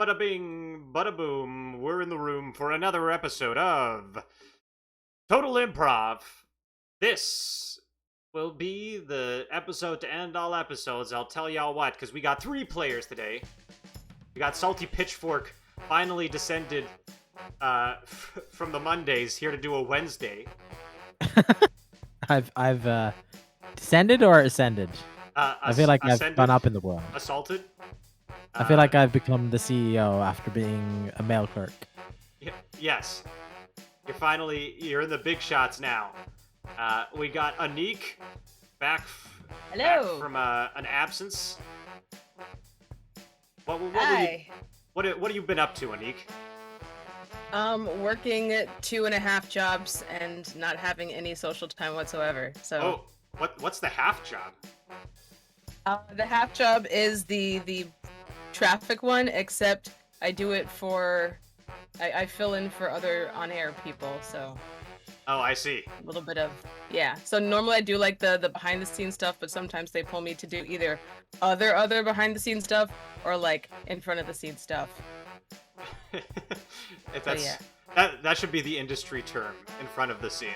Bada bing, bada boom. We're in the room for another episode of Total Improv. This will be the episode to end all episodes. I'll tell y'all what, because we got 3 players today. We got Salty Pitchfork finally descended from the Mondays here to do a Wednesday. I've descended or ascended? I feel like I've gone up in the world. Assaulted? I feel like I've become the CEO after being a mail clerk. Yes. You're in the big shots now. We got Achaidh back from an absence. What have you been up to, Achaidh? Working 2.5 jobs and not having any social time whatsoever. So. Oh, what's the half job? The half job is the traffic one, except I do it for. I fill in for other on-air people, so. Oh, I see. A little bit of So normally I do like the behind-the-scenes stuff, but sometimes they pull me to do either other behind-the-scenes stuff or like in front of the scenes stuff. That should be the industry term, in front of the scene.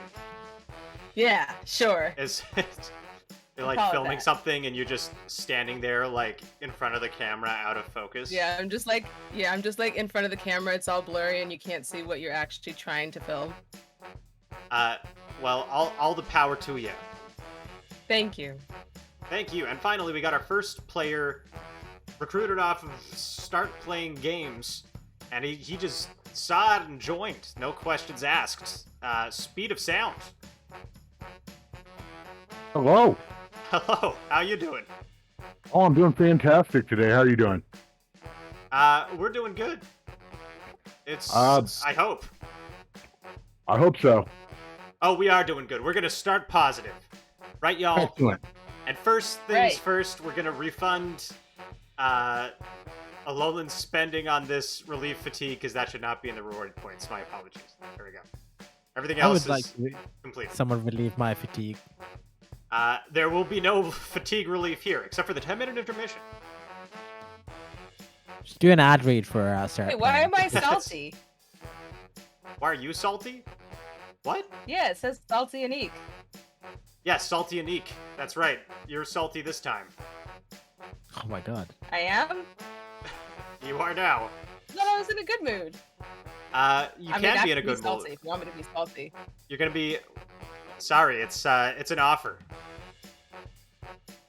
Yeah, sure. You're like filming something and you're just standing there like in front of the camera out of focus. I'm just like in front of the camera, it's all blurry and you can't see what you're actually trying to film. Well, all the power to you. Thank you. Thank you. And finally, we got our first player recruited off of Start Playing Games, and he just saw it and joined. No questions asked. Speed of Sound. Hello. Hello. How you doing? Oh, I'm doing fantastic today. How are you doing? We're doing good. I hope. I hope so. Oh, we are doing good. We're gonna start positive. Right, y'all? Excellent. And first things first, we're gonna refund Alolan's spending on this relief fatigue, because that should not be in the reward points. My apologies. There we go. Everything else is complete. Someone relieve my fatigue. There will be no fatigue relief here, except for the 10-minute intermission. Just do an ad read for Sarah. Hey, why am I salty? Why are you salty? What? Yeah, it says salty Achaidh. Yes, salty Achaidh. That's right. You're salty this time. Oh my god. I am? You are now. I thought I was in a good mood. You can be in a good mood. If you want me to be salty. You're gonna be... Sorry, it's an offer.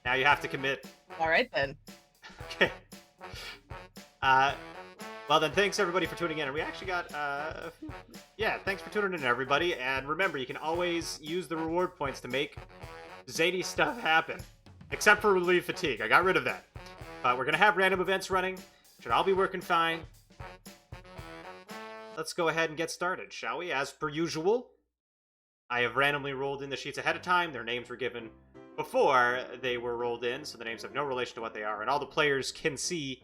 Now you have to commit. Alright then. Okay. Well then, thanks everybody for tuning in. And we actually got, thanks for tuning in, everybody. And remember, you can always use the reward points to make zany stuff happen. Except for relief fatigue. I got rid of that. But we're gonna have random events running. Should all be working fine. Let's go ahead and get started, shall we? As per usual, I have randomly rolled in the sheets ahead of time. Their names were given before they were rolled in, so the names have no relation to what they are. And all the players can see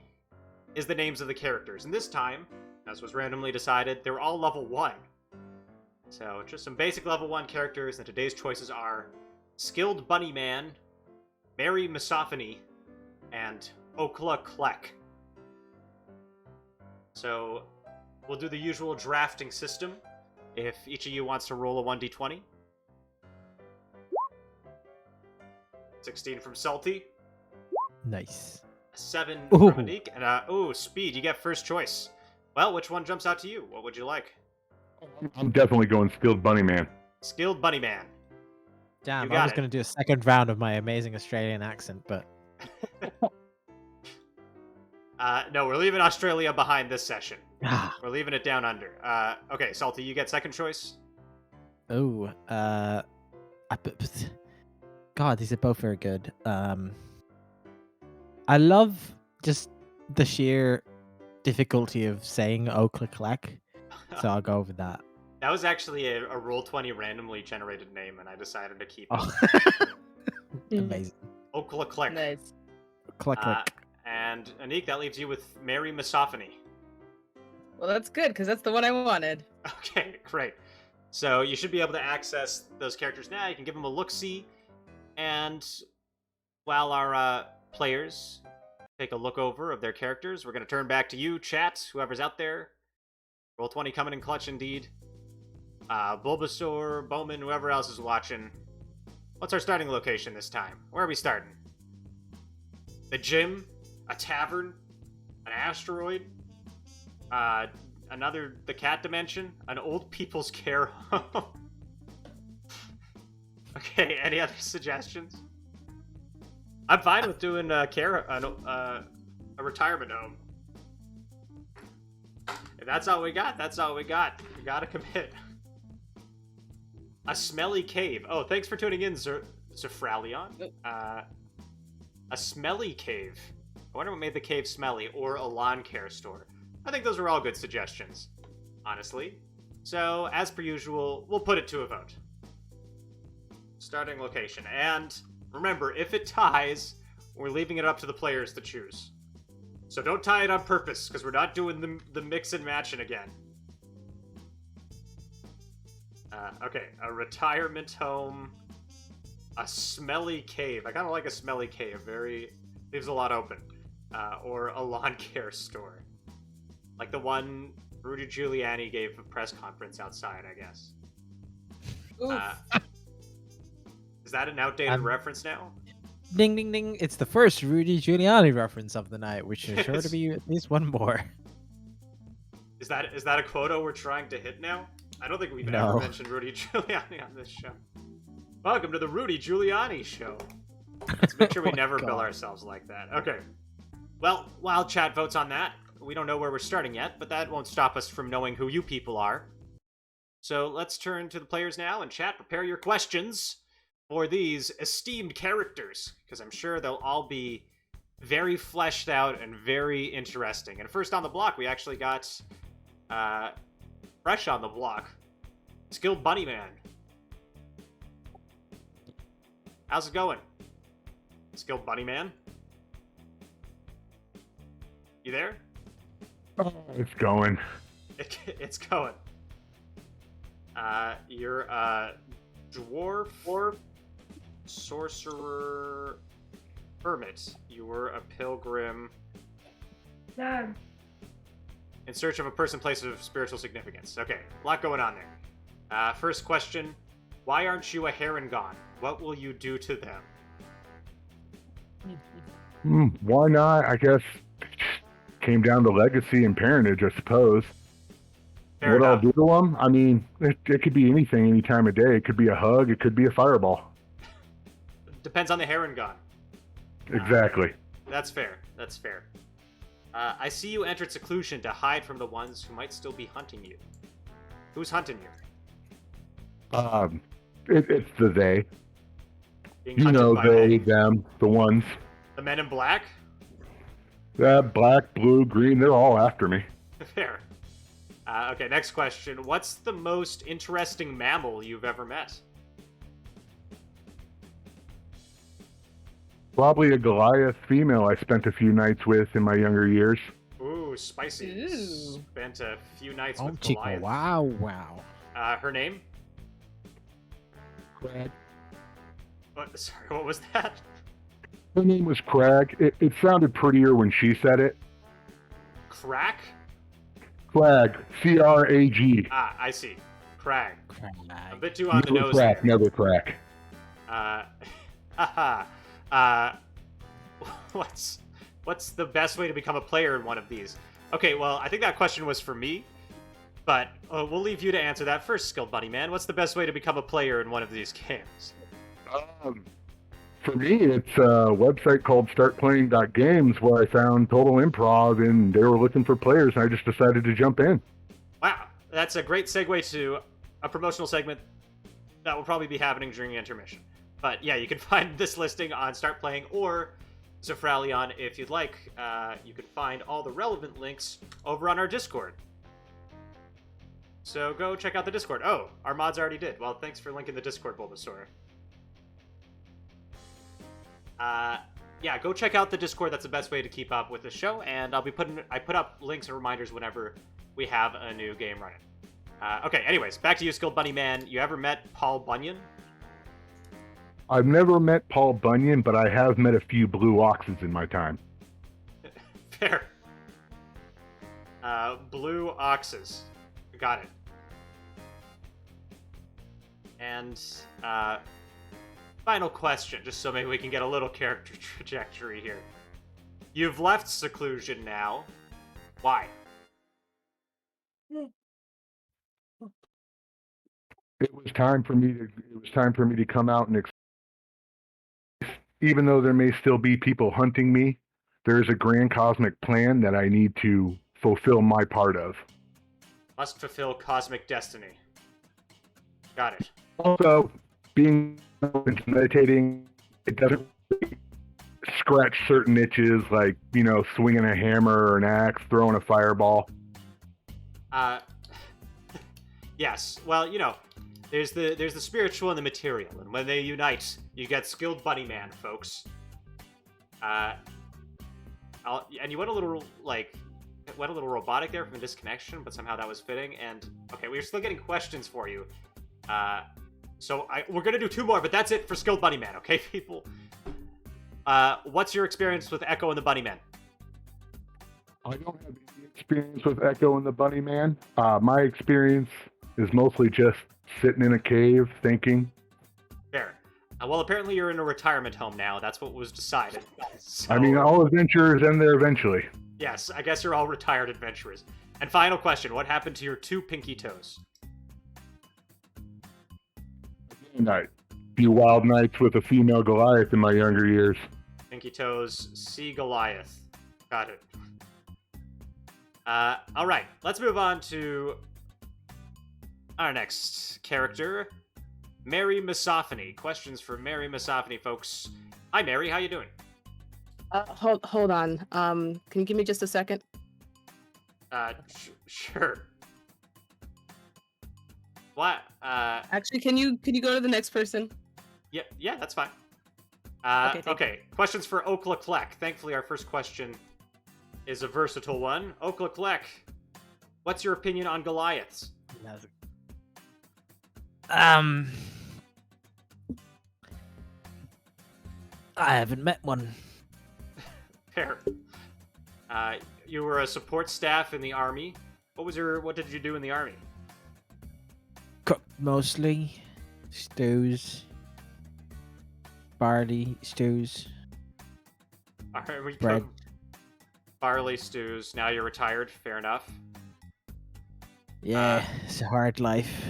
is the names of the characters. And this time, as was randomly decided, they were all level 1. So, just some basic level 1 characters, and today's choices are Skilled Bunny Man, Merry Misophony, and Okla Klek. So, we'll do the usual drafting system. If each of you wants to roll a 1d20. 16 from Salty. Nice. 7 from Achaidh. And, Speed, you get first choice. Well, which one jumps out to you? What would you like? I'm definitely going Skilled Bunny Man. Skilled Bunny Man. Damn, I was going to do a second round of my amazing Australian accent, but... No, we're leaving Australia behind this session. We're leaving it down under. Okay, Salty, you get second choice. Oh, God, these are both very good. I love just the sheer difficulty of saying Oklaclek, so I'll go with that. That was actually a Roll20 randomly generated name, and I decided to keep it. Amazing. Oklaclek. Nice. Click. And Achaidh, that leaves you with Merry Misophony. Well, that's good, because that's the one I wanted. Okay, great. So you should be able to access those characters now. You can give them a look-see. And while our players take a look over of their characters. We're going to turn back to you, chat, whoever's out there. Roll 20 coming in clutch indeed. Bulbasaur, Bowman, whoever else is watching. What's our starting location this time? Where are we starting? The gym? A tavern? An asteroid? The cat dimension? An old people's care home? Okay, any other suggestions? I'm fine with doing a retirement home. If that's all we got, that's all we got. You gotta commit. A smelly cave. Oh, thanks for tuning in, Zafralion. A smelly cave. I wonder what made the cave smelly, or a lawn care store. I think those were all good suggestions, honestly. So, as per usual, we'll put it to a vote. Starting location. And remember, if it ties, we're leaving it up to the players to choose. So don't tie it on purpose, because we're not doing the mix and matching again. Okay, a retirement home, a smelly cave. I kind of like a smelly cave. Leaves a lot open. Or a lawn care store. Like the one Rudy Giuliani gave a press conference outside, I guess. Is that an outdated reference now? Ding, ding, ding. It's the first Rudy Giuliani reference of the night, which is sure to be at least one more. Is that a quota we're trying to hit now? I don't think we've ever mentioned Rudy Giuliani on this show. Welcome to the Rudy Giuliani show. Let's make sure we never bill ourselves like that. Okay. Well, while chat votes on that, we don't know where we're starting yet, but that won't stop us from knowing who you people are. So let's turn to the players now, and chat, prepare your questions for these esteemed characters, because I'm sure they'll all be very fleshed out and very interesting. And first on the block, we actually got, fresh on the block, Skilled Bunny Man. How's it going, Skilled Bunny Man? You there? Oh, it's going. It's going. You're a dwarf, sorcerer, hermit. You were a pilgrim. Dad. In search of a person, place of spiritual significance. Okay, a lot going on there. First question: why aren't you a Harengon? What will you do to them? Why not? I guess came down to legacy and parentage, I suppose. Fair what enough. I'll do to them? I mean, it could be anything, any time of day. It could be a hug. It could be a fireball. Depends on the Harengon. Exactly. That's fair. That's fair. I see you entered seclusion to hide from the ones who might still be hunting you. Who's hunting you? It's the they. Being You hunted know, by they, them, the ones. the men in black? Black, blue, green, they're all after me. Fair. Okay, next question. What's the most interesting mammal you've ever met? Probably a Goliath female I spent a few nights with in my younger years. Ooh, spicy. Ooh. Spent a few nights Oh, with chico. Goliath. Wow. Her name? Crag. Sorry, what was that? Her name was Crag. It sounded prettier when she said it. Crack? Crag. C-R-A-G. Ah, I see. Crag. A Crag. bit too on the Never nose crack, there. never crack. What's the best way to become a player in one of these? Okay, well, I think that question was for me, but we'll leave you to answer that first, Skilled Bunny Man. What's the best way to become a player in one of these games? For me, it's a website called startplaying.games where I found Total Improv and they were looking for players and I just decided to jump in. Wow, that's a great segue to a promotional segment that will probably be happening during intermission. But yeah, you can find this listing on Start Playing or Zafralion if you'd like. You can find all the relevant links over on our Discord. So go check out the Discord. Oh, our mods already did. Well, thanks for linking the Discord, Bulbasaur. Yeah, go check out the Discord. That's the best way to keep up with the show, and I put up links and reminders whenever we have a new game running. Okay, anyways, back to you, Skilled Bunny Man. You ever met Paul Bunyan? I've never met Paul Bunyan, but I have met a few blue oxes in my time. Fair. Blue oxes. Got it. And final question, just so maybe we can get a little character trajectory here. You've left seclusion now. Why? It was time for me to come out and even though there may still be people hunting me, there is a grand cosmic plan that I need to fulfill my part of. Must fulfill cosmic destiny. Got it. Also, being meditating, it doesn't scratch certain itches like, swinging a hammer or an axe, throwing a fireball. Yes. Well, there's the spiritual and the material, and when they unite, you get skilled bunny man, folks. And you went a little robotic there from a disconnection, but somehow that was fitting. And okay, we're still getting questions for you. So we're gonna do 2 more, but that's it for skilled bunny man, okay, people? What's your experience with Echo and the Bunny Man? I don't have any experience with Echo and the Bunny Man. My experience is mostly just sitting in a cave thinking. Fair. Well, apparently you're in a retirement home now. That's what was decided. So, I mean, all adventurers end there eventually. Yes, I guess you're all retired adventurers. And final question, what happened to your 2 pinky toes? A few wild nights with a female Goliath in my younger years. Pinky toes, see Goliath. Got it. Alright, let's move on to our next character, Mary Misophony. Questions for Mary Misophony, folks. Hi, Mary. How you doing? Hold on. Can you give me just a second? Sure. What? Actually, can you go to the next person? Yeah, that's fine. Okay. Questions for Oklaclek. Thankfully, our first question is a versatile one. Oklaclek, what's your opinion on Goliaths? I haven't met one. Fair. You were a support staff in the army. What did you do in the army? Cook mostly. Stews. Barley stews. Bread. Barley stews. Now you're retired. Fair enough. Yeah, it's a hard life.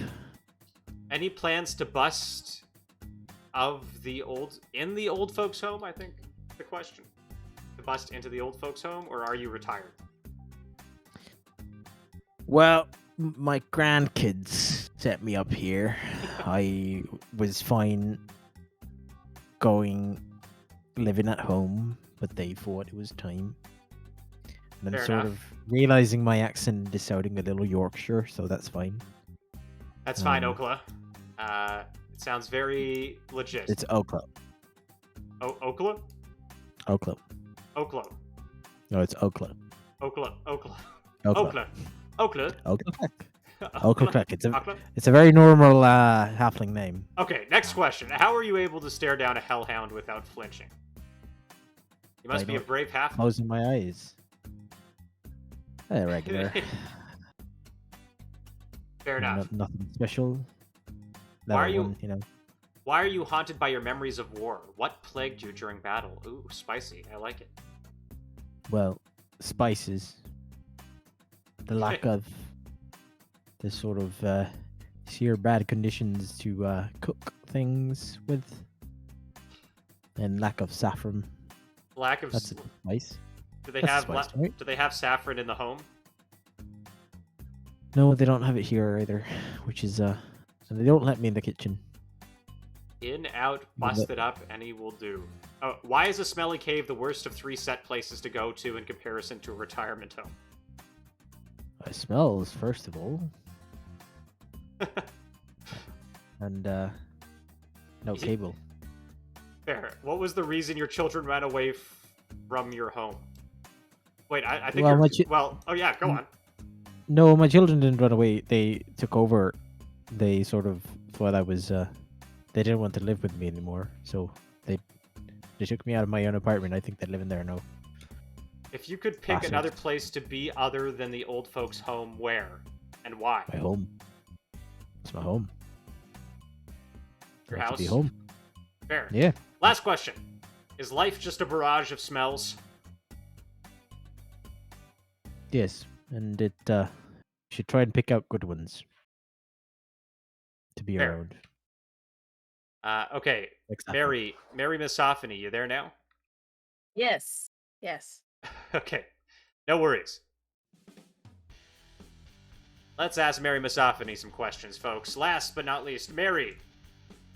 Any plans to bust in the old folks' home? I think the question. To bust into the old folks' home, or are you retired? Well, my grandkids set me up here. I was fine living at home, but they thought it was time. And then Fair enough. of realizing my accent is sounding a little Yorkshire, so that's fine. That's fine, Okla. It sounds very legit. It's Okla. Okla? Okla. Okla. No, it's Okla. Okla. Okla. Okla. Okla. Okla. Okla. It's a very normal halfling name. Okay, next question. How are you able to stare down a hellhound without flinching? You must be a brave halfling. Closing my eyes. Regular. Fair enough. Nothing special. Why are you haunted by your memories of war? What plagued you during battle? Ooh, spicy. I like it. Well, spices. The lack of the sort of sheer bad conditions to cook things with, and lack of saffron. That's a spice. Do they have saffron in the home? No, they don't have it here either, which is and they don't let me in the kitchen. In, out, busted up, any will do. Oh, why is a smelly cave the worst of 3 set places to go to in comparison to a retirement home? It smells, first of all. And no cable. Fair. What was the reason your children ran away from your home? Wait, I think oh yeah, go on. No, my children didn't run away. They took over. They sort of thought I was they didn't want to live with me anymore, so they took me out of my own apartment. I think they're living there now. If you could pick Classic. another place to be other than the old folks' home, where and why? My home. It's my home. Your I like house? to be home. Fair. Yeah. Last question. Is life just a barrage of smells? Yes, and it you should try and pick out good ones to be Fair. around. Okay. Exactly. Mary Misophony, you there now? Yes. Yes. Okay. No worries. Let's ask Mary Misophony some questions, folks. Last but not least, Mary,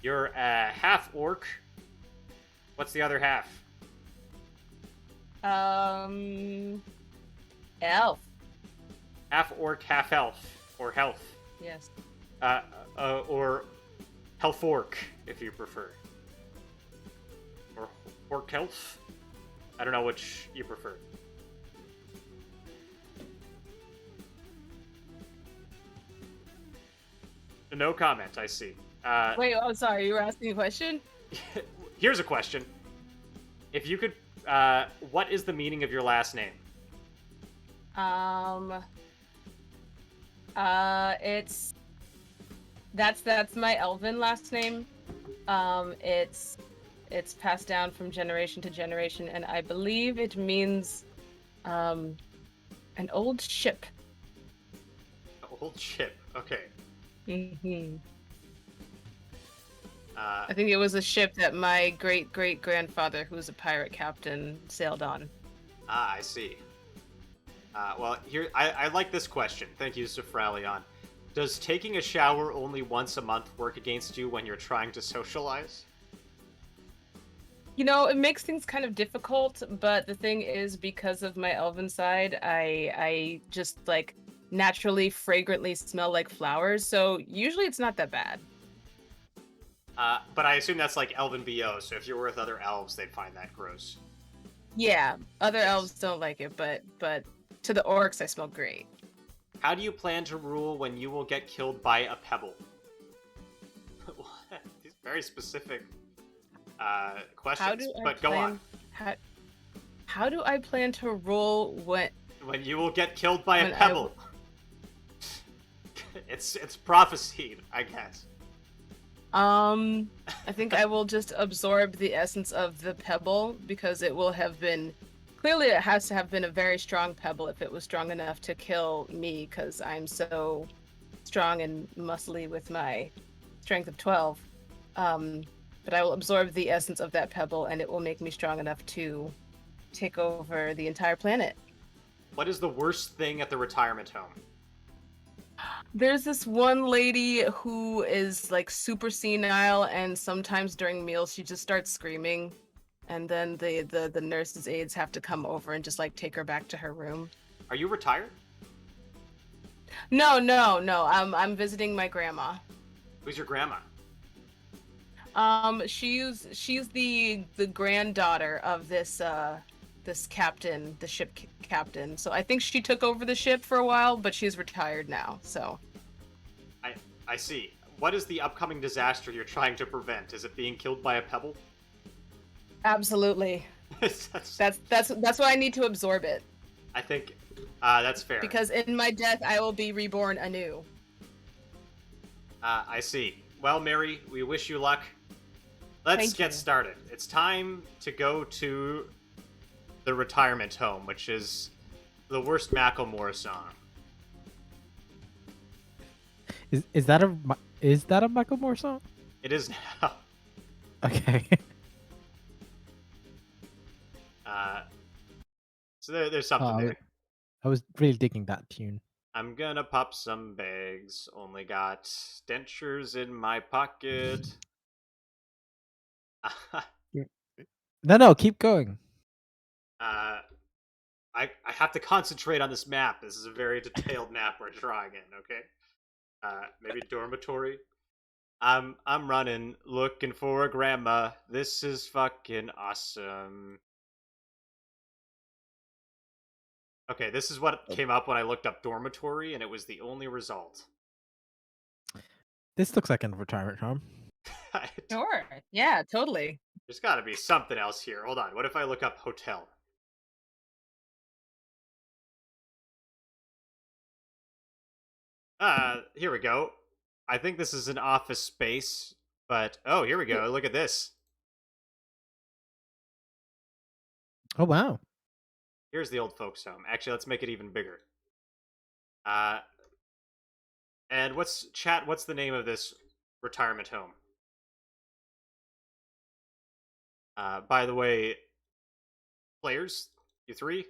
you're a half orc. What's the other half? Elf. Half orc, half elf, or health. Yes. Or health orc, if you prefer. Or orc elf? I don't know which you prefer. No comment, I see. Wait, oh, sorry. You were asking a question? Here's a question. If you could, what is the meaning of your last name? It's that's my elven last name. It's passed down from generation to generation, and I believe it means, an old ship. Old ship. Okay. Mm-hmm. Uh, I think it was a ship that my great-great-grandfather, who was a pirate captain, sailed on. I see. Well, here I like this question. Thank you, Sifralion. Does taking a shower only once a month work against you when you're trying to socialize? You know, it makes things kind of difficult, but the thing is, because of my elven side, I just, like, naturally fragrantly smell like flowers, so usually it's not that bad. But I assume that's like Elven BO, so if you're with other elves, they'd find that gross. Yeah, other elves don't like it, but to the orcs, I smell great. How do you plan to rule when you will get killed by a pebble? These very specific questions, but go on. How do I plan to rule When you will get killed by a when I pebble. It's prophesied, I guess. I think I will just absorb the essence of the pebble, because it will have been... Clearly, it has to have been a very strong pebble if it was strong enough to kill me, because I'm so strong and muscly with my strength of 12. But I will absorb the essence of that pebble, and it will make me strong enough to take over the entire planet. What is the worst thing at the retirement home? There's this one lady who is like super senile, and sometimes during meals she just starts screaming, and then the nurse's aides have to come over and just like take her back to her room. Are you retired? No. I'm visiting my grandma. Who's your grandma? She's the granddaughter of this captain, the ship captain. So I think she took over the ship for a while, but she's retired now. So I see. What is the upcoming disaster you're trying to prevent? Is it being killed by a pebble? absolutely, that's that's why I need to absorb it, I think that's fair. because in my death I will be reborn anew. I see. Well, Mary, we wish you luck. Let's Thank get you. started. It's time to go to the retirement home, which is the worst Macklemore song. Is that a Michael Moore song? It is now. Okay. So there's something there. I was really digging that tune. I'm gonna pop some bags. Only got dentures in my pocket. No, keep going. I have to concentrate on this map. This is a very detailed map we're drawing in, okay? Maybe dormitory. I'm running, looking for a grandma. This is fucking awesome. Okay, this is what came up when I looked up dormitory, and it was the only result. This looks like a retirement home. Sure. Yeah, totally. There's gotta be something else here. Hold on, what if I look up hotel? Here we go. I think this is an office space, but oh, here we go. Look at this. Oh wow. Here's the old folks' home. Actually, let's make it even bigger. And what's the name of this retirement home? By the way, players, you three,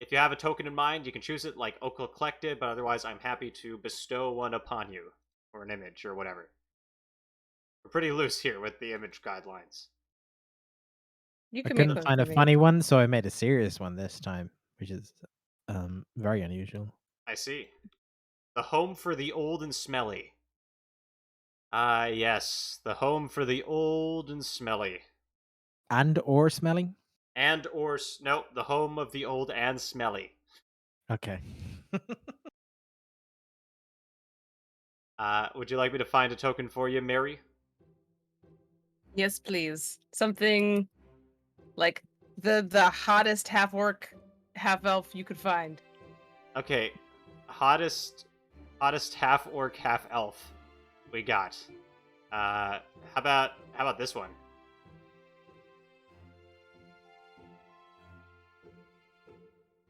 if you have a token in mind, you can choose it like Okla collected, but otherwise I'm happy to bestow one upon you, or an image, or whatever. We're pretty loose here with the image guidelines. You I can make couldn't one find for a me. funny one, so I made a serious one this time, which is very unusual. I see. The home for the old and smelly. Ah, yes, the home for the old and smelly. And or smelling? No, the home of the old and smelly. Okay. Would you like me to find a token for you, Mary? Yes, please. Something like the hottest half orc, half elf you could find. Okay, hottest half orc, half elf. We got. How about this one?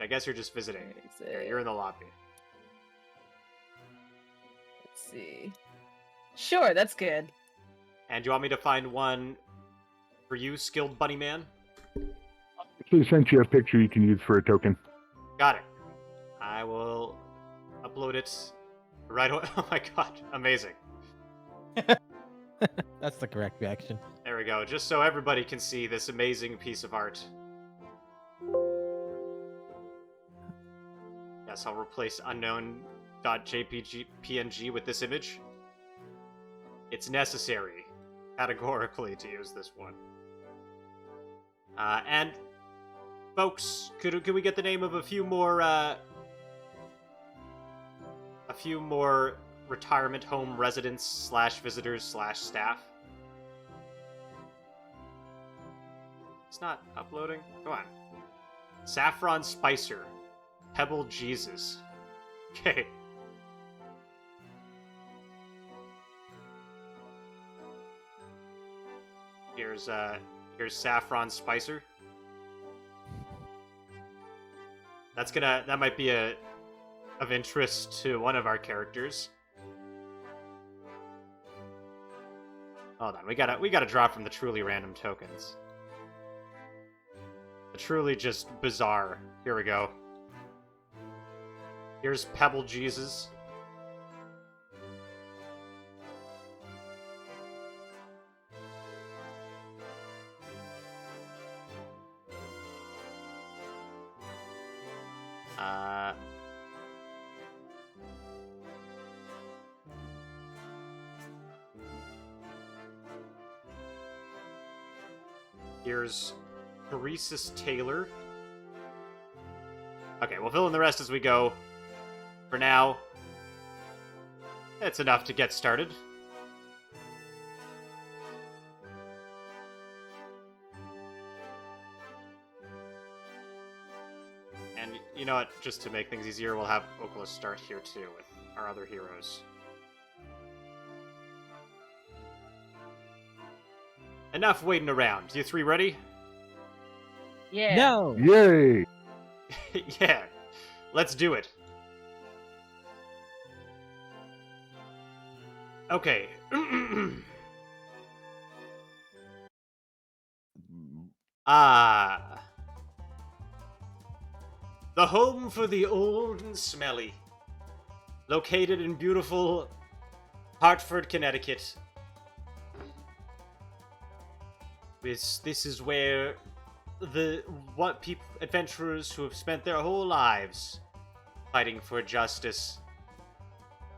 I guess you're just visiting. Where is You're it? in the lobby. Let's see. Sure, that's good. And do you want me to find one for you, skilled bunny man? Actually sent you a picture you can use for a token. Got it. I will upload it right away. Oh my god, amazing. That's the correct reaction. There we go, just so everybody can see this amazing piece of art. Yes, I'll replace unknown.jpg with this image. It's necessary, categorically, to use this one. And, folks, could we get the name of a few more retirement home residents / visitors / staff? It's not uploading? Come on. Saffron Spicer. Pebble Jesus. Okay. Here's Saffron Spicer. That might be of interest to one of our characters. Hold on, we gotta draw from the truly random tokens. The truly just bizarre. Here we go. Here's Pebble Jesus. Here's Theresis Taylor. Okay, we'll fill in the rest as we go. For now, it's enough to get started. And you know what? Just to make things easier, we'll have Okla start here too with our other heroes. Enough waiting around. You three ready? Yeah. No! Yay! Yeah, let's do it. Okay. The home for the old and smelly. Located in beautiful Hartford, Connecticut. This is where adventurers who have spent their whole lives fighting for justice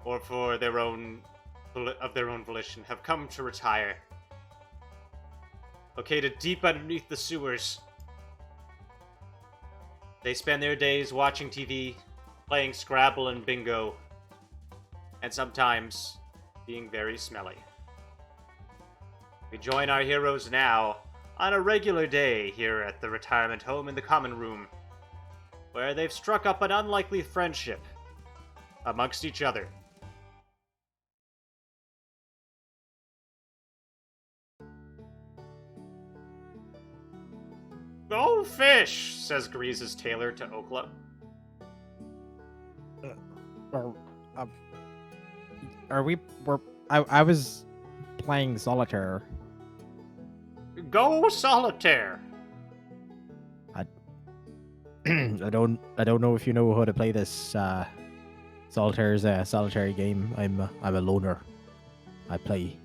or for their own volition have come to retire. Located deep underneath the sewers, they spend their days watching TV, playing Scrabble and Bingo, and sometimes being very smelly. We join our heroes now on a regular day here at the retirement home in the common room, where they've struck up an unlikely friendship amongst each other. Go fish, says Grease's tailor to Okla. Are we? I was playing solitaire. Go solitaire. I don't know if you know how to play this. Solitaire is a solitary game. I'm a loner. I play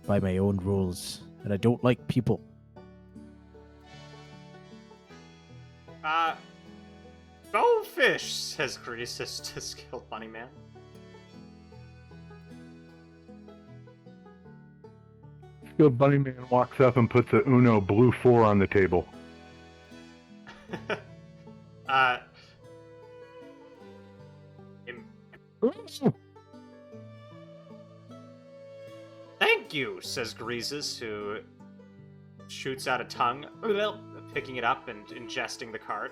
by my own rules, and I don't like people. Go fish, says Grease's to Skilled Bunny Man. Skilled Bunny Man walks up and puts a Uno blue 4 on the table. Thank you, says Greases, who shoots out a tongue, picking it up and ingesting the card.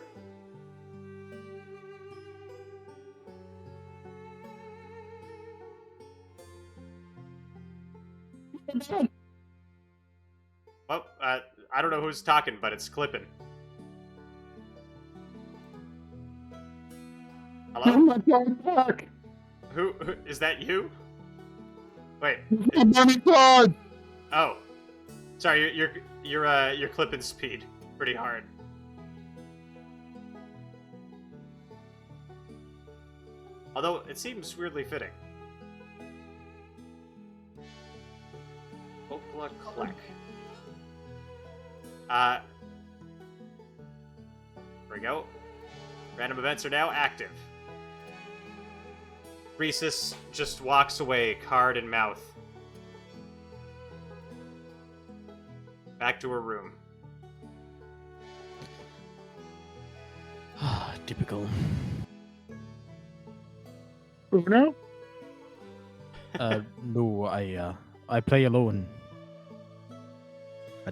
Well, I don't know who's talking, but it's clipping. Hello? Oh my god, fuck! Who is that? You? Wait. Bunny god! Oh, sorry. You're clipping speed pretty hard. Although it seems weirdly fitting. Okla Kleck. Here we go. Random events are now active. Rhesus just walks away, card in mouth. Back to her room. Typical. Uno? No, I play alone. I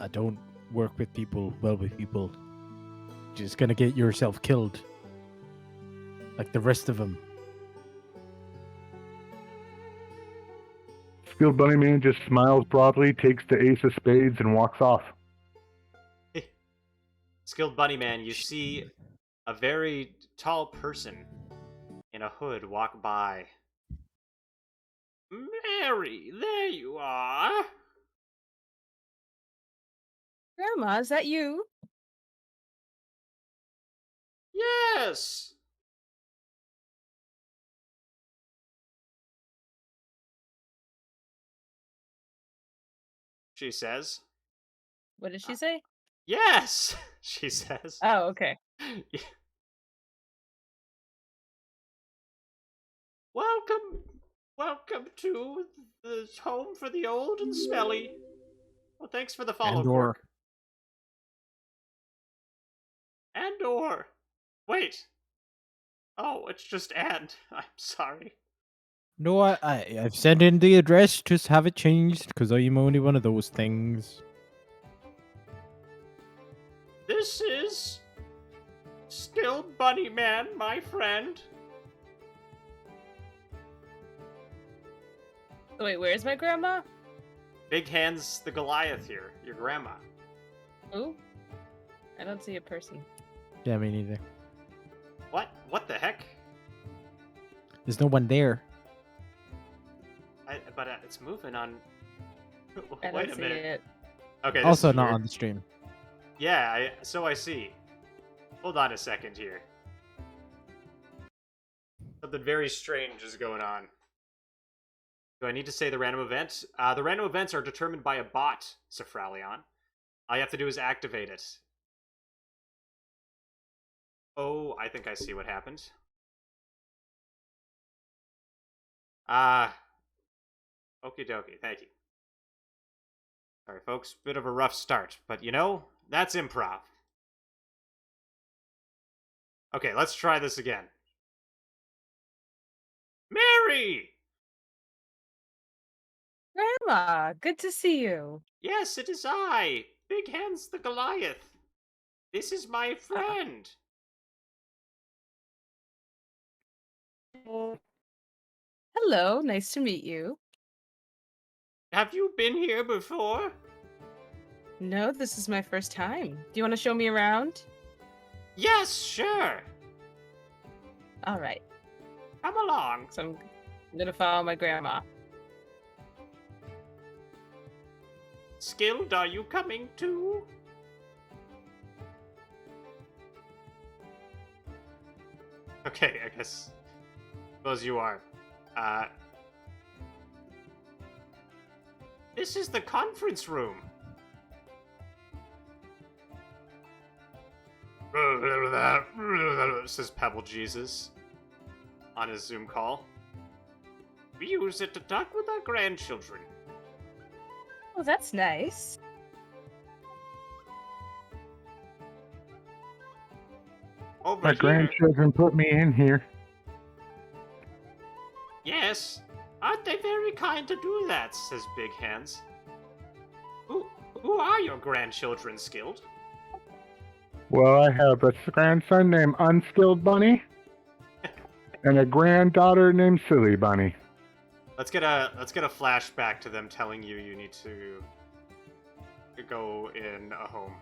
don't work with people, well with people. You're just gonna get yourself killed. Like the rest of them. Skilled Bunny Man just smiles broadly, takes the ace of spades, and walks off. Skilled Bunny Man, you see a very tall person in a hood walk by. Mary, there you are. Grandma, is that you? Yes. She says. What did she say? Yes, she says. Oh, okay. Welcome to the home for the old and smelly. Well, thanks for the follow. Andor. Andor. Wait. Oh, it's just And. I'm sorry. No, I've sent in the address. Just have it changed because I'm only one of those things. This is Skilled Bunny Man, my friend. Wait, where's my grandma? Big Hands the Goliath here, your grandma. Ooh. I don't see a person. Yeah, me neither. What? What the heck? There's no one there. But it's moving on. I Wait don't a see minute. it. Okay. This Also is not weird. on the stream. Yeah, so I see. Hold on a second here. Something very strange is going on. Do I need to say the random event? The random events are determined by a bot, Safralion. All you have to do is activate it. Oh, I think I see what happened. Okie dokie, thank you. Sorry, folks, bit of a rough start, but you know, that's improv. Okay, let's try this again. Mary! Grandma, good to see you. Yes, it is I, Big Hands the Goliath. This is my friend. Hello, nice to meet you. Have you been here before? No, this is my first time. Do you want to show me around? Yes, sure. All right. Come along. So I'm gonna follow my grandma. Skilled, are you coming too? Okay, I guess. Suppose you are. This is the conference room. Says Pebble Jesus on his Zoom call. We use it to talk with our grandchildren. Oh, that's nice. Over My here. grandchildren put me in here. Yes. Aren't they very kind to do that, says Big Hands. Who are your grandchildren, Skilled? Well, I have a grandson named Unskilled Bunny and a granddaughter named Silly Bunny. Let's get a flashback to them telling you need to go in a home.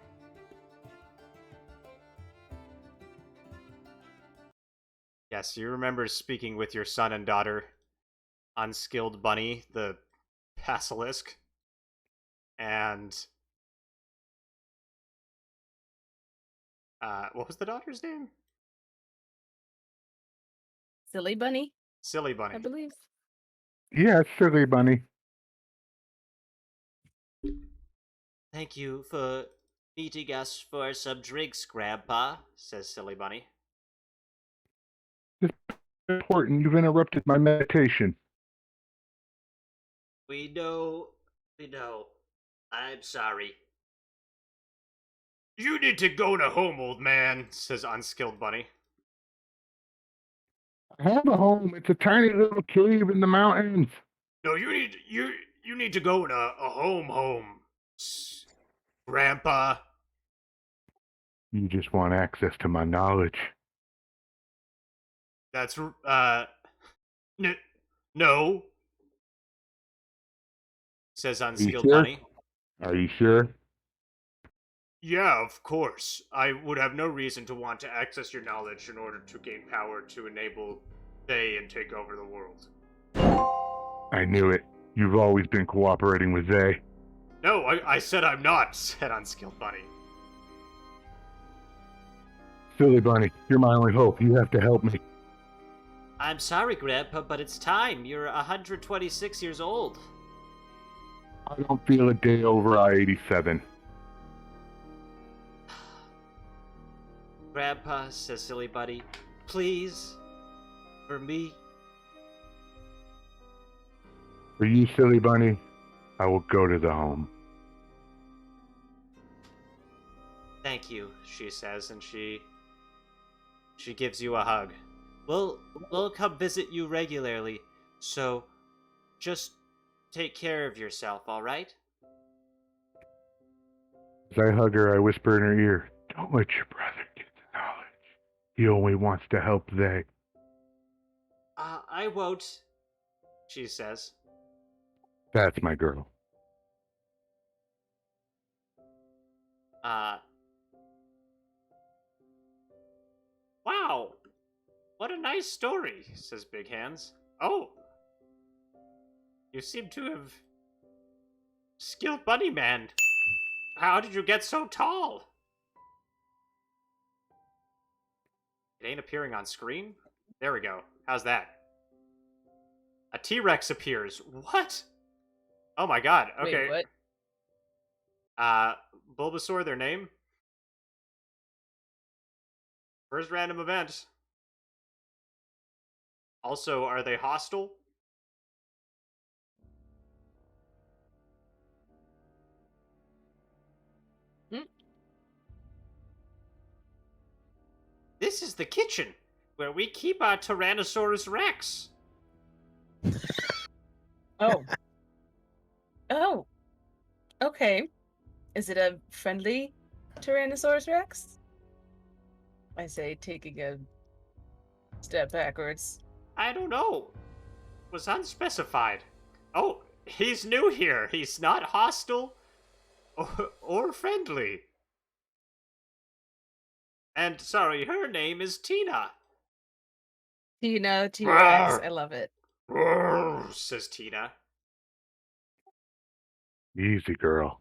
Yes, you remember speaking with your son and daughter, Unskilled Bunny, the basilisk, and what was the daughter's name? Silly bunny, Silly Bunny. I believe. Yeah, Silly Bunny. Thank you for meeting us for some drinks, Grandpa, says Silly Bunny. Important, you've interrupted my meditation. We know. I'm sorry. You need to go to home, old man, says Unskilled Bunny. I have a home. It's a tiny little cave in the mountains. No, you need to go in a home, Grandpa. You just want access to my knowledge. That's no, says Unskilled sure? Bunny. Are you sure? Yeah, of course. I would have no reason to want to access your knowledge in order to gain power to enable they and take over the world. I knew it. You've always been cooperating with they. No, I said I'm not, said Unskilled Bunny. Silly Bunny, you're my only hope. You have to help me. I'm sorry, Grandpa, but it's time. You're 126 years old. I don't feel a day over I-87. Grandpa, says Silly Bunny, please, for me. For you, Silly Bunny, I will go to the home. Thank you, she says, and she gives you a hug. We'll come visit you regularly, so just take care of yourself, all right? As I hug her, I whisper in her ear, don't let your brother get the knowledge. He only wants to help they. I won't, she says. That's my girl. Wow. What a nice story, says Big Hands. Oh. You seem to have... Skilled Bunny Man. How did you get so tall? It ain't appearing on screen? There we go. How's that? A T-Rex appears. What? Oh my god. Okay. Wait, what? Bulbasaur, their name? First random event. Also, are they hostile? This is the kitchen, where we keep our Tyrannosaurus Rex. Oh. Oh. Okay. Is it a friendly Tyrannosaurus Rex? I say, taking a step backwards. I don't know. It was unspecified. Oh, he's new here. He's not hostile or friendly. And sorry, her name is Tina. Tina, T-Rex. I love it. Says Tina. Easy, girl.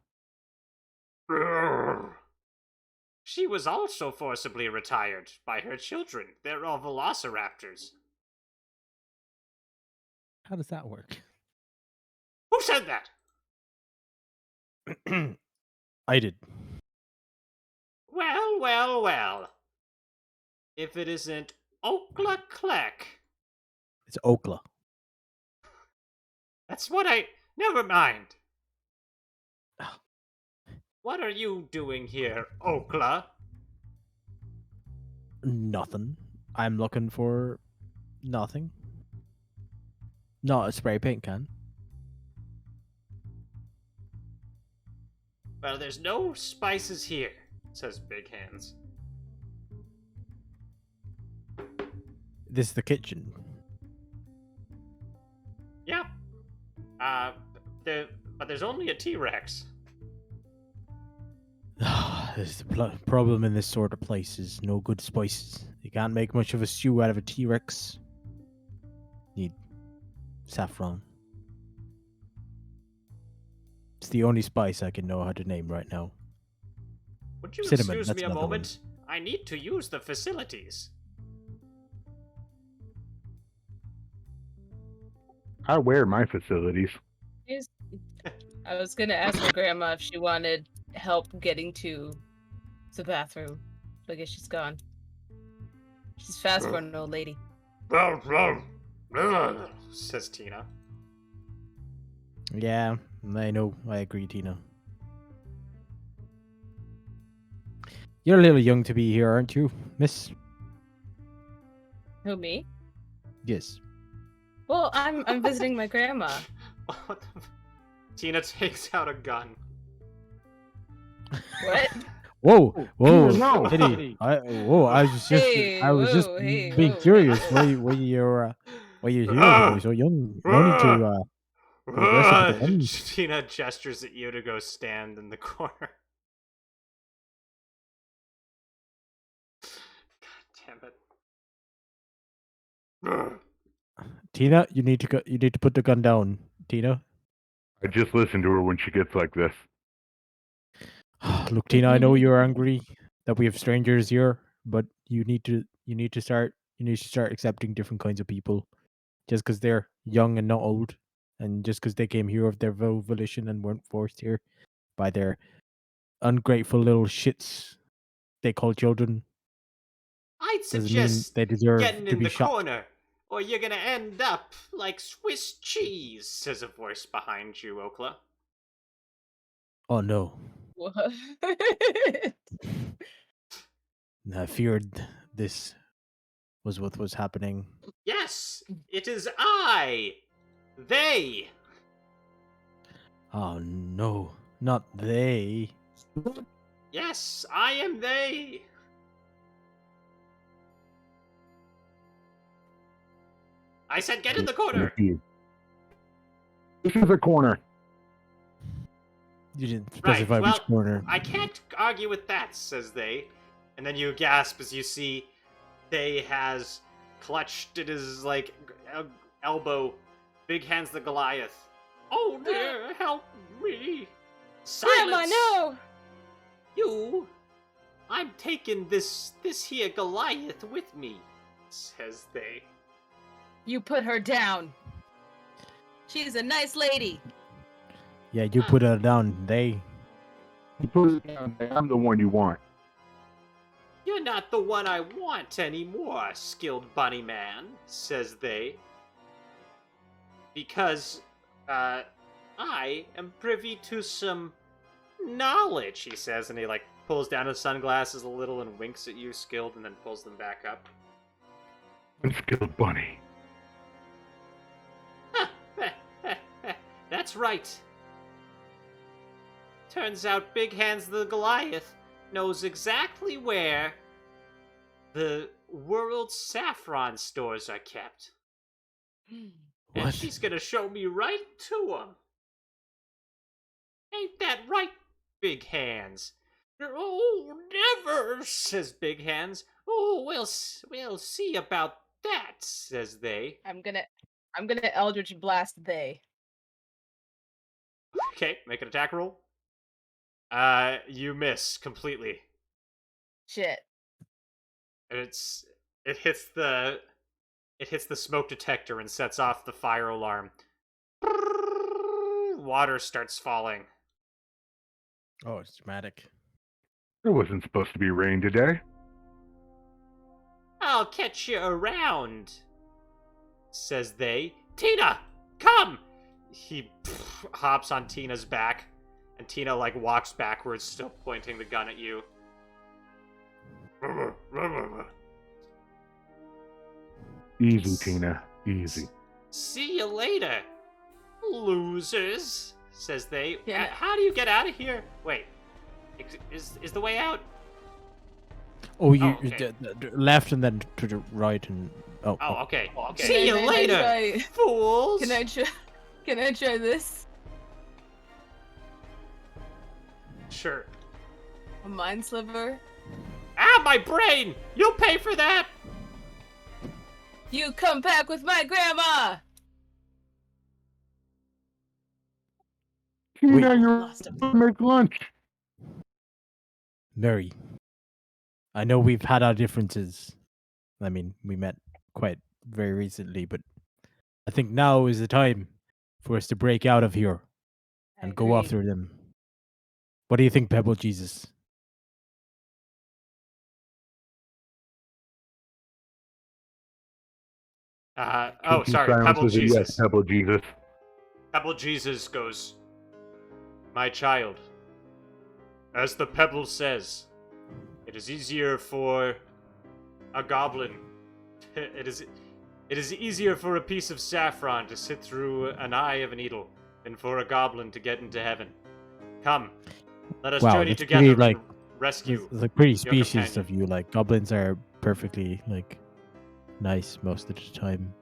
She was also forcibly retired by her children. They're all velociraptors. How does that work? Who said that? I did. Well, well, well. If it isn't Okla Kleck. It's Okla. That's what I... Never mind. Oh. What are you doing here, Okla? Nothing. I'm looking for nothing. Not a spray paint can. Well, there's no spices here, says Big Hands. This is the kitchen. Yeah. But there's only a T-Rex. This is the problem in this sort of place is no good spices. You can't make much of a stew out of a T-Rex. Need saffron. It's the only spice I can know how to name right now. Would you Cinnamon, excuse that's me a another moment? I need to use the facilities. I wear my facilities. I was gonna ask my grandma if she wanted help getting to the bathroom. But I guess she's gone. She's fast for an old lady. Says Tina. Yeah, I know. I agree, Tina. You're a little young to be here, aren't you, miss? Who, me? Yes. Well, I'm visiting my grandma. What the Tina takes out a gun. What? Whoa, whoa, No. Eddie, I was just, Hey, I was just whoa, hey, being whoa, curious. hey. Why you're here when you're so young? No need to be aggressive with the guns. Tina gestures at you to go stand in the corner. God damn it. Tina, you need to go. You need to put the gun down, Tina. I just listen to her when she gets like this. Look, Tina, I know you're angry that we have strangers here, but you need to start accepting different kinds of people, just because they're young and not old, and just because they came here of their volition and weren't forced here by their ungrateful little shits they call children. I'd Doesn't mean suggest they deserve getting to in be the shot. corner, or you're gonna end up like Swiss cheese, says a voice behind you, Okla. Oh no. What? I feared this was what was happening. Yes, it is I! They! Oh no, not they. Yes, I am they! I said get in the corner! This is a corner. You didn't Right, specify well, which corner. I can't argue with that, says they. And then you gasp as you see they has clutched at his, like, elbow. Big Hands the Goliath. Oh dear, help me! Silence! Grandma, no! You! I'm taking this here Goliath with me, says they. You put her down. She's a nice lady. Yeah, you put her down. They. You put it down there. I'm the one you want. You're not the one I want anymore, skilled bunny man, says they. Because, I am privy to some knowledge, he says, and he, like, pulls down his sunglasses a little and winks at you, skilled, and then pulls them back up. Unskilled bunny. That's right. Turns out Big Hands the Goliath knows exactly where the world's saffron stores are kept. And What? she's gonna show me right to them. Ain't that right, Big Hands. Oh, never, says Big Hands. Oh, we'll see about that, says they. I'm gonna Eldritch Blast they. Okay, make an attack roll. You miss completely. Shit. And it hits the smoke detector and sets off the fire alarm. Water starts falling. Oh, it's dramatic. It wasn't supposed to be rain today. I'll catch you around, says they. Tina, come! He hops on Tina's back, and Tina walks backwards, still pointing the gun at you. Easy, Tina. Easy. See you later, losers, says they. Yeah. How do you get out of here? Wait, is the way out? Oh, you okay. left and then to the right and Oh, okay. Can See you I later, try- fools. Can I try this? Sure. A mind sliver? Ah, my brain! You'll pay for that! You come back with my grandma! Tina, you're Lost him. to make lunch. Mary. I know we've had our differences. I mean, we met quite very recently, but I think now is the time for us to break out of here and go Agreed. after them. What do you think, Pebble Jesus? Oh, sorry, Silence Pebble is a yes, Jesus. Pebble Jesus. Pebble Jesus goes, my child, as the Pebble says, it is easier for a goblin. It is easier for a piece of saffron to sit through an eye of a needle than for a goblin to get into heaven. Come, let us Wow, journey that's together pretty, and rescue. It's like pretty your species companion. of you. Like goblins are perfectly nice most of the time.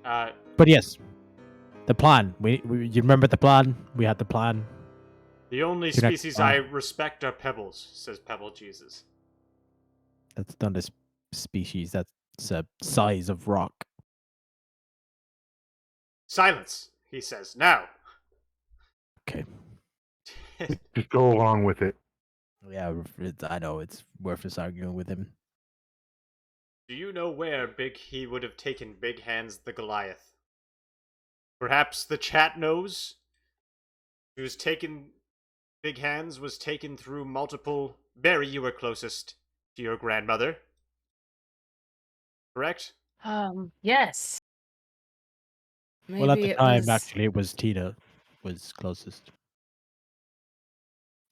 But yes, the plan. You remember the plan? We had the plan. The only You're not- species I respect are pebbles, says Pebble Jesus. That's not a species. That's a size of rock. Silence, he says. Now. Okay. Just go along with it. Yeah, I know it's worth us arguing with him. Do you know where he would have taken Big Hands the Goliath? Perhaps the chat knows? Big Hands was taken through multiple... Barry, you were closest to your grandmother. Correct? Yes. Well, at Maybe the it time, was... actually, it was Tina was closest.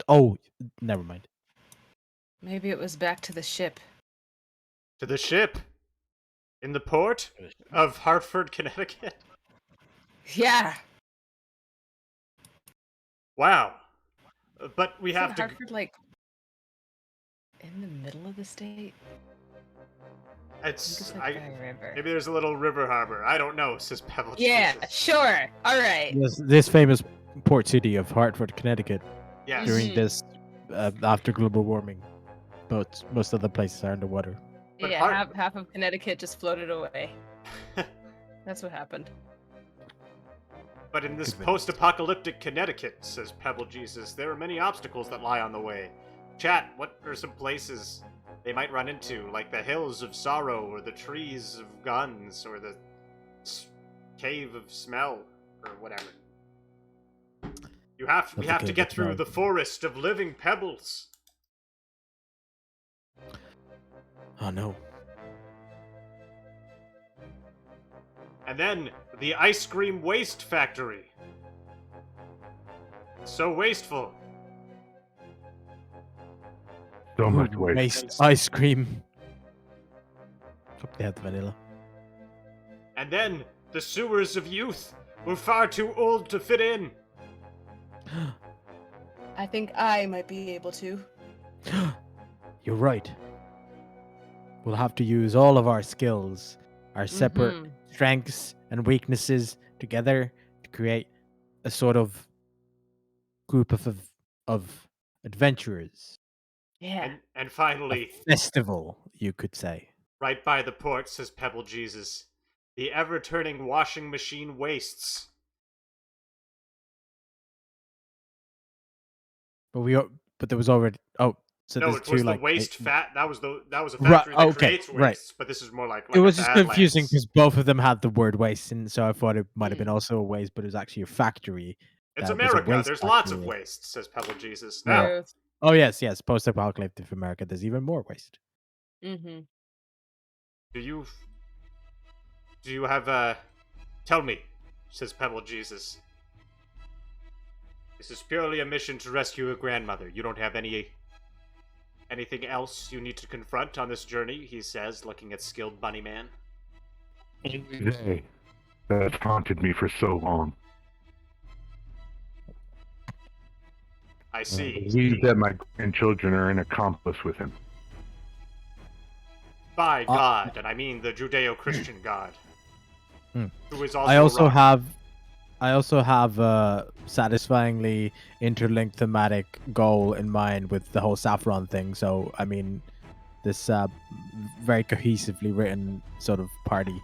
Oh, never mind. Maybe it was back to the ship. To the ship? In the port of Hartford, Connecticut? Yeah. Wow. But we Isn't have to... Hartford, in the middle of the state? I think It's... it's by a river. Maybe there's a little river harbor. I don't know, says Pebble Yeah, Jesus. sure. All right. This famous port city of Hartford, Connecticut, Yes. during Mhm. this after global warming, but most other places are underwater. But Yeah, half of Connecticut just floated away. That's what happened. But in this Good riddance. post-apocalyptic Connecticut, says Pebble Jesus, there are many obstacles that lie on the way. Chat, what are some places they might run into, like the Hills of Sorrow, or the Trees of Guns, or the Cave of Smell, or whatever? We have to Cave get of through Smell. the Forest of Living Pebbles. Oh no. And then the Ice Cream Waste Factory. So wasteful. So much waste. Ice cream. Hope they have the vanilla. And then the Sewers of Youth. We're far too old to fit in. I think I might be able to. You're right. We'll have to use all of our skills, our separate Mhm. strengths and weaknesses together to create a sort of group of of adventurers. Yeah. And A finally, festival, you could say. right by the port, says Pebble Jesus, the ever-turning washing machine wastes. But there was already. Oh, so No, there's it two was the like. waste fat. That was a Right. factory that Okay. creates Right. wastes, but this is more like It a was just confusing Badlands. because both of them had the word waste, and so I thought it might have been Mm. also a waste, but it was actually a factory. It's That was a America. waste There's lots of factory. waste, says Pebble Jesus. Yeah. Now, Truth. Oh yes, post-apocalyptic America. There's even more waste. Mm-hmm. do you have tell me, says Pebble Jesus. This is purely a mission to rescue a grandmother. You don't have anything else you need to confront on this journey, he says, looking at skilled bunny man. Day that's haunted me for so long. I I see. believe that my grandchildren are an accomplice with him. By God, and I mean the Judeo-Christian God, Hmm. who is also I also have a satisfyingly interlinked thematic goal in mind with the whole saffron thing. So I mean, this very cohesively written sort of party.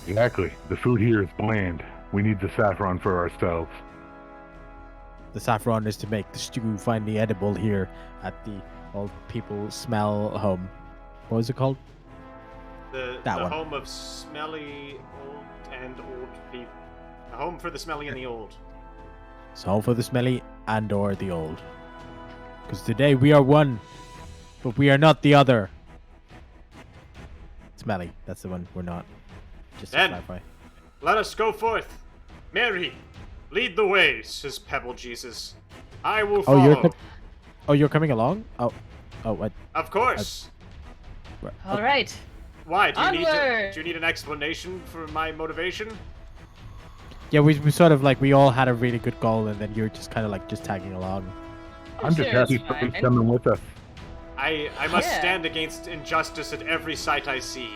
Exactly. The food here is bland. We need the saffron for ourselves. The saffron is to make the stew finally edible here at the old people smell home. What was it called? the that one. home of smelly old people. A home for the smelly and the old. It's home for the smelly and or the old. Because today we are one, but we are not the other. Smelly, that's the one we're not. Just to Then- clarify. Let us go forth. Mary, lead the way, says Pebble Jesus. I will Oh, follow. you're coming along? Oh, what? Of course. All right. Why? Do Onward! you need an explanation for my motivation? Yeah, we sort of like we all had a really good goal, and then you're just kind of like just tagging along. I'm just Sure, happy it's for fine. coming with us. I must Yeah. stand against injustice at every sight I see.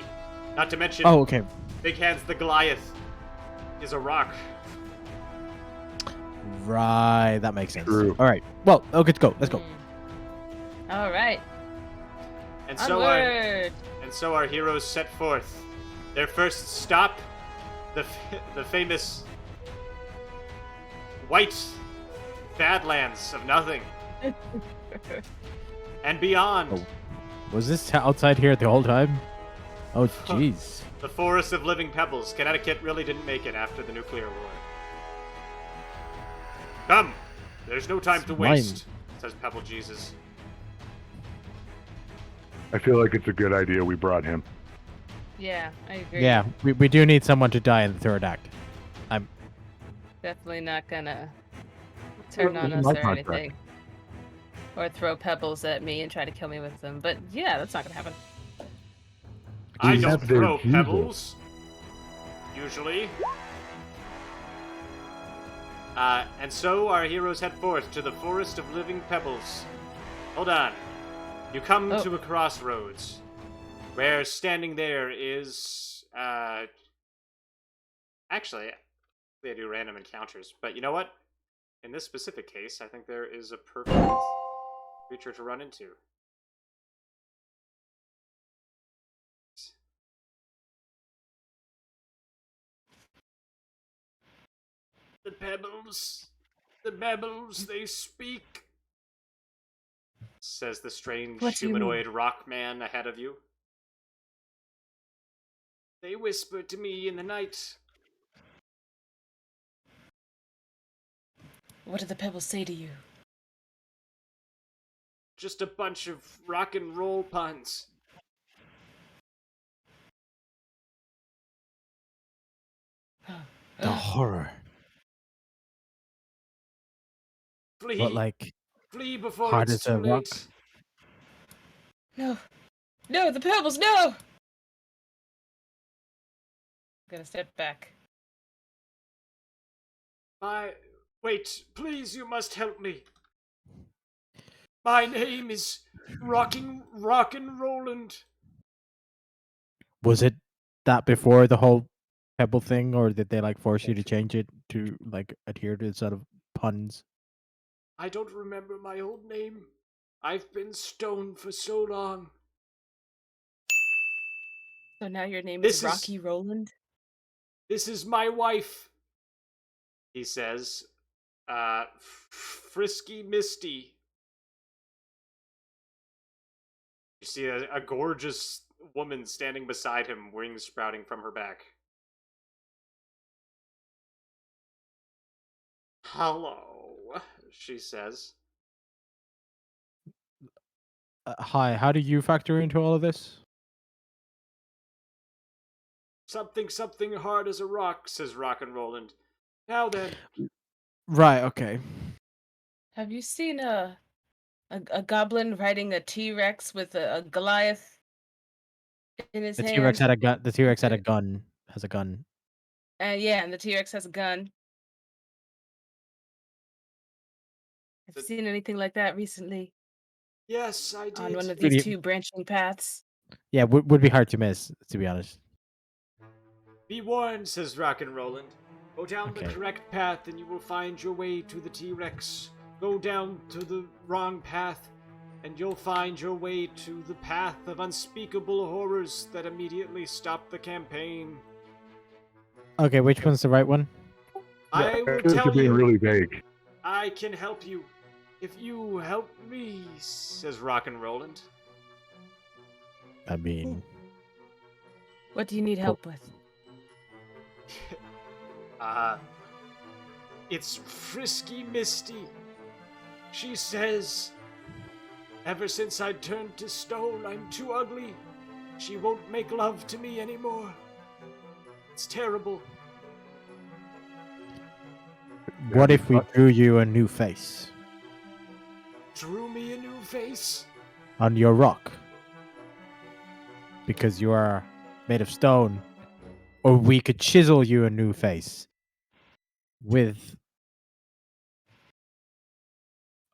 Not to mention, Oh, okay. Big Hands the Goliath is a rock. Right, that makes sense. True. All right. Well, okay, let's go. Let's go. All right. And so our Onward. heroes set forth. Their first stop, the famous white badlands of nothing and beyond. Oh. Was this outside here the whole time? Oh, jeez. The forest of living pebbles. Connecticut really didn't make it after the nuclear war. Come, there's no time to It's mine. waste, says Pebble Jesus. I feel like it's a good idea we brought him. Yeah, I agree. Yeah, we do need someone to die in the third act. Definitely not gonna turn on Well, us my or contract. anything. Or throw pebbles at me and try to kill me with them. But yeah, that's not gonna happen. I We don't have their throw Jesus. pebbles. Usually. And so our heroes head forth to the forest of living pebbles. Hold on. You come Oh. to a crossroads, where standing there is, actually, they do random encounters, but you know what? In this specific case, I think there is a perfect creature to run into. The pebbles, they speak, says the strange What do you mean? humanoid rock man ahead of you. They whisper to me in the night. What did the pebbles say to you? Just a bunch of rock and roll puns. The horror. Flee, What, like, flee before hard it's as a too rock? late. No. No, the pebbles, no! I'm gonna step back. Wait, please, you must help me. My name is Rockin' Roland. Was it that before the whole pebble thing, or did they like force you to change it to like adhere to sort of puns? I don't remember my old name. I've been stoned for so long. So now your name This is is- Rocky Roland? This is my wife, he says. Frisky Misty. You see a gorgeous woman standing beside him, wings sprouting from her back. Hello, she says. Hi, how do you factor into all of this? Something hard as a rock, says Rock and Roland. Now then. Right, okay. Have you seen a goblin riding a T-Rex with a Goliath in his The hand? T-Rex had a gun. The T-Rex had a gun. Has a gun. Yeah, and the T-Rex has a gun. Have you seen anything like that recently? Yes, I did. On one of Really- these two branching paths? Yeah, would be hard to miss, to be honest. Be warned, says Rock and Roland. Go down the Okay. correct path and you will find your way to the T-Rex. Go down to the wrong path and you'll find your way to the path of unspeakable horrors that immediately stop the campaign. Okay, which one's the right one? I Yeah, will you're tell being you. really vague. I can help you. If you help me, says Rock and Roland. I mean, What do you need help with? It's Frisky Misty. She says, ever since I turned to stone, I'm too ugly. She won't make love to me anymore. It's terrible. what if we drew you a new face Drew me a new face. on your rock? Because you are made of stone. Or we could chisel you a new face with...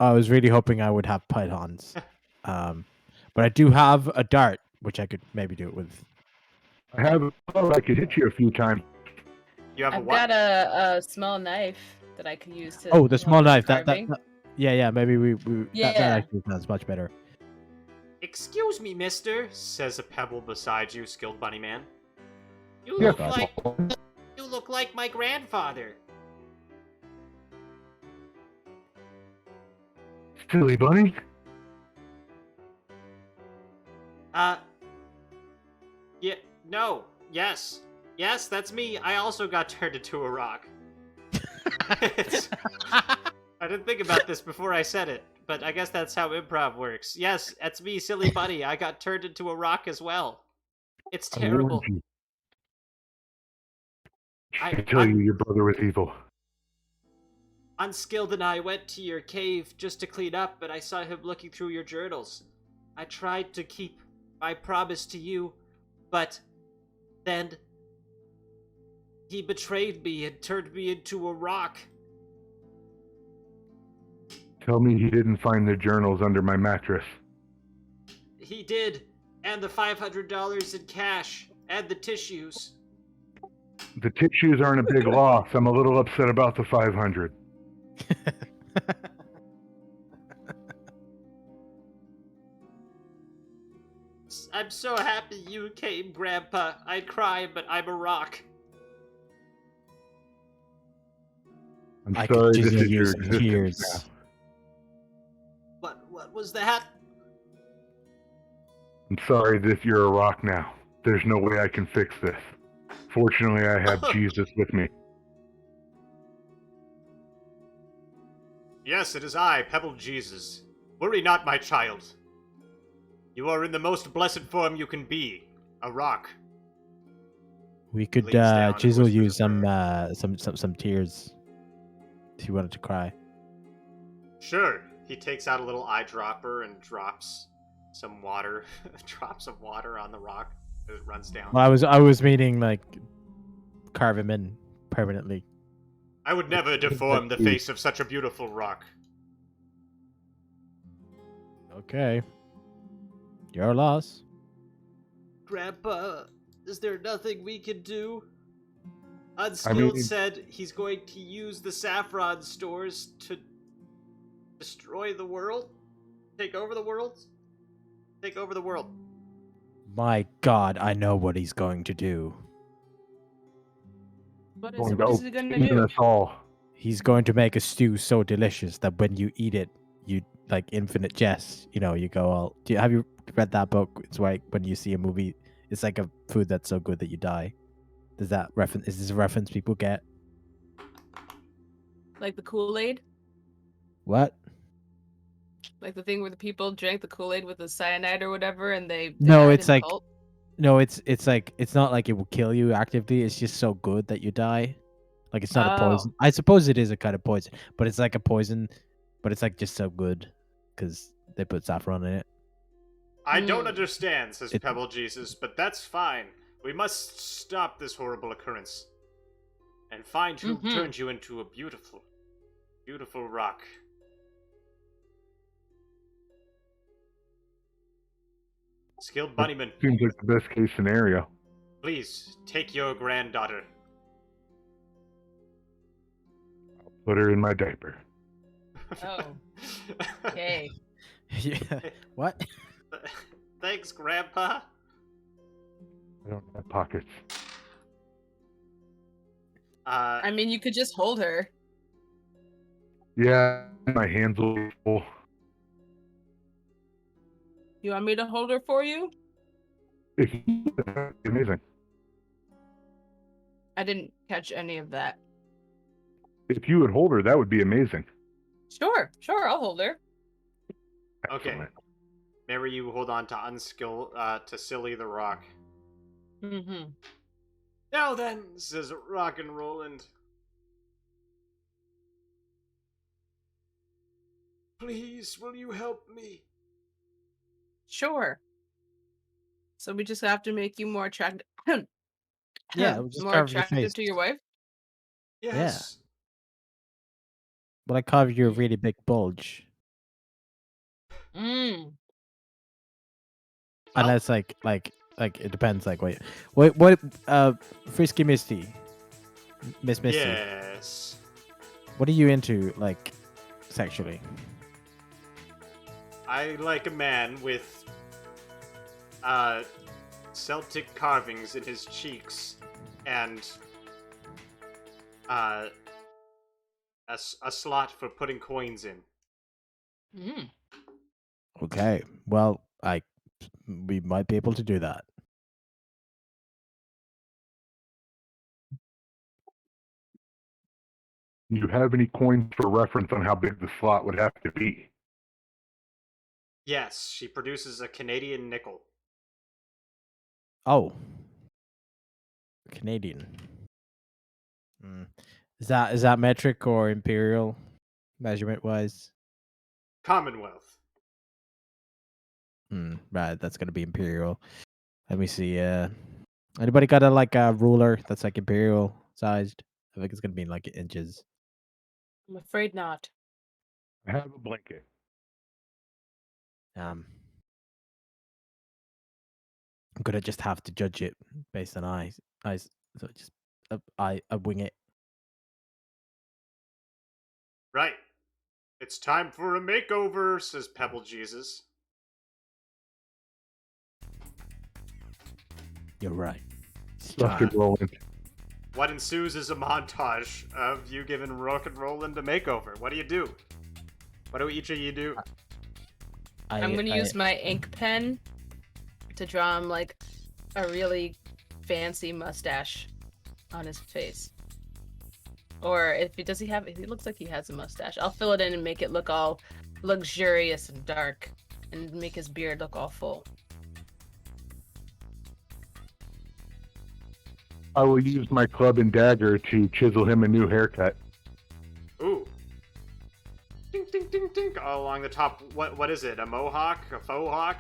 I was really hoping I would have pythons. But I do have a dart, which I could maybe do it with. I could hit you a few times. You have a I've what? got a small knife that I can use to. Oh, the help small with knife. That carving. yeah, maybe that Yeah. actually sounds much better. Excuse me, mister, says a pebble beside you, skilled bunny man. You Yes. look like my grandfather. Silly bunny. Yeah, no, yes, that's me. I also got turned into a rock. I didn't think about this before I said it, but I guess that's how improv works. Yes, that's me, silly bunny. I got turned into a rock as well. It's I terrible. warned you. I tell you your brother was evil. Unskilled and I went to your cave just to clean up, but I saw him looking through your journals. I tried to keep my promise to you, but then he betrayed me and turned me into a rock. Tell me he didn't find the journals under my mattress. He did, and the $500 in cash, and the tissues. The tissues aren't a big loss. I'm a little upset about the 500. I'm so happy you came, Grandpa. I cry, but I'm a rock. I'm I could sorry just this is use your some existence tears. now. What was that? I'm sorry that you're a rock now. There's no way I can fix this. Fortunately, I have Jesus with me. Yes, it is I, Pebble Jesus. Worry not, my child. You are in the most blessed form you can be, a rock. We could Leans down and chisel you whispers a some tears if you wanted to cry. Sure. He takes out a little eyedropper and drops some water, drops some water on the rock as it runs down. Well, I was meaning like carve him in permanently. I would never deform the face of such a beautiful rock. Okay. Your loss. Grandpa, is there nothing we can do? Unskilled mean- said he's going to use the saffron stores to Destroy the world? Take over the world? Take over the world. My God, I know what he's going to do. What is Going it? to What is he gonna open do? us all. He's going to make a stew so delicious that when you eat it, you like infinite jest. You know, you go all. Have you read that book? It's like when you see a movie, it's like a food that's so good that you die. Does that reference? Is this a reference people get? Like the Kool-Aid? What? Like the thing where the people drank the Kool-Aid with the cyanide or whatever, and they No, died it's in the like cult? no, it's like it's not like it will kill you actively. It's just so good that you die. Like it's not a poison. I suppose it is a kind of poison, but it's like a poison, but it's like just so good because they put saffron in it. I don't Hmm. understand, says It- Pebble Jesus, but that's fine. We must stop this horrible occurrence. And find who Mhm. turned you into a beautiful, beautiful rock. Skilled bunnyman, Seems like the best case scenario. please take your granddaughter. Put her in my diaper. Oh, okay. Yeah. What? Thanks, Grandpa. I don't have pockets. I mean, you could just hold her. Yeah, my hands will be full. You want me to hold her for you? If that'd be amazing. I didn't catch any of that. If you would hold her, that would be amazing. Sure, I'll hold her. Okay. Excellent. Mary, you hold on to Silly the Rock. Mm-hmm. Now then, says Rock and Roland. Please, will you help me? Sure. So we just have to make you more attractive. Yeah, we'll just more carve your attractive face. to your wife. Yes. But I carve you a really big bulge, Mm. and Well- that's like it depends. Like what? Frisky Misty, Miss Misty. Yes. What are you into, like, sexually? I like a man with Celtic carvings in his cheeks and a slot for putting coins in. Mm. Okay, well, we might be able to do that. Do you have any coins for reference on how big the slot would have to be? Yes, she produces a Canadian nickel. Oh, Canadian. Is that metric or imperial measurement wise? Commonwealth. Right, that's gonna be imperial. Let me see. Anybody got a ruler that's like imperial sized? I think it's gonna be in like inches. I'm afraid not. I have a blanket. I'm gonna just have to judge it based on eyes. So just I wing it. Right. It's time for a makeover, says Pebble Jesus. You're right. Rock and rolling. What ensues is a montage of you giving Rock and Roland a makeover. What do you do? What do each of you do? I'm gonna use my ink pen to draw him like a really fancy mustache on his face. Or if he does, he looks like he has a mustache. I'll fill it in and make it look all luxurious and dark, and make his beard look all full. I will use my club and dagger to chisel him a new haircut. Ooh. Ding, ding, ding, ding. All along the top. What is it? A mohawk? A faux hawk?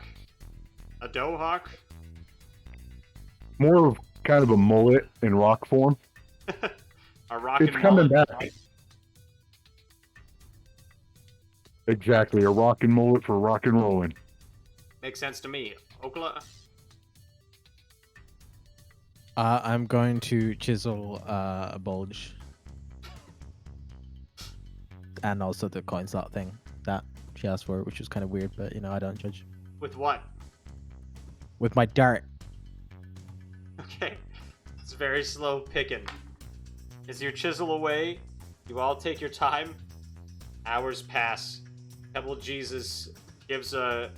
A doe hawk? More of kind of a mullet in rock form. A rockin' It's coming mullet? back. Exactly, a rockin' mullet for rock and rolling. Makes sense to me. Okla? I'm going to chisel a bulge, and also the coin slot thing that. She asked for it, which was kind of weird, but I don't judge. With what? With my dart. Okay. It's very slow picking. As you chisel away, you all take your time. Hours pass. Pebble Jesus gives a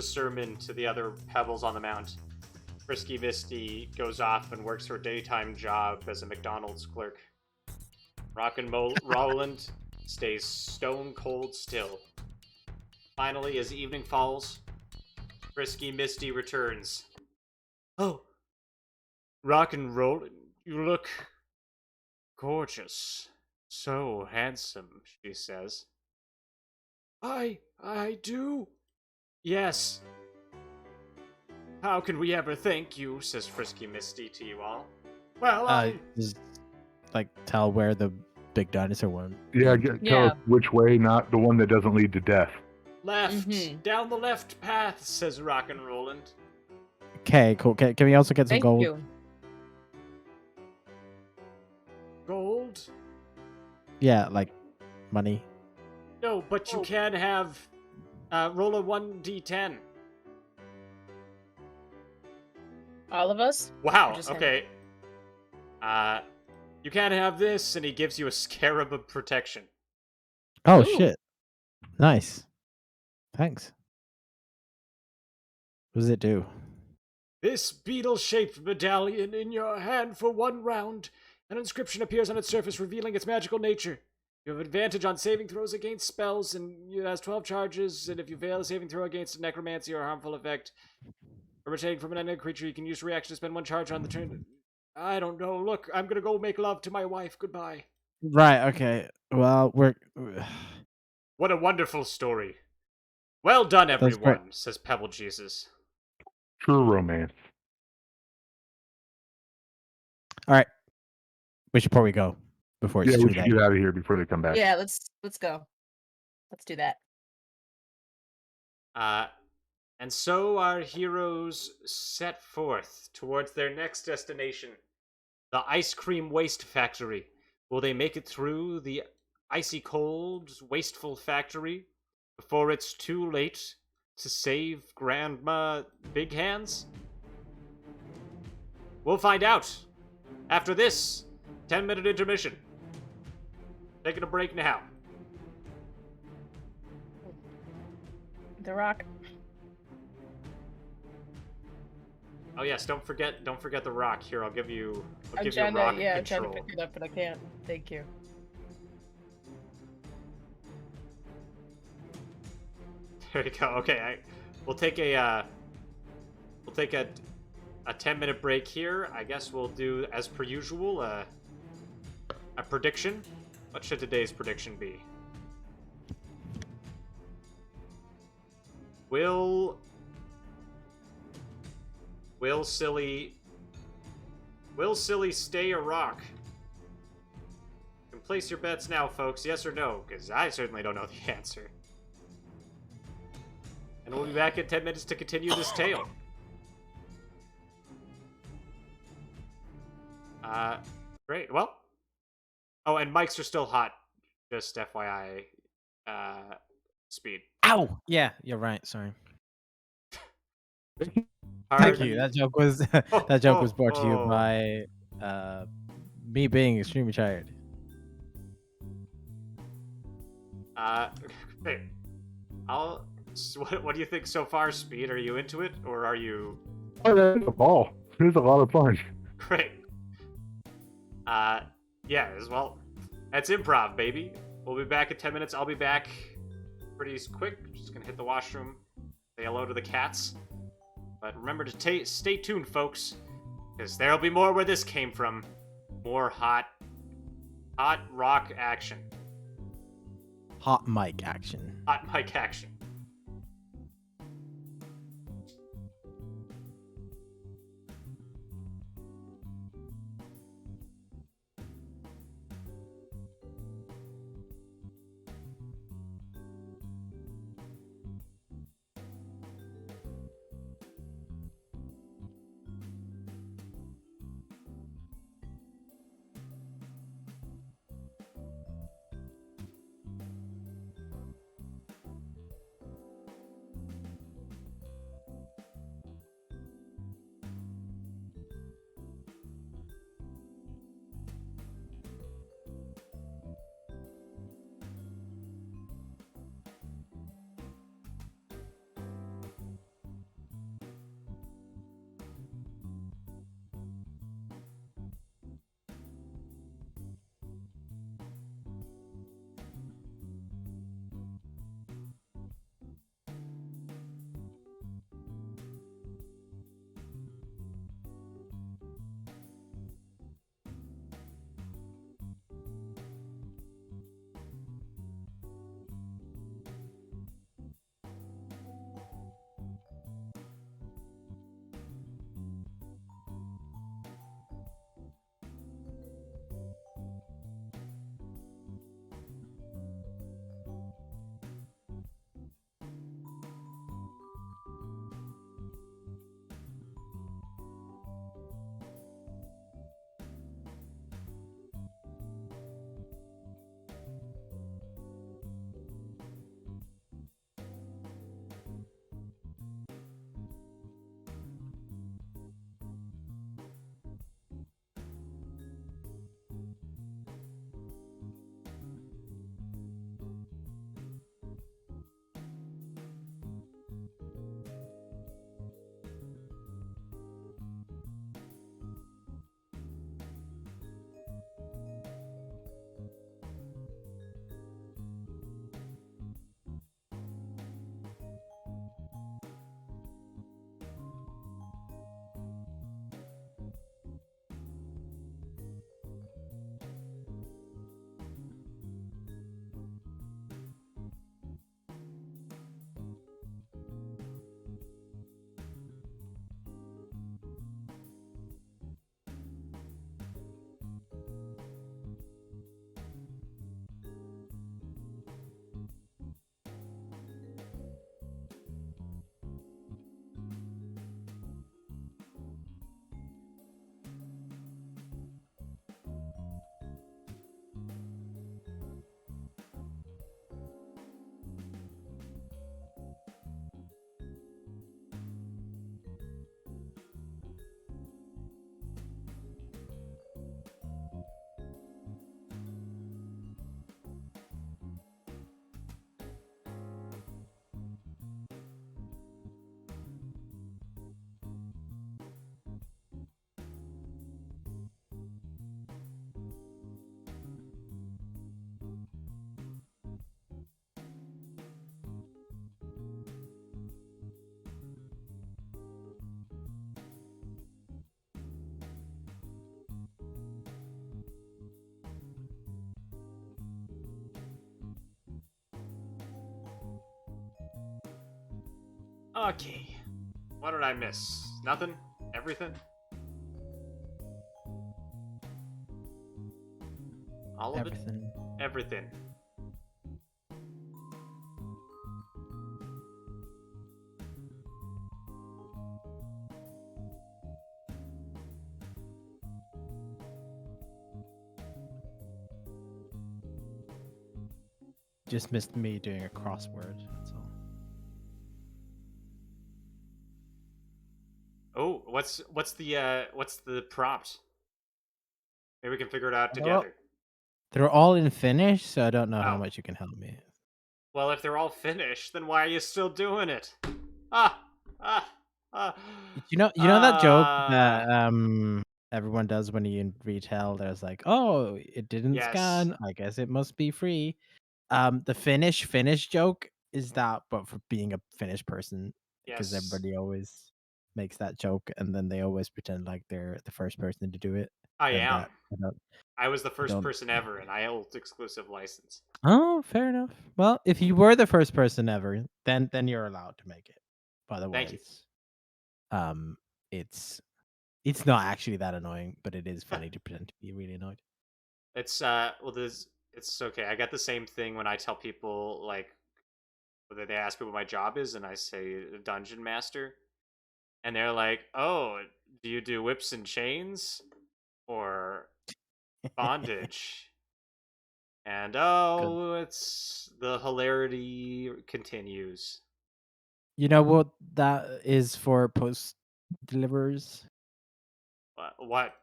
sermon to the other pebbles on the mount. Frisky Misty goes off and works her daytime job as a McDonald's clerk. Roland stays stone cold still. Finally, as evening falls, Frisky Misty returns. Oh, Rock and Roll, you look gorgeous. So handsome, she says. I do? Yes. How can we ever thank you, says Frisky Misty to you all. Well, Just, tell where the big dinosaur went. Yeah, tell us which way, not the one that doesn't lead to death. Left, down the left path, says Rock and Roland. Okay, cool. Can we also get some Thank gold? you. Gold? Yeah, money. No, but you can have, roll a 1d10. All of us? Wow, Or just him? okay. You can have this, and he gives you a scarab of protection. Oh, Ooh. shit. Nice. Thanks. What does it do? This beetle-shaped medallion in your hand for 1 round. An inscription appears on its surface revealing its magical nature. You have advantage on saving throws against spells, and it has 12 charges, and if you fail a saving throw against a necromancy or harmful effect, originating from an undead creature, you can use reaction to spend 1 charge on the turn. I don't know. Look, I'm gonna go make love to my wife. Goodbye. Right, okay. Well, What a wonderful story. Well done, That's great. everyone, says Pebble Jesus. True romance. All right. We should probably go before it's Yeah, too we should late. get out of here before they come back. Yeah, let's go. Let's do that. And so our heroes set forth towards their next destination, the Ice Cream Waste Factory. Will they make it through the icy cold, wasteful factory before it's too late to save Grandma Big Hands? We'll find out after this 10-minute intermission. Taking a break now. The Rock. Oh yes, don't forget the rock. Here, I'll give you I'm a trying rock to, I'm control. trying to pick it up, but I can't. Thank you. There you go. Okay, we'll take a 10-minute break here. I guess we'll do, as per usual, a prediction. What should today's prediction be? Will Silly stay a rock? You can place your bets now, folks. Yes or no? Because I certainly don't know the answer. And we'll be back in 10 minutes to continue this tale. Great. Well. Oh, and mics are still hot. Just FYI. Speed. Ow! Yeah, you're right. Sorry. Hard. Thank you. That joke was was brought to you by me being extremely tired. Okay. What do you think so far, Speed? Are you into it, or are you? Oh, that's a ball. It was a lot of fun. Great. Yeah, as well. That's improv, baby. We'll be back in 10 minutes. I'll be back pretty quick. Just gonna hit the washroom. Say hello to the cats. But remember to stay tuned, folks, because there'll be more where this came from. More hot rock action. Hot mic action. Hot mic action. Okay. What did I miss? Nothing? Everything? All of Everything. it? Everything. Just missed me doing a crossword. That's all. Oh, what's the prompt? Maybe we can figure it out They're all- together. They're all in Finnish, so I don't know how Oh. much you can help me. Well, if they're all finished, then why are you still doing it? Ah, ah, ah. You know that joke Ah, that everyone does when you retell. There's like, oh, it didn't yes. scan. I guess it must be free. The Finnish joke is that, but for being a Finnish person, because Yes. everybody always makes that joke, and then they always pretend like they're the first person to do it. I and am. that- I was the first don't- person ever, and I hold exclusive license. Oh, fair enough. Well, if you were the first person ever, then you're allowed to make it. Thank you. Otherwise, it's not actually that annoying, but it is funny to pretend to be really annoyed. It's it's okay. I got the same thing when I tell people, like, whether they ask me what my job is, and I say dungeon master, and they're like, "Oh, do you do whips and chains or bondage?" And it's the hilarity continues. You know what that is for post deliverers? What?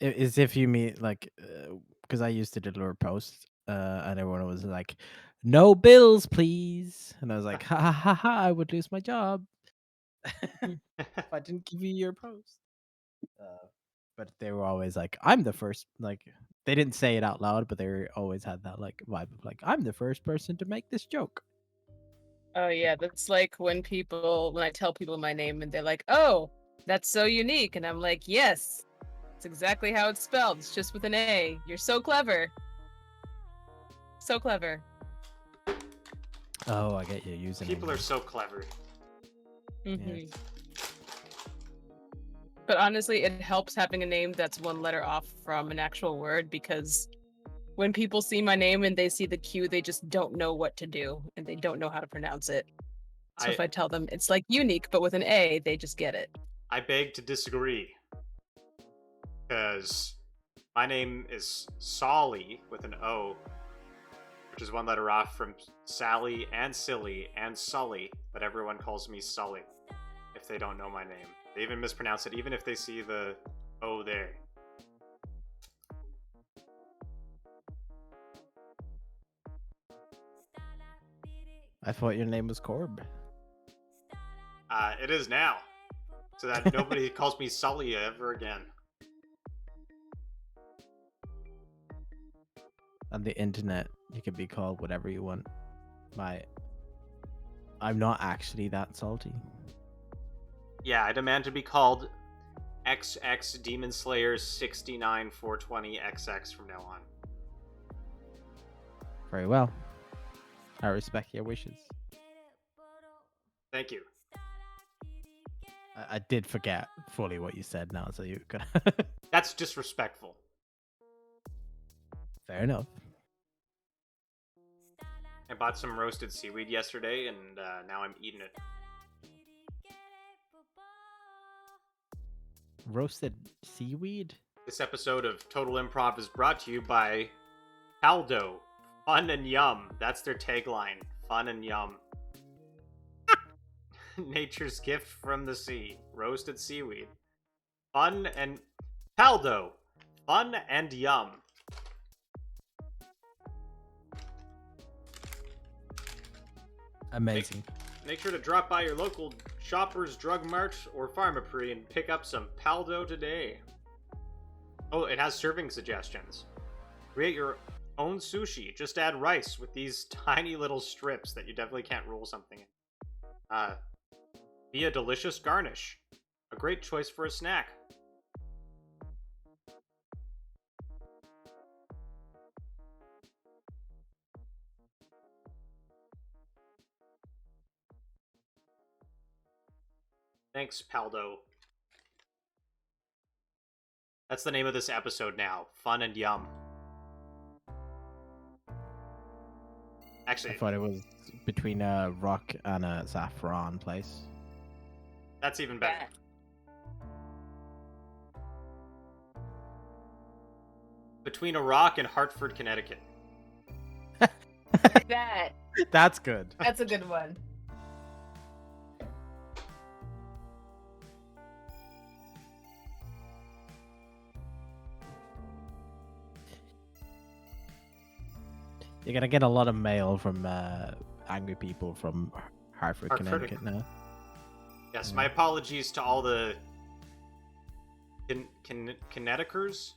Is if you meet like, because I used to deliver post, and everyone was like, "No bills, please," and I was like, "Ha ha ha ha! I would lose my job if I didn't give you your post." But they were always like, "I'm the first." Like, they didn't say it out loud, but they always had that like vibe of like, "I'm the first person to make this joke." Oh yeah, that's like when I tell people my name and they're like, "Oh, that's so unique," and I'm like, "Yes, it's exactly how it's spelled. It's just with an A. You're so clever, so clever." Oh, I get you using People are so clever. Mm-hmm. But honestly, it helps having a name that's one letter off from an actual word, because when people see my name and they see the Q, they just don't know what to do and they don't know how to pronounce it. So if I tell them it's like unique but with an A, they just get it. I beg to disagree, because my name is Solly with an O, which is one letter off from Sally and Silly and Sully, but everyone calls me Sully if they don't know my name. They even mispronounce it, even if they see the O there. I thought your name was Corb. It is now, so that nobody calls me Sully ever again. On the internet, you can be called whatever you want. I'm not actually that salty. Yeah, I demand to be called XX Demon Slayer 69420XX from now on. Very well. I respect your wishes. Thank you. I did forget fully what you said now, so you could. That's disrespectful. Fair enough. I bought some roasted seaweed yesterday, and now I'm eating it. Roasted seaweed? This episode of Total Improv is brought to you by AhDah. Fun and yum. That's their tagline. Fun and yum. Nature's gift from the sea. Roasted seaweed. Fun and... AhDah. Fun and yum. Amazing. Make sure to drop by your local Shoppers Drug Mart or Pharmaprix and pick up some AhDah today. Oh, it has serving suggestions. Create your own sushi. Just add rice with these tiny little strips that you definitely can't roll something in. Be a delicious garnish. A great choice for a snack. Thanks, Paldo. That's the name of this episode now. Fun and Yum. Actually, I thought it was between a rock and a saffron place. that's even better. That. Between a rock and Hartford, Connecticut. That. That's good. That's a good one. You're gonna get a lot of mail from angry people from Hartford, Hartford. Connecticut now. Yes, my apologies to all the Connecticuters?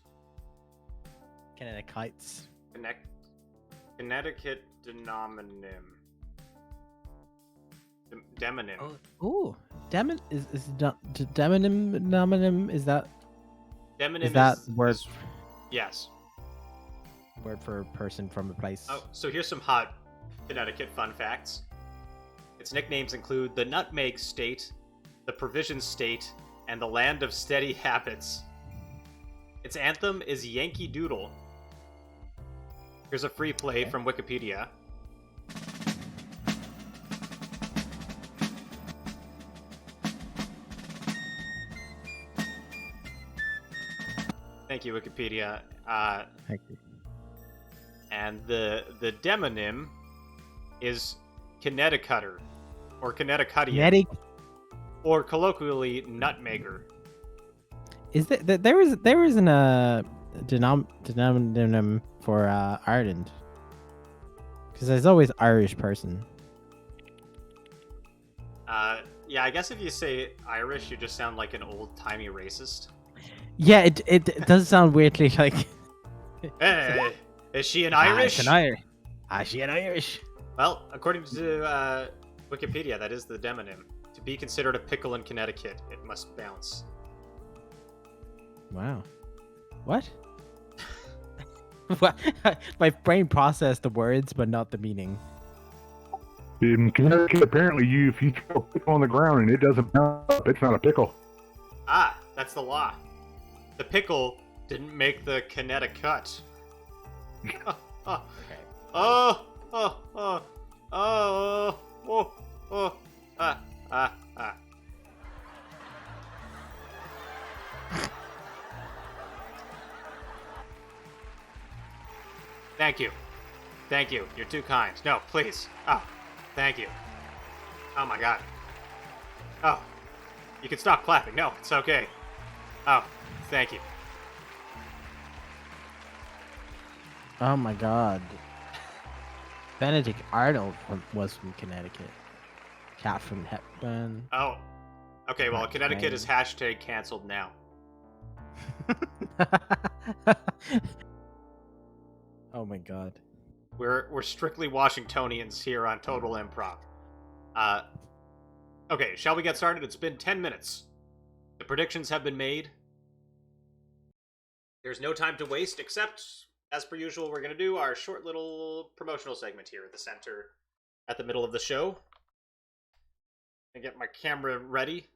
Connecticutites. Connecticut denominatum. Demonym. Ooh, demon is demonym is that Demonym is that word is- yes. word for a person from a place? Oh, so here's some hot Connecticut fun facts. Its nicknames include the Nutmeg State, the Provision State, and the Land of Steady Habits. Its anthem is Yankee Doodle. Here's a free play from Wikipedia. Thank you, Wikipedia. Thank you. And the demonym is Connecticutter, or Connecticutian, Kinetic or colloquially Nutmegger. is there isn't a denominatum for Ireland, because there's always Irish person. Yeah, I guess if you say Irish, you just sound like an old-timey racist. Yeah, it does sound weirdly like. Hey, is she an Irish? She an Irish. Well, according to Wikipedia, that is the demonym. To be considered a pickle in Connecticut, it must bounce. Wow. What? What? My brain processed the words, but not the meaning. In Connecticut, apparently, if you throw a pickle on the ground and it doesn't melt up, it's not a pickle. Ah, that's the law. The pickle didn't make the Connecticut. Okay. Oh, ah. Thank you. Thank you. You're too kind. No, please. Oh, thank you. Oh my god. Oh, you can stop clapping. No, it's okay. Oh, thank you. Oh my god. Benedict Arnold was from Connecticut. Catherine Hepburn. Oh, okay. Well, Right, Connecticut right. is hashtag canceled now. Oh my god. We're strictly Washingtonians here on Total Improv. Okay, shall we get started? It's been 10 minutes. The predictions have been made. There's no time to waste, except, as per usual, we're going to do our short little promotional segment here at the center, at the middle of the show. And get my camera ready.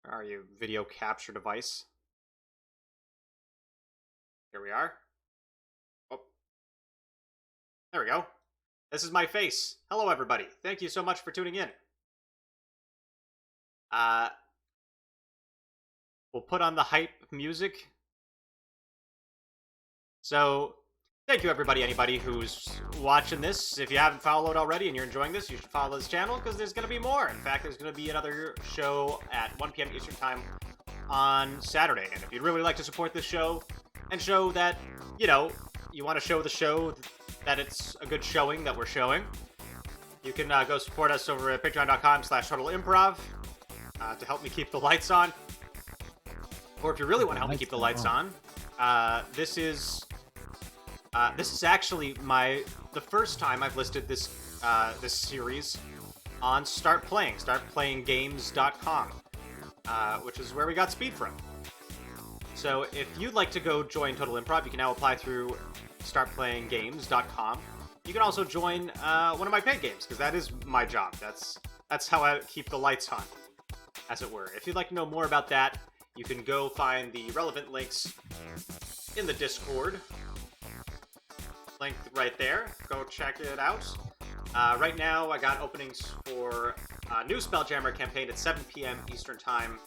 Where are you, video capture device? Here we are. Oh. There we go. This is my face. Hello, everybody. Thank you so much for tuning in. We'll put on the hype music. So, thank you, everybody. Anybody who's watching this, if you haven't followed already and you're enjoying this, you should follow this channel because there's going to be more. In fact, there's going to be another show at 1 p.m. Eastern Time on Saturday. And if you'd really like to support this show and show that, you know, you want to show the show that it's a good showing that we're showing, you can go support us over at patreon.com/totalimprov to help me keep the lights on. Or if you really want to help me keep the lights on, this is actually the first time I've listed this this series on startplayinggames.com, which is where we got Speed from. So if you'd like to go join Total Improv, you can now apply through startplayinggames.com. you can also join one of my paid games, because that is my job. That's how I keep the lights on, as it were. If you'd like to know more about that, you can go find the relevant links in the Discord. Link right there. Go check it out. Right now, I got openings for a new Spelljammer campaign at 7 p.m. Eastern Time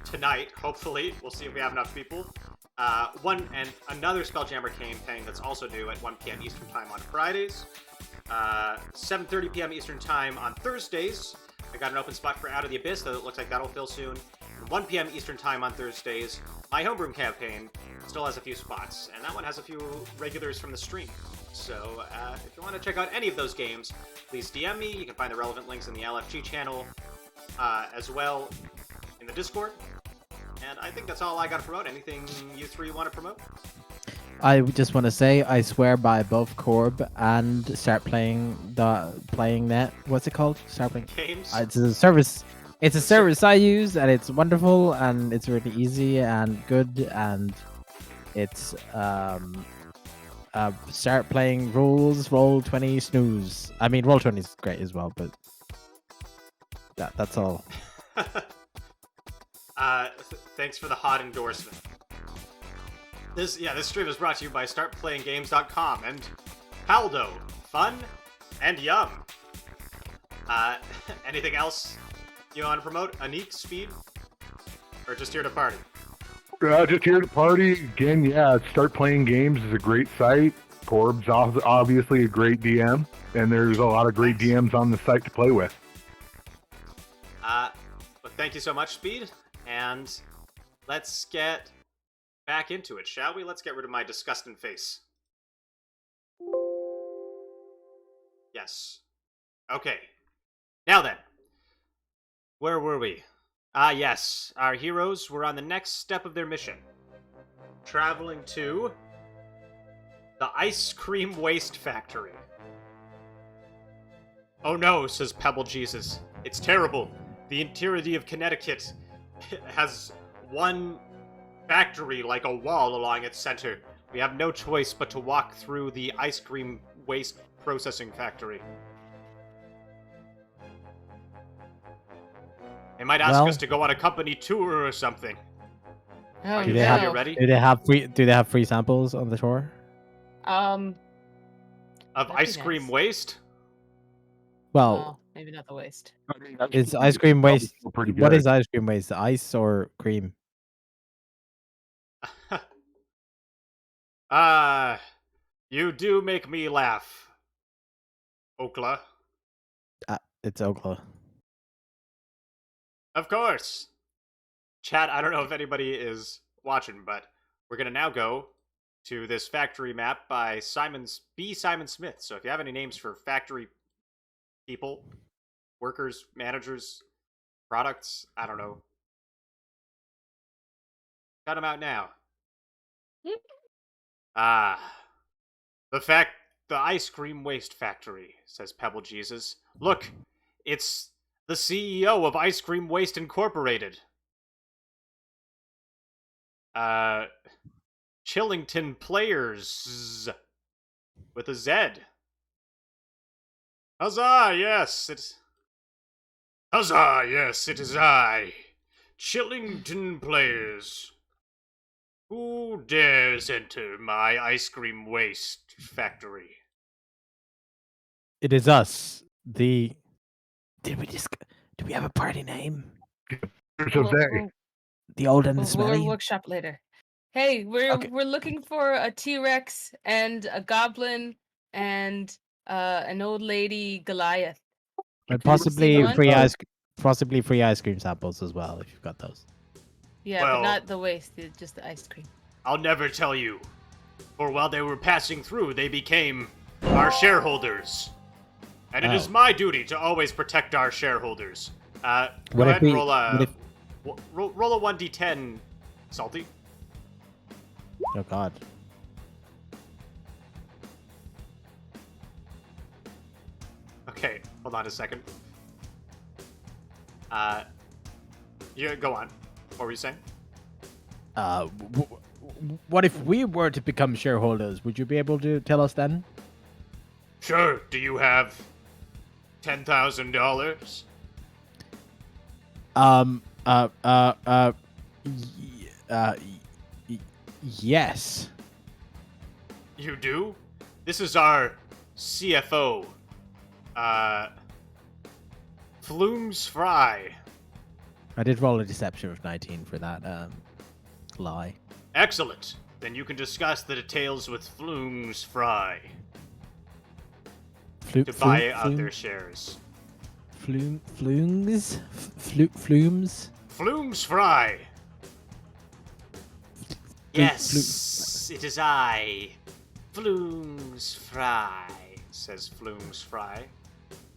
tonight, hopefully. We'll see if we have enough people. Another Spelljammer campaign that's also new at 1 p.m. Eastern Time on Fridays. 7:30 p.m. Eastern Time on Thursdays. I got an open spot for Out of the Abyss, though it looks like that'll fill soon. 1 p.m. Eastern Time on Thursdays. My Homebrew campaign still has a few spots, and that one has a few regulars from the stream. So, if you want to check out any of those games, please DM me. You can find the relevant links in the LFG channel, as well in the Discord. And I think that's all I got to promote. Anything you three want to promote? I just want to say, I swear by both Corb and Start Playing Net. What's it called? Start Playing Games? It's a service. It's a service I use, and it's wonderful, and it's really easy and good, and it's Start Playing Rules, Roll20, Snooze. I mean, Roll20 is great as well, but that's all. Thanks for the hot endorsement. This stream is brought to you by StartPlayingGames.com and Paldo, fun and yum. Anything else you want to promote? Anik, Speed, or just here to party? Just here to party. Again, yeah, Start Playing Games is a great site. Corb's obviously a great DM, and there's a lot of great DMs on the site to play with. But thank you so much, Speed, and let's get back into it, shall we? Let's get rid of my disgusting face. Yes. Okay. Now then. Where were we? Yes. Our heroes were on the next step of their mission. Traveling to the Ice Cream Waste Factory. Oh no, says Pebble Jesus. It's terrible. The entirety of Connecticut has one factory like a wall along its center. We have no choice but to walk through the ice cream waste processing factory. They might ask us to go on a company tour or something. Oh, Are Do you they have- ready? Do they have free samples on the tour? Of that'd be ice cream nice. waste? Well, maybe not the waste. I mean, that's is ice cream waste? pretty good. What is ice cream waste? Ice or cream? You do make me laugh, Okla. It's Okla. Of course. Chat, I don't know if anybody is watching, but we're going to now go to this factory map by Simon Smith. So if you have any names for factory people, workers, managers, products, I don't know. Cut them out now. The ice cream waste factory, says Pebble Jesus. Look, it's the CEO of Ice Cream Waste Incorporated. Chillington Players with a Z. Huzzah, yes, it is I, Chillington Players. Who dares enter my ice cream waste factory? It is us. Do we have a party name? There's a they. The old and the We'll smelly? workshop later. Hey, we're looking for a T-Rex and a goblin and an old lady Goliath. And See possibly one? free ice cream samples as well, if you've got those. Yeah, Well- but not the waste, just the ice cream. I'll never tell you. For while they were passing through, they became our shareholders. And it is my duty to always protect our shareholders. Go What ahead if and we- roll a... what if- Roll a 1d10, Salty. Oh god. Okay, hold on a second. Yeah, go on. What were you saying? What if we were to become shareholders? Would you be able to tell us then? Sure, do you have $10,000? Yes. You do? This is our CFO, Flumes Fry. I did roll a deception of 19 for that lie. Excellent. Then you can discuss the details with Flumes Fry to buy out their shares. Flumes? Flumes Fry. Yes, it is I, Flumes Fry, says Flumes Fry.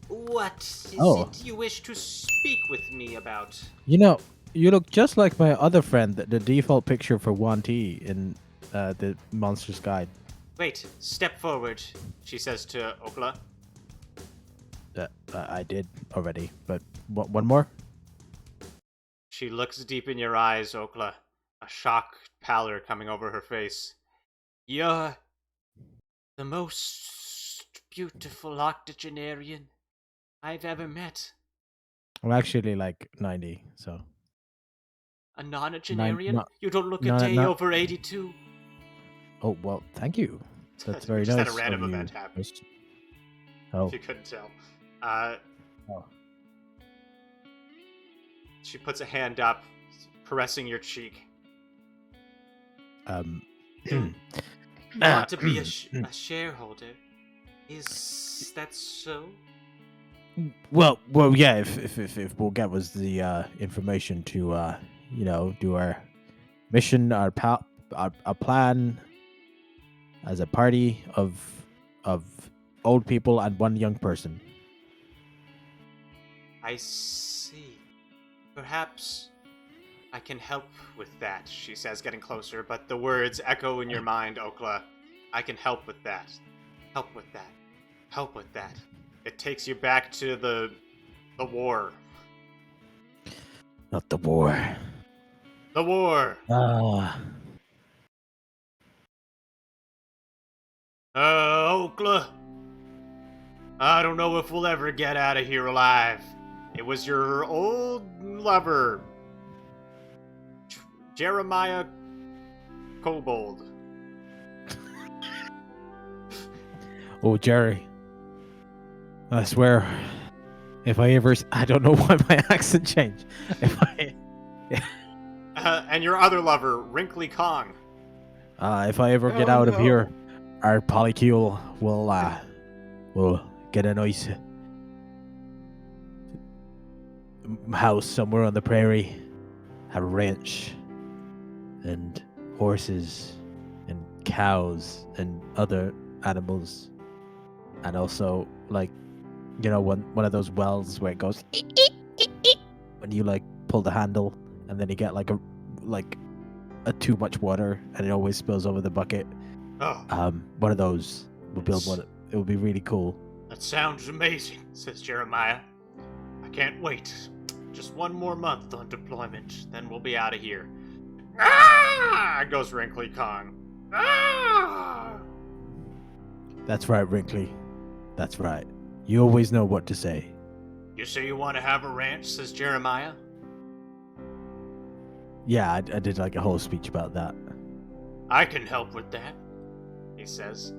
What is it you wish to speak with me about? You know, you look just like my other friend, the default picture for 1T in the Monster's Guide. Wait, step forward, she says to Okla. I did already, but one more? She looks deep in your eyes, Okla, a shock pallor coming over her face. You're the most beautiful octogenarian I've ever met. I'm actually like 90, so... A nonagenarian? no- You don't look a no- day no- over 82. Oh, well, thank you. That's very Just nice had a random of you. event happen. Oh. If you couldn't tell. Oh. She puts a hand up, caressing your cheek. You want to be a shareholder? Is that so? Well, yeah. If we'll get was the information to do our mission, our plan as a party of old people and one young person. I see. Perhaps I can help with that, she says, getting closer, but the words echo in your mind, Okla. I can help with that. Help with that. Help with that. It takes you back to the war. Not the war. The war! Okla. I don't know if we'll ever get out of here alive. It was your old lover, Jeremiah Kobold. Oh, Jerry. I swear, if I ever... I don't know why my accent changed. And your other lover, Wrinkly Kong. If I ever get out of here, our polycule will get a nice house somewhere on the prairie, have a ranch, and horses, and cows, and other animals, and also one of those wells where it goes when you pull the handle, and then you get a too much water, and it always spills over the bucket. Oh. One of those. We'll build one. It would be really cool. That sounds amazing, says Jeremiah. I can't wait. Just one more month on deployment, then we'll be out of here. Ah! Goes Wrinkly Kong. Ah! That's right, Wrinkly. That's right. You always know what to say. You say you want to have a ranch, says Jeremiah. Yeah, I did a whole speech about that. I can help with that, he says,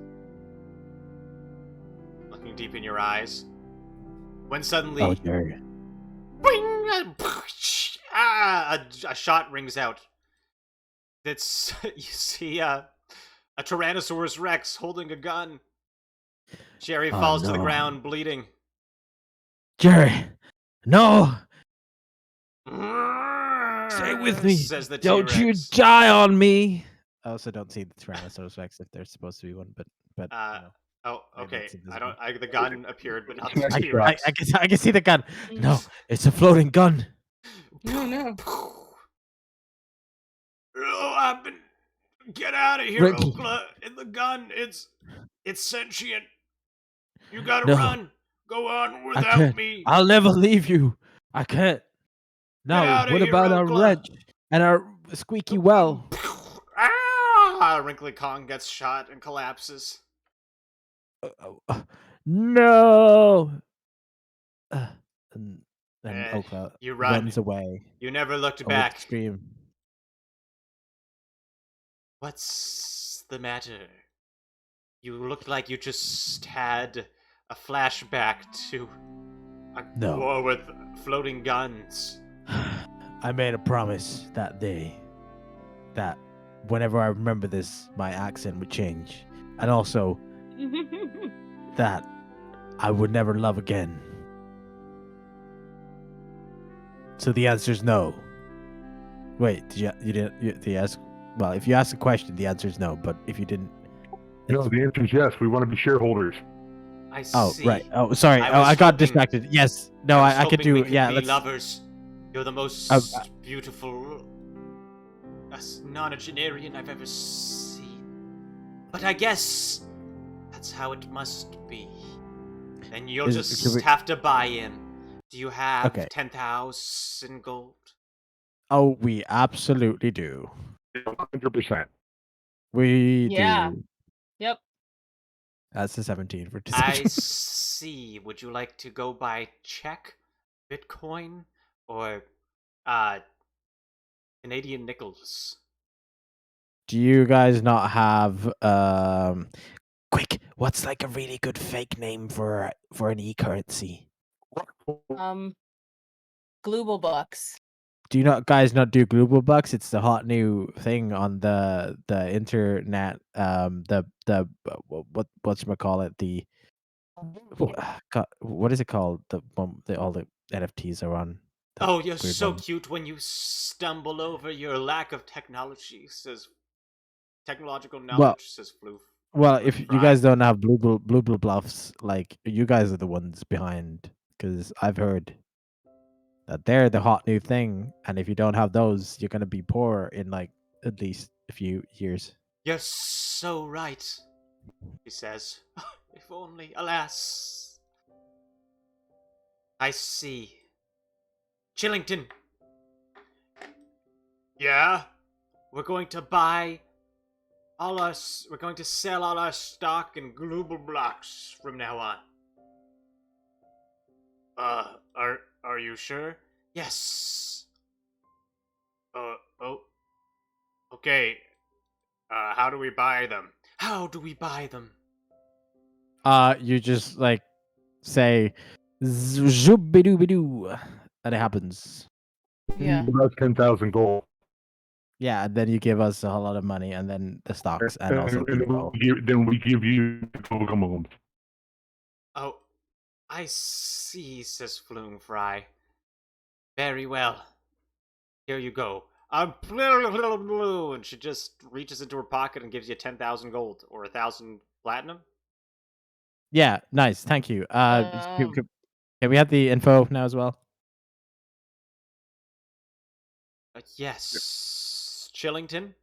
looking deep in your eyes. When suddenly, Oh, Jerry. bing, a shot rings out. It's you see a Tyrannosaurus Rex holding a gun. Jerry falls to the ground, bleeding. Jerry, no! Stay with me. Says the Don't T-Rex. you die on me. I also don't see the Tyrannosaurus Rex if there's supposed to be one, but Oh, okay. it's invisible. I don't. The gun appeared, but not I- the I, T-Rex. I can see the gun. No, it's a floating gun. No. Oh, get out of here, Ricky. Okla. In the gun, it's sentient. You gotta No. run. Go on I without can't. me. I'll never leave you. I can't. Now, outta what here, about our Okla. wrench and our squeaky well? Ah! Wrinkly Kong gets shot and collapses. No. And then Eh, Oka you run. runs away. You never looked Over back. the stream. What's the matter? You look like you just had a flashback to a No. war with floating guns. I made a promise that day that whenever I remember this, my accent would change. And also that I would never love again. So the answer is no. Wait, did you ask? Well, if you ask a question, the answer is no. But if you didn't, No, the answer is yes. We want to be shareholders. I oh see. right. Oh, sorry. I I was got hoping- distracted. Yes. No, was I could hoping do. we could Yeah. be Let's. lovers. You're the most beautiful nonagenarian I've ever seen. But I guess that's how it must be. And you'll Could just we- have to buy in. Do you have Okay. 10,000 gold? Oh, we absolutely do. 100%. We Yeah. do. Yep. That's the 17 for I deception. see. Would you like to go by check, Bitcoin, or Canadian nickels? Do you guys not have quick, what's like a really good fake name for an e-currency? Global bucks. Do you not guys not do global bucks? It's the hot new thing on the internet. Whatchamacallit, the what is it called? The one that all the NFTs are on. the Oh, you're weird so one. cute when you stumble over your lack of technology, says technological knowledge, says Floof. Well, if Floof you Fry. guys don't have blue bluffs, like you guys are the ones behind, because I've heard that they're the hot new thing, and if you don't have those, you're gonna be poor in like at least a few years. You're so right, he says. If only, alas. I see. Chillington. Yeah? We're going to buy we're going to sell all our stock in global blocks from now on. Are you sure? Yes. Oh. Okay. How do we buy them? How do we buy them? You just like say zoobidoo, and it happens. Yeah. That's 10,000 gold. Yeah, and then you give us a whole lot of money, and then the stocks, and also the info. then we give you the gold emeralds. Oh, I see, says Flume Fry. Very well. Here you go. And she just reaches into her pocket and gives you 10,000 gold or 1,000 platinum. Yeah, nice. Thank you. Um, Can we have the info now as well? Yes, Chillington.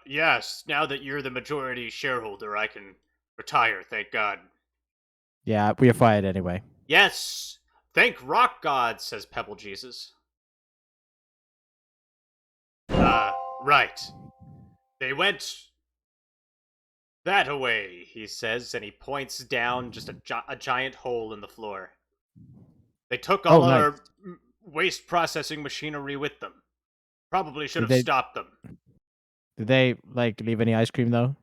Yes. Now that you're the majority shareholder, I can retire. Thank God. Yeah, we are fired anyway. Yes. Thank rock god, says Pebble Jesus. Right. They went that away, he says, and he points down just a giant hole in the floor. They took all nice. our waste processing machinery with them. Probably should Did have they- stopped them. Did they like leave any ice cream though?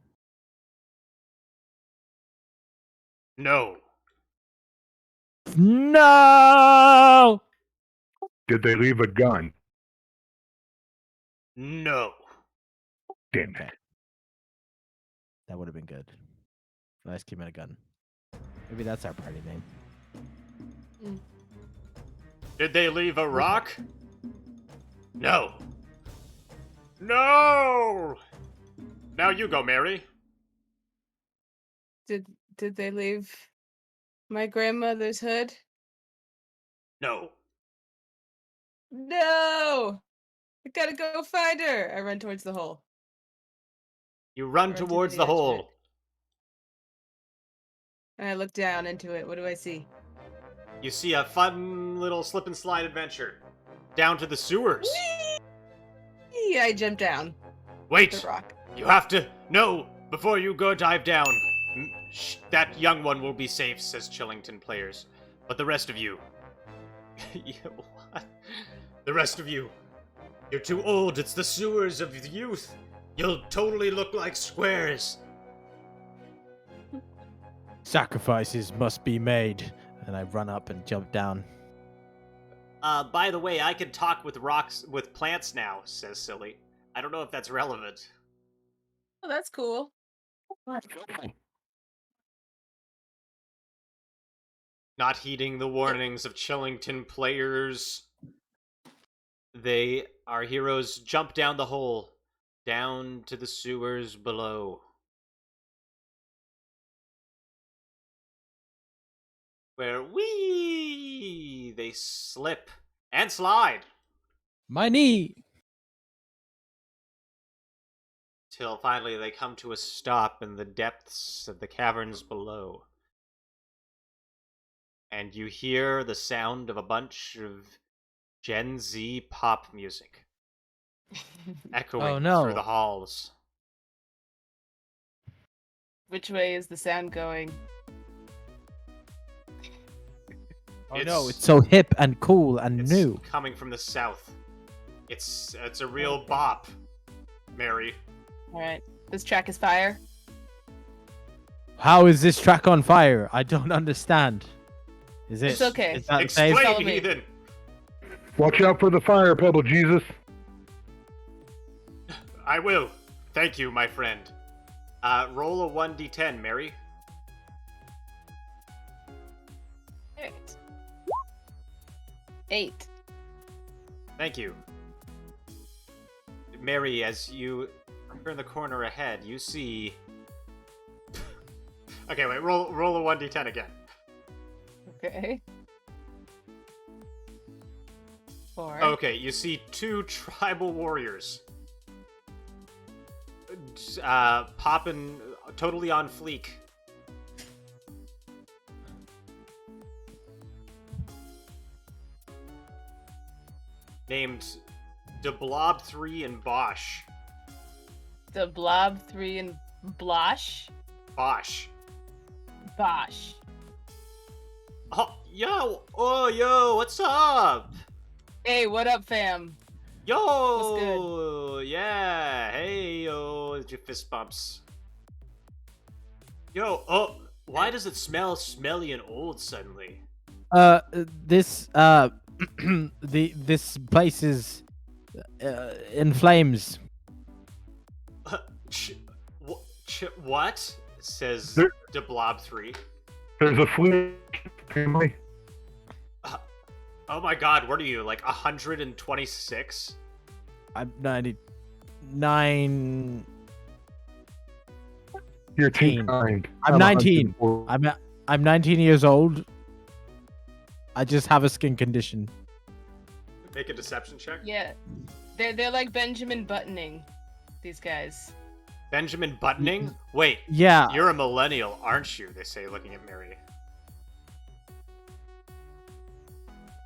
No. No. Did they leave a gun? No. Damn Okay. it. That would have been good. An ice cream and a gun. Maybe that's our party name. Did they leave a rock? No. No! Now you go, Mary. Did they leave my grandmother's hood? No. No! I gotta go find her. I run towards the hole. You run Run to towards the the edge of hole. it. And I look down into it. What do I see? You see a fun little slip and slide adventure. Down to the sewers. Whee! I jump down Wait! the rock. You have to... No! Before you go dive down. That young one will be safe, says Chillington players. But the rest of you... What? The rest of you... You're too old, it's the sewers of youth. You'll totally look like squares. Sacrifices must be made. And I run up and jump down. By the way, I can talk with plants now, says Silly. I don't know if that's relevant. Oh, that's cool. Not heeding the warnings of Chillington players, our heroes jump down the hole, down to the sewers below. Where they slip and slide. My knee! Till finally they come to a stop in the depths of the caverns below. And you hear the sound of a bunch of Gen Z pop music echoing through the halls. Which way is the sound going? Oh no, it's so hip and cool and new. Coming from the south. It's a real bop, Mary. Alright. This track is fire. How is this track on fire? I don't understand. Is it? It's okay. Is that Explain, safe? Follow me. heathen. Watch out for the fire, Pebble Jesus. I will. Thank you, my friend. Roll a 1d10, Mary. Alright. 8. Thank you. Mary, as you turn the corner ahead, you see... Okay, wait, roll a 1d10 again. Okay. 4. Okay, you see 2 tribal warriors. Popping totally on fleek. Named De Blob 3 and Bosch. The Blob 3 and Blosh? Bosch. Bosh. Oh, yo, what's up? Hey, what up, fam? Yo, yeah, hey, yo, your fist bumps. Yo, why does it smell smelly and old suddenly? This this place is in flames. What? Says De Blob 3. There's a fleet family. Oh my god, what are you, like 126? I'm 99. You're too kind. I'm 19. I'm 19 years old. I just have a skin condition. Make a deception check. Yeah. They're like Benjamin Buttoning, these guys. Benjamin Buttoning? Wait. Yeah. You're a millennial, aren't you? They say, looking at Mary.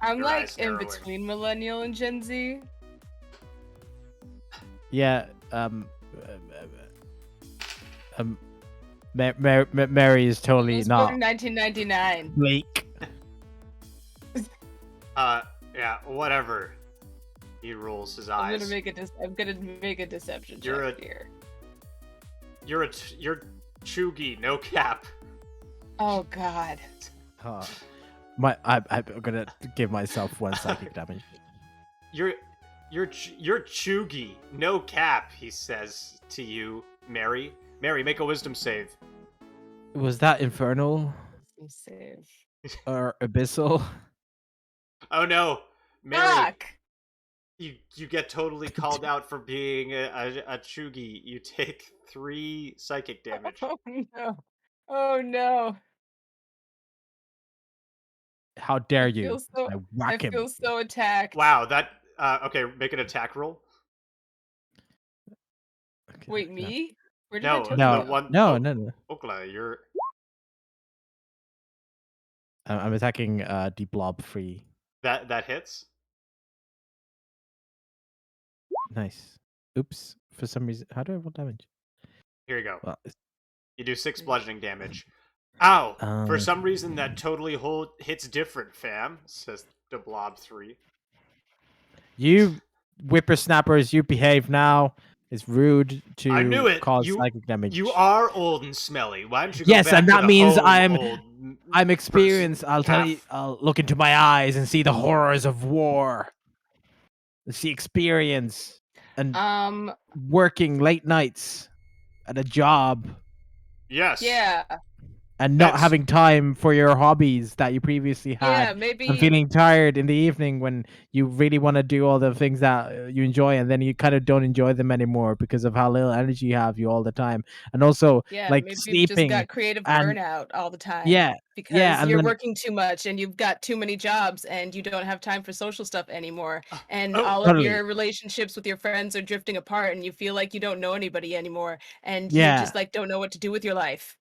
I'm Your like eyes in narrowing. between millennial and Gen Z. Yeah. Mary is I totally was born not in 1999. bleak. Yeah, whatever. He rolls his eyes. I'm gonna make a deception You're check here. You're Chugi, no cap. Oh God. I'm gonna give myself 1 psychic damage. You're Chugi, no cap, he says to you, Mary. Mary, make a wisdom save. Was that infernal Save. or abyssal? Oh no, Mary, Fuck! you get totally called out for being a Chugi. You take 3 psychic damage. Oh no! Oh no! How dare you? feel so- I I whack him. feel so attacked. Wow, that okay. Make an attack roll. Okay, Wait, no. me? Where did No, I take No. the one. No, no. Okla, you're I'm attacking the blob free. that hits. Nice. Oops. For some reason, how do I roll damage? Here you go. Well, You do 6 bludgeoning damage. Ow! For Um, some reason, that totally hits different, fam, says the Blob 3. You whippersnappers, you behave now. It's rude I knew to it! cause psychic damage. You are old and smelly. Why don't you go Yes, back and to that the means home, I'm experienced. person, I'll tell you. half- I'll look into my eyes and see the horrors of war. See experience and working late nights at a job Yes. Yeah. and not That's- having time for your hobbies that you previously had. Yeah, maybe. And feeling tired in the evening when you really want to do all the things that you enjoy, and then you kind of don't enjoy them anymore because of how little energy you have all the time. And also, Yeah, like maybe you've just sleeping got creative and burnout all the time. yeah, Because and you're then- working too much and you've got too many jobs and you don't have time for social stuff anymore. And oh, all totally. of your relationships with your friends are drifting apart and you feel like you don't know anybody anymore. And Yeah. you just like don't know what to do with your life.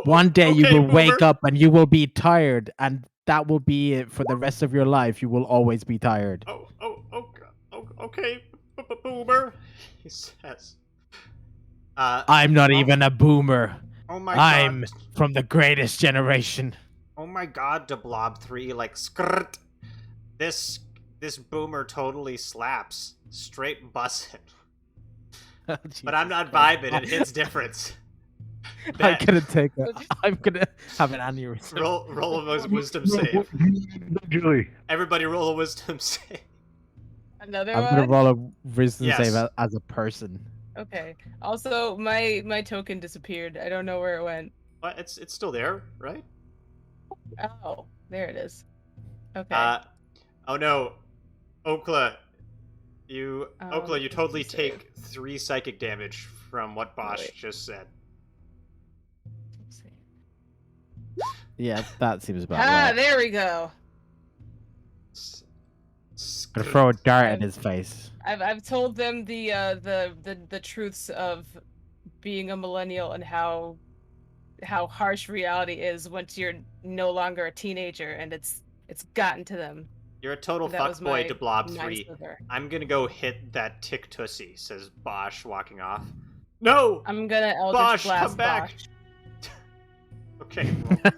one day you okay, will wake boomer. up and you will be tired, and that will be it for the rest of your life. You will always be tired. Okay, boomer, he says. I'm not even a boomer. Oh my I'm god. from the greatest generation. Oh my god, the Blob 3, like, skirt. This boomer totally slaps. Straight bussin'. But I'm not vibing, it hits difference. I'm gonna have an aneurysm. Roll a wisdom save. Julie. Everybody roll a wisdom save. Another I'm one? gonna roll a wisdom Yes. save as a person. Okay. Also, my token disappeared. I don't know where it went. What? It's still there, right? Oh, there it is. Okay. Oh no. Okla, you totally save. take 3 psychic damage from what Bosch Wait. just said. Let's see. Yeah, that seems about Ah, right. there we go. Gonna throw a dart at his face. I've told them the truths of being a millennial and how harsh reality is once you're no longer a teenager, and it's gotten to them. You're a total That was fuckboy my to Blob nice 3. slither. I'm gonna go hit that tick tussy, says Bosch, walking off. No! I'm gonna Eldritch Bosch, Blast come back! Bosch. Okay, roll.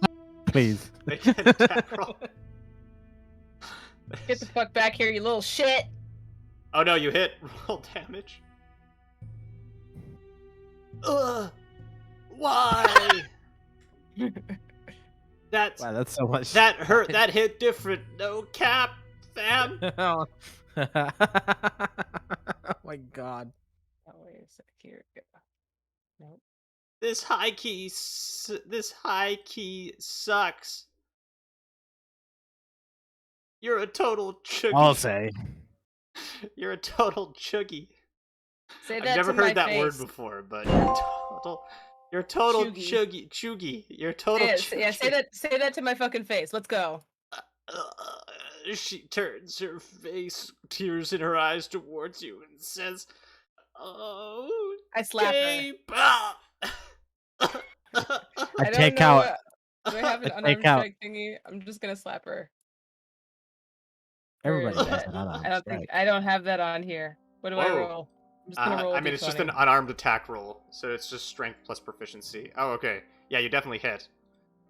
Please. Make an attack roll. Get the fuck back here, you little shit! Oh no, you hit. Roll damage. Ugh! Why? That's so much. That hurt. That hit different. No cap, fam. oh my god. Oh, wait a sec. Here we go. Nope. This high key sucks. You're a total chuggy. I'll say. You're a total chuggy. Say that I've never to my heard that face. word before, but you're total chuggy. You're total chuggy. Yeah, say that to my fucking face. Let's go. She turns her face, tears in her eyes towards you, and says, "Oh, I slap her. Gabe." I take out. Do I have an I unarmed take out. strike thingy? I'm just gonna slap her. Everybody Where is has it? an unarmed I don't strike. think I don't have that on here. What do I Whoa. roll? I'm just gonna roll. I mean, it's just an D20. unarmed attack roll, so it's just strength plus proficiency. Oh, okay. Yeah, you definitely hit.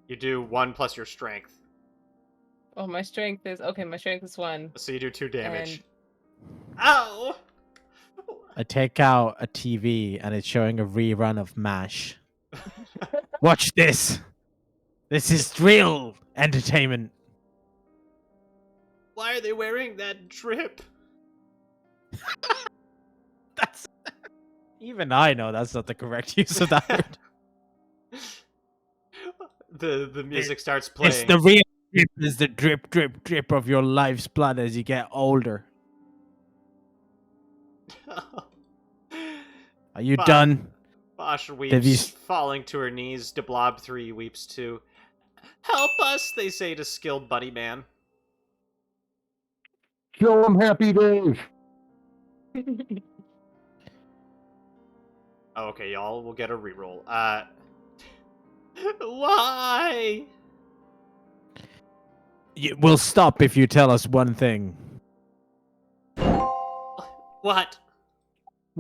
You do 1 plus your strength, Oh, my strength is okay. My strength is 1. so you do 2 damage. And- Ow! I take out a TV and it's showing a rerun of MASH. Watch this. This is real entertainment. Why are they wearing that drip? That's even I know that's not the correct use of that word. The music starts playing. It's the real drip. Is the drip, drip, drip of your life's blood as you get older. Are you Fine. done? Bosch weeps, Have you- falling to her knees. DeBlob 3 weeps too. Help us, they say to skilled Bunny Man. Show them happy days. Oh, okay, y'all will get a reroll. Why? We'll stop if you tell us one thing. What?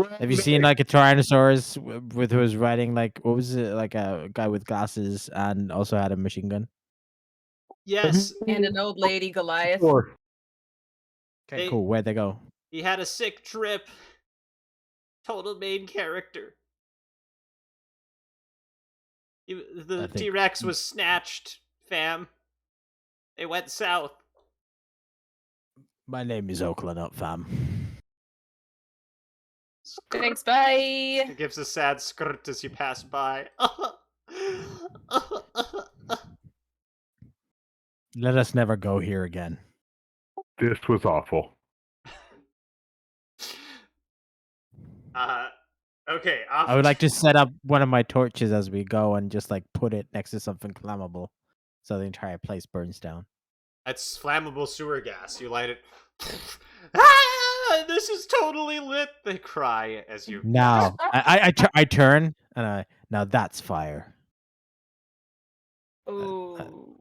Have you seen like a Tyrannosaurus with who was riding like what was it like a guy with glasses and also had a machine gun? Yes, And an old lady Goliath. Or Okay, They- cool. Where'd they go? he had a sick trip. Total main character. The I think- T-Rex was snatched, fam. They went south. My name is Oakland Up, fam. Thanks, bye. It gives a sad skirt as you pass by. Let us never go here again. this was awful. Okay. I would like to set up one of my torches as we go and just like put it next to something flammable, so the entire place burns down. That's flammable sewer gas. You light it. Ah! This is totally lit. They cry as you. Now I turn and now that's fire. Ooh.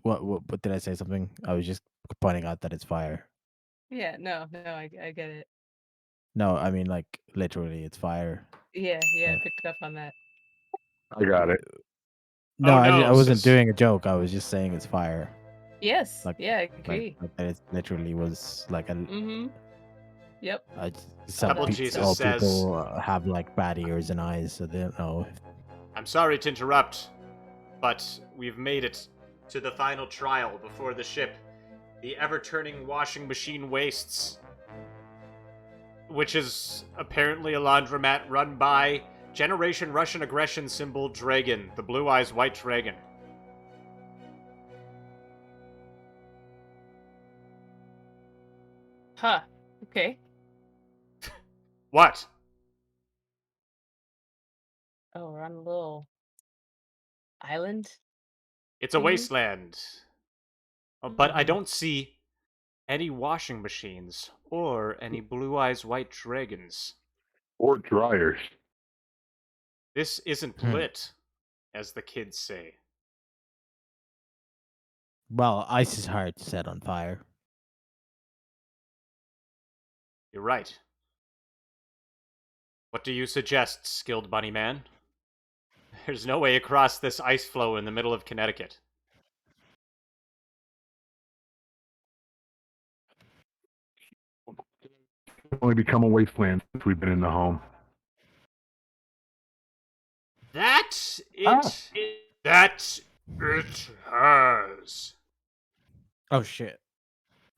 What did I say something? I was just pointing out that it's fire. Yeah, no, I get it. No, I mean like literally it's fire. Yeah, I picked up on that. I got it. No, Oh, I no, wasn't sis. doing a joke. I was just saying it's fire. Yes, Like- yeah, I agree. Like that it literally was like a. Mm-hmm. Yep. Some Couple pe- Jesus all says- people have like bad ears and eyes, so they don't know. I'm sorry to interrupt, but we've made it to the final trial before the ship. The ever-turning washing machine wastes, which is apparently a laundromat run by Generation Russian Aggression symbol Dragon, the Blue Eyes White Dragon. Huh. Okay. What? Oh, we're on a little island. It's a Mhm. wasteland. But I Mhm. don't see any washing machines or any Blue Eyes White Dragons. Or dryers. This isn't Hmm. lit, as the kids say. Well, ice is hard to set on fire. You're right. What do you suggest, skilled bunny man? There's no way across this ice floe in the middle of Connecticut. Only become a wasteland since we've been in the home. That it has. Oh shit!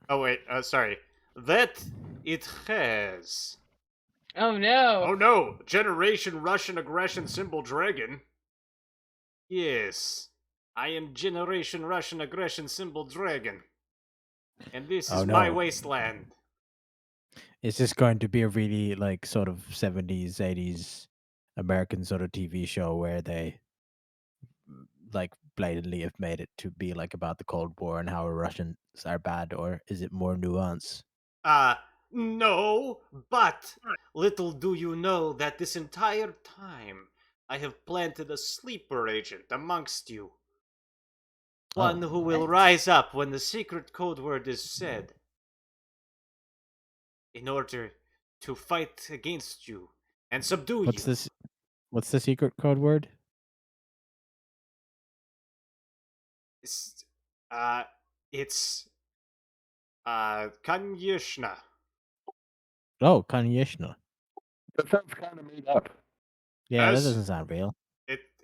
Oh wait, sorry. That it has. Oh no. Oh no! Generation Russian Aggression symbol Dragon. Yes, I am Generation Russian Aggression symbol Dragon. And this Oh, is my no. wasteland. Is this going to be a really like sort of 70s, 80s American sort of TV show where they like blatantly have made it to be like about the Cold War and how Russians are bad, or is it more nuance? No, but little do you know that this entire time I have planted a sleeper agent amongst you. One who will What? rise up when the secret code word is said. In order to fight against you and subdue What's you. this? What's the secret code word? It's Конечно. Oh, Kanyeshna. That sounds kind of made up. Yeah, As- that doesn't sound real.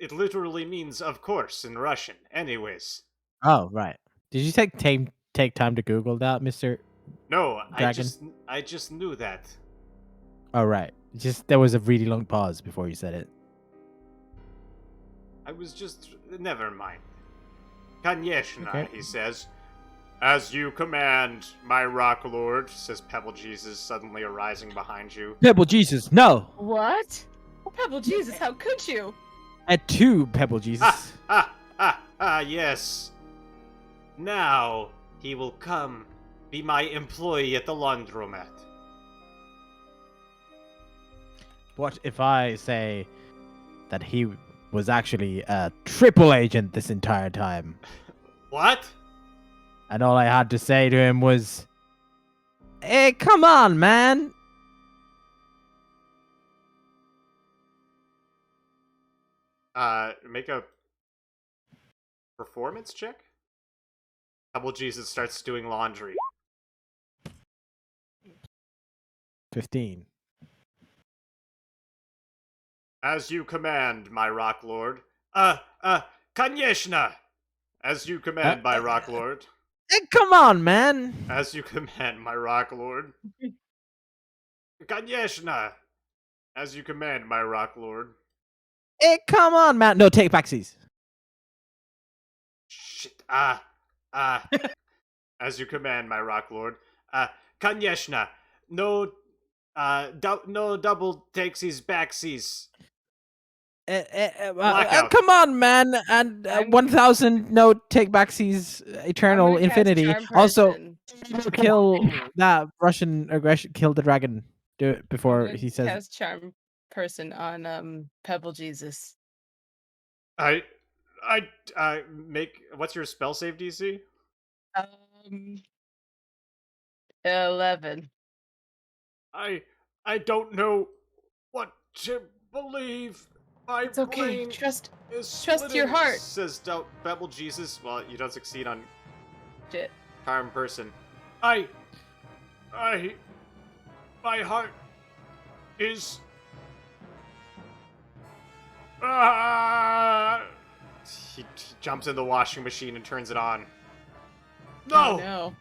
It literally means of course in Russian. Anyways. Oh, right. Did you take time to Google that, Mister? No, Dragon? I just knew that. Oh, right. Just there was a really long pause before you said it. I was just never mind. Конечно, Okay. he says. As you command, my rock lord, says Pebble Jesus, suddenly arising behind you. Pebble Jesus, no! What? Pebble Jesus, how could you? At two Pebble Jesus. Yes. Now he will come be my employee at the laundromat. What if I say that he was actually a triple agent this entire time? What? And all I had to say to him was, "Hey, come on, man. Make a performance check. Pebble Jesus starts doing laundry. 15. As you command, my rock lord. Kanyeshna! As you command, my rock lord. Come on, man. As you command, my rock lord. Kanyeshna! As you command, my rock lord. Come on, man. No, take backsies. Shit. As you command, my rock lord. Kanyeshna! No, no double takesies, backsies. Blackout. Come on, man. And I'm- 1,000 no take backsies, eternal, I'm gonna cast infinity. Charm Also, Person. kill that Russian aggression. Kill the dragon. Do it before I'm he gonna says. cast Charm Person on Pebble Jesus. I make. What's your spell save DC? 11. I don't know what to believe. My It's okay. brain Trust is trust your splitting, heart. says Pebble Jesus. Well, you don't succeed on Shit. Charm Person. My heart is. He jumps in the washing machine and turns it on. No, Oh, no.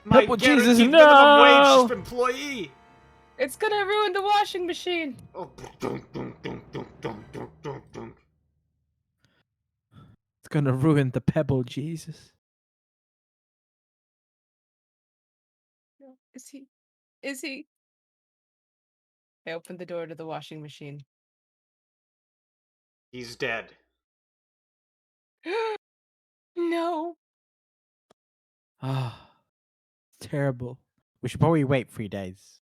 my Pebble guaranteed Jesus, minimum no! wage employee. It's gonna ruin the washing machine. Oh, dunk, dunk, dunk, dunk, dunk, dunk, dunk, dunk. It's gonna ruin the Pebble Jesus. No. Is he? Is he? I opened the door to the washing machine. He's dead. No. Ah, terrible. We should probably wait 3 days,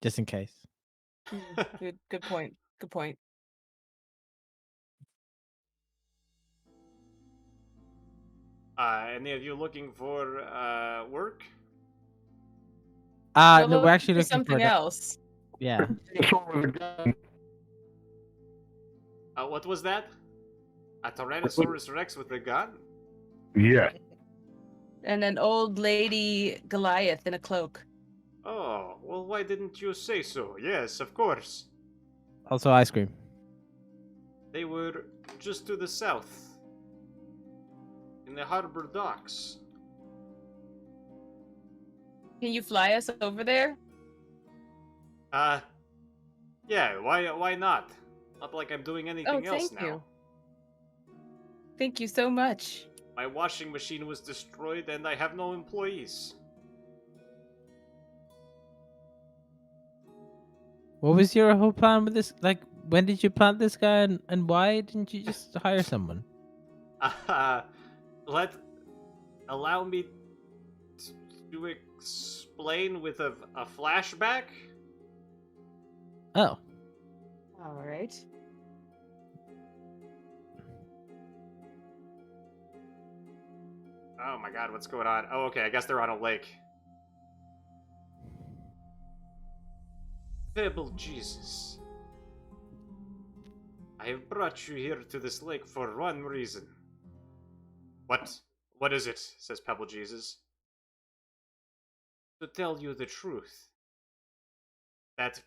just in case. Good point. Good point. Any of you looking for work? No, we're actually for looking something for else. Yeah. What was that? A Tyrannosaurus Rex with a gun? Yeah. And an old lady Goliath in a cloak. Oh, well, why didn't you say so? Yes, of course. Also, ice cream. They were just to the south. In the harbor docks. Can you fly us over there? Yeah, why not? Not like I'm doing anything else thank now. you. Thank you so much. My washing machine was destroyed and I have no employees. What was your whole plan with this? Like, when did you plant this guy, and why didn't you just hire someone? Allow me to explain with a flashback? Oh. All right. Oh my god, what's going on? Oh, okay, I guess they're on a lake. Pebble Jesus. I have brought you here to this lake for one reason. What is it? Says Pebble Jesus. To tell you the truth. That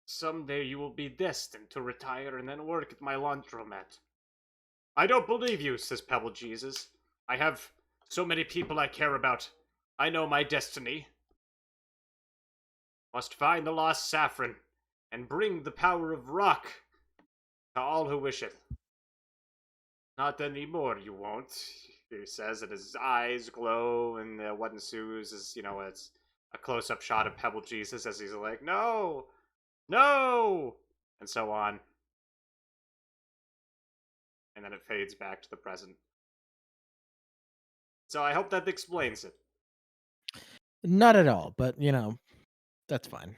someday you will be destined to retire and then work at my laundromat. I don't believe you, says Pebble Jesus. I have so many people I care about. I know my destiny. Must find the lost saffron and bring the power of rock to all who wish it. Not anymore, you won't, he says, and his eyes glow, and what ensues is, it's a close-up shot of Pebble Jesus as he's like, no! No! And so on. And then it fades back to the present. So I hope that explains it. Not at all, but, that's fine.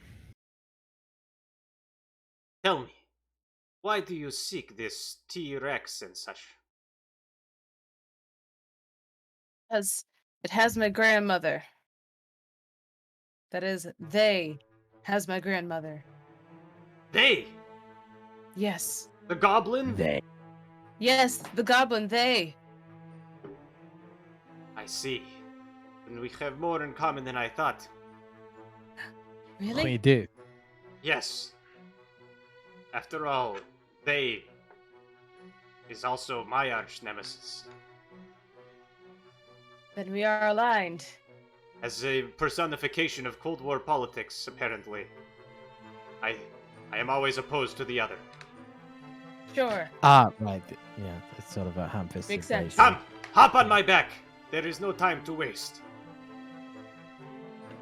Tell me, why do you seek this T-Rex and such? Because it has my grandmother. That is, they has my grandmother. They! Yes. The goblin? They. Yes, the goblin, they. I see. And we have more in common than I thought. Really? We do. Yes. After all, they is also my arch nemesis. Then we are aligned. As a personification of Cold War politics, apparently. I am always opposed to the other. Sure. Ah, right. Yeah, it's sort of a ham-fisted Makes sense. way. Come! Hop on my back! There is no time to waste.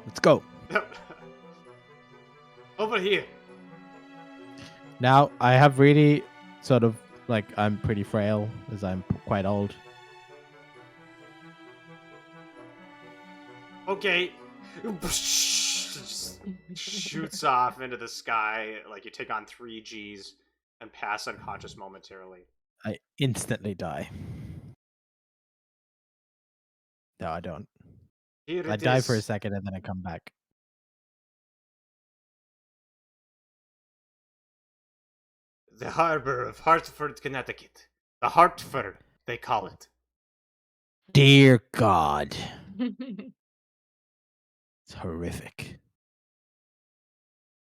Let's go. Over here. Now, I have really sort of, like, I'm pretty frail, as I'm quite old. Okay. Just shoots off into the sky like you take on 3 Gs and pass unconscious momentarily. I instantly die. No, I don't. Here I it die is. for a second and then I come back. The harbor of Hartford, Connecticut. The Hartford, they call it. Dear God. It's horrific.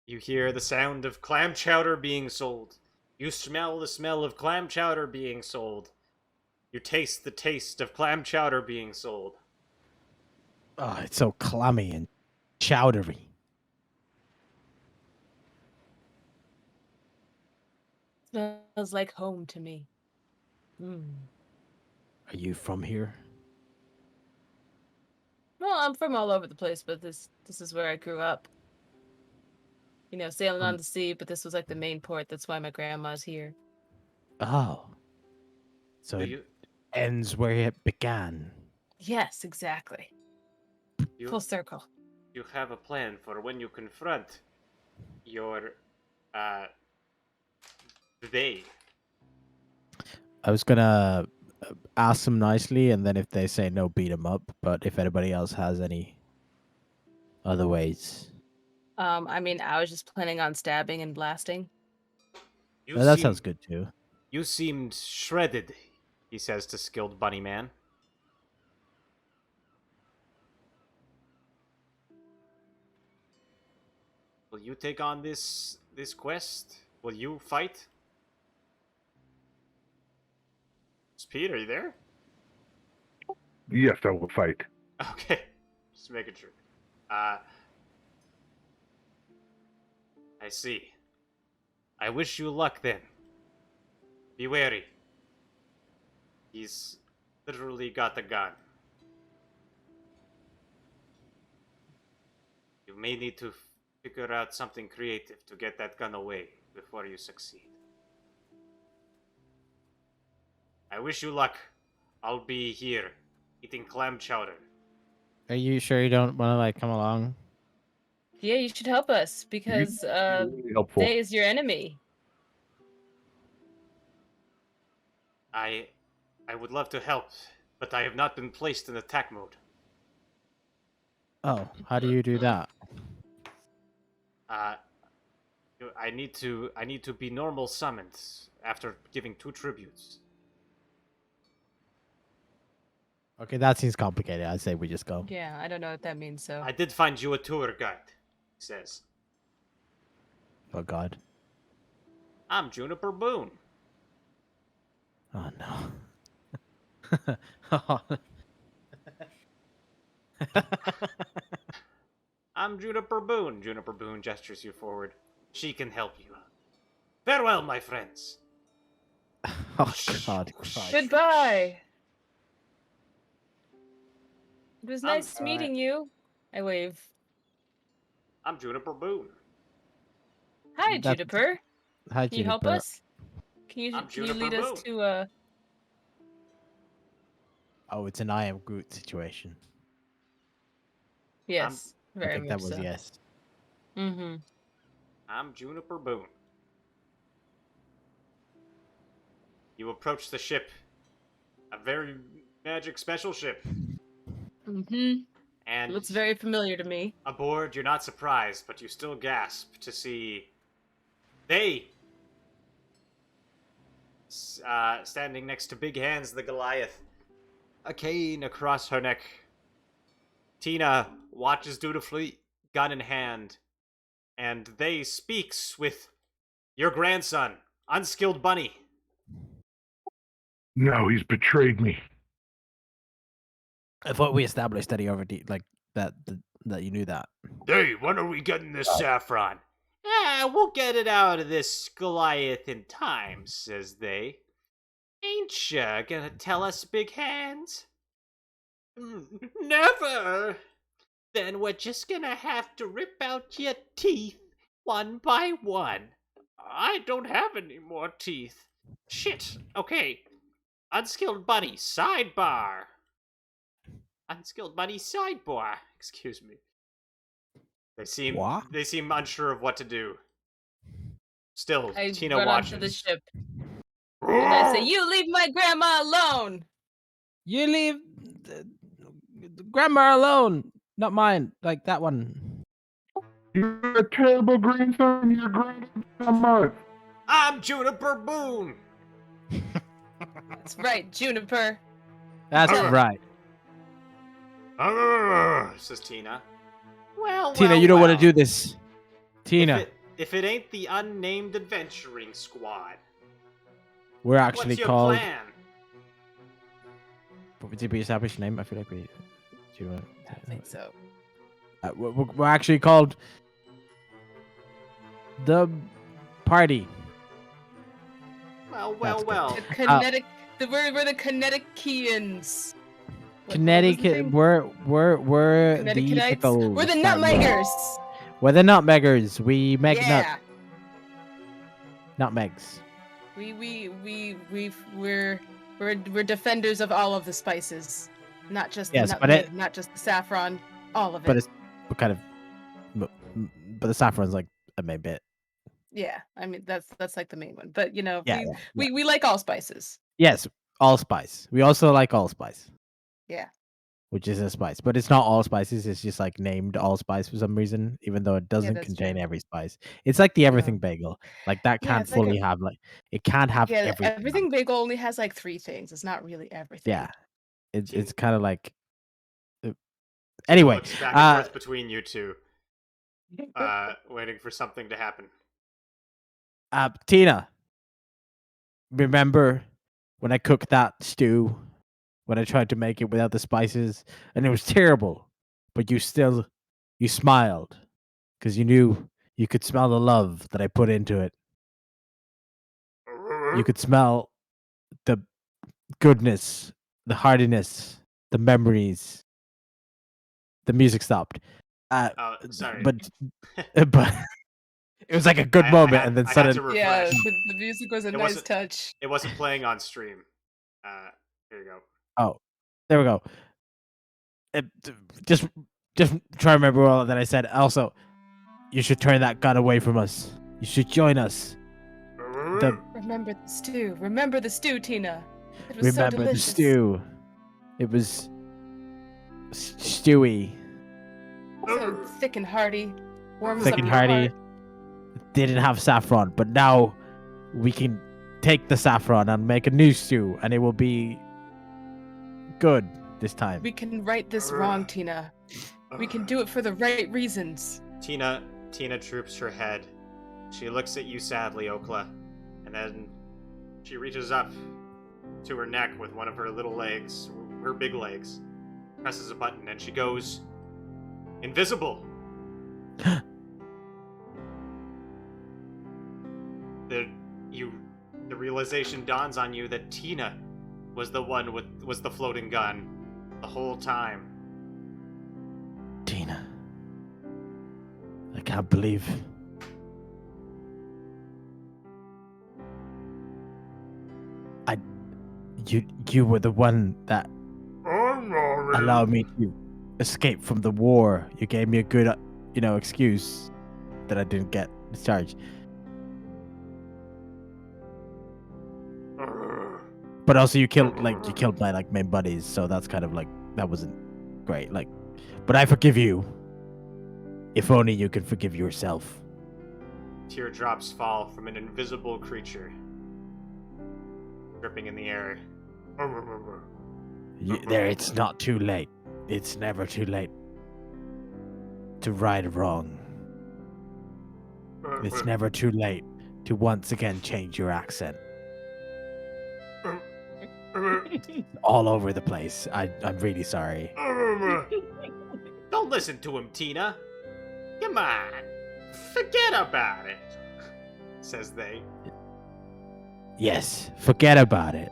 You hear the sound of clam chowder being sold. You smell the smell of clam chowder being sold. You taste the taste of clam chowder being sold. Oh, it's so clammy and chowdery. Smells like home to me. Mm. Are you from here? Well, I'm from all over the place, but this is where I grew up. You know, sailing on the sea, but this was like the main port. That's why my grandma's here. Oh. So Do it ends where it began. Yes, exactly. you, Full circle. you have a plan for when you confront your, they. I was gonna ask them nicely, and then if they say no, beat them up. But if anybody else has any other ways, I mean, I was just planning on stabbing and blasting. You that seem- sounds good too. You seemed shredded, he says to Skilled Bunny Man. Will you take on this quest? Will you fight? Speed, are you there? Yes, I will fight. Okay, just making sure. I see. I wish you luck then. Be wary. He's literally got the gun. You may need to figure out something creative to get that gun away before you succeed. I wish you luck. I'll be here, eating clam chowder. Are you sure you don't want to like come along? Yeah, you should help us because Really helpful. Day is your enemy. I would love to help, but I have not been placed in attack mode. Oh, how do you do that? I need to be normal summoned after giving 2 tributes. Okay, that seems complicated. I'd say we just go. Yeah, I don't know what that means, so. I did find you a tour guide, he says. Oh God. I'm Juniper Boone. Oh no. I'm Juniper Boone. Juniper Boone gestures you forward. She can help you. Farewell, my friends. Oh God. Christ. Goodbye. It was I'm- nice meeting you. I wave. I'm Juniper Boone. Hi, That- Juniper. Hi, Can you help Juniper. us? Can you I'm Juniper lead us Boone. to Oh, it's an I am Groot situation. Yes, I very think much that was so. yes. Mm-hmm. I'm Juniper Boone. You approach the ship. A very magic special ship. Mm-hmm. And Looks very familiar to me. aboard, you're not surprised, but you still gasp to see they standing next to Big Hands the Goliath, a cane across her neck. Tina watches dutifully, gun in hand, and they speaks with your grandson, Unskilled Bunny. No, he's betrayed me. I thought we established that he already that you knew that. Hey, when are we getting this saffron? We'll get it out of this Goliath in time, says they. Ain't ya gonna tell us, Big Hands? Never! Then we're just gonna have to rip out your teeth one by one. I don't have any more teeth. Shit. Okay. Unskilled Bunny, sidebar. Unskilled Bunny, sidebar. Excuse me. They seem unsure of what to do. Still, Tina run watches. onto the ship. And I say, "You leave my grandma alone." You leave the grandma alone, not mine. Like that one. You're a terrible grandson. You're great at month. I'm Juniper Boone. That's right, Juniper. That's right. Says Tina. Well, Tina, you don't want to do this. Tina, If it ain't the unnamed adventuring squad, we're actually what's your called. plan? But did we establish a name? I feel like we. Do you want? I think so. We're actually called the party. Well. The kinetic. We're the Kinetic-ians. Kinetic. We're the Kinetic-ites? pickles. We're the Nutmeggers. We're the Nutmeggers. We make Yeah. nutmegs. We're defenders of all of the spices, not just the Yes, but nutmeg, not just the saffron, all of it. But it's kind of. But the saffron's like a main bit. Yeah, I mean that's like the main one. But Yeah, we like all spices. Yes, allspice. We also like allspice. Yeah. Which is a spice, but it's not all spices. It's just like named allspice for some reason, even though it doesn't that's contain true. every spice. It's like the everything bagel. Like that Yeah, can't it's like fully have it can't have Yeah, everything. everything bagel only has like 3 things. It's not really everything. Yeah, it's kind of like. Anyway, Looks back and forth between you two, waiting for something to happen. Tina, remember when I cooked that stew? When I tried to make it without the spices, and it was terrible, but you smiled because you knew you could smell the love that I put into it. You could smell the goodness, the heartiness, the memories. The music stopped. Sorry. But it was like a good moment, and then I had to suddenly, Yeah, refresh. the music was a It nice wasn't- touch. It wasn't playing on stream. Here you go. oh, there we go. Just try to remember all that I said. Also, you should turn that gun away from us. You should join us. Remember the stew. Remember the stew, Tina. It was so Remember the delicious. stew. It was stewy, So thick and hearty. Warms thick up and your hearty. heart. Didn't have saffron, but now we can take the saffron and make a new stew, and it will be good this time. We can right this wrong, Tina. We can do it for the right reasons. Tina droops her head. She looks at you sadly, Okla, and then she reaches up to her neck with one of her little legs, her big legs, presses a button, and she goes invisible. The realization dawns on you that Tina was the floating gun the whole time. Tina, I can't believe. You were the one that allowed me to escape from the war. You gave me a good, excuse that I didn't get discharged. But also you killed my main buddies, so that's kind of that wasn't great. But I forgive you. If only you could forgive yourself. Teardrops fall from an invisible creature. dripping in the air. There, it's not too late. It's never too late to right a wrong. It's never too late to once again change your accent. All over the place. I'm really sorry. Don't listen to him, Tina. Come on. Forget about it, says they. Yes, forget about it.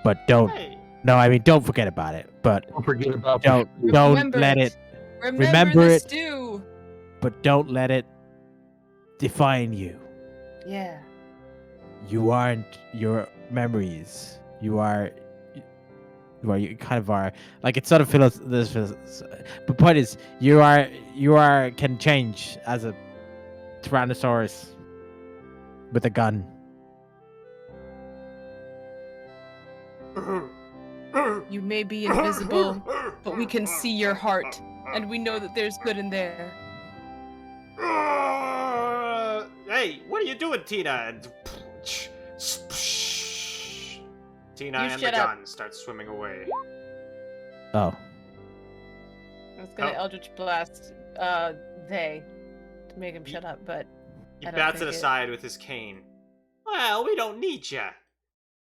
But don't. Hey, No, I mean don't forget about it. But Don't forget about don't Remember let it. it. Remember the it. stew. But don't let it define you. Yeah. You aren't your memories. You are. You kind of are. Like it's sort of this. But point is, you are can change as a Tyrannosaurus with a gun. You may be invisible, but we can see your heart, and we know that there's good in there. Hey, what are you doing, Tina? And Tina You and the shut up. gun start swimming away. Oh. I was gonna Oh. Eldritch Blast, they, to make him shut up, but He I don't bats it think aside with his cane. Well, we don't need ya,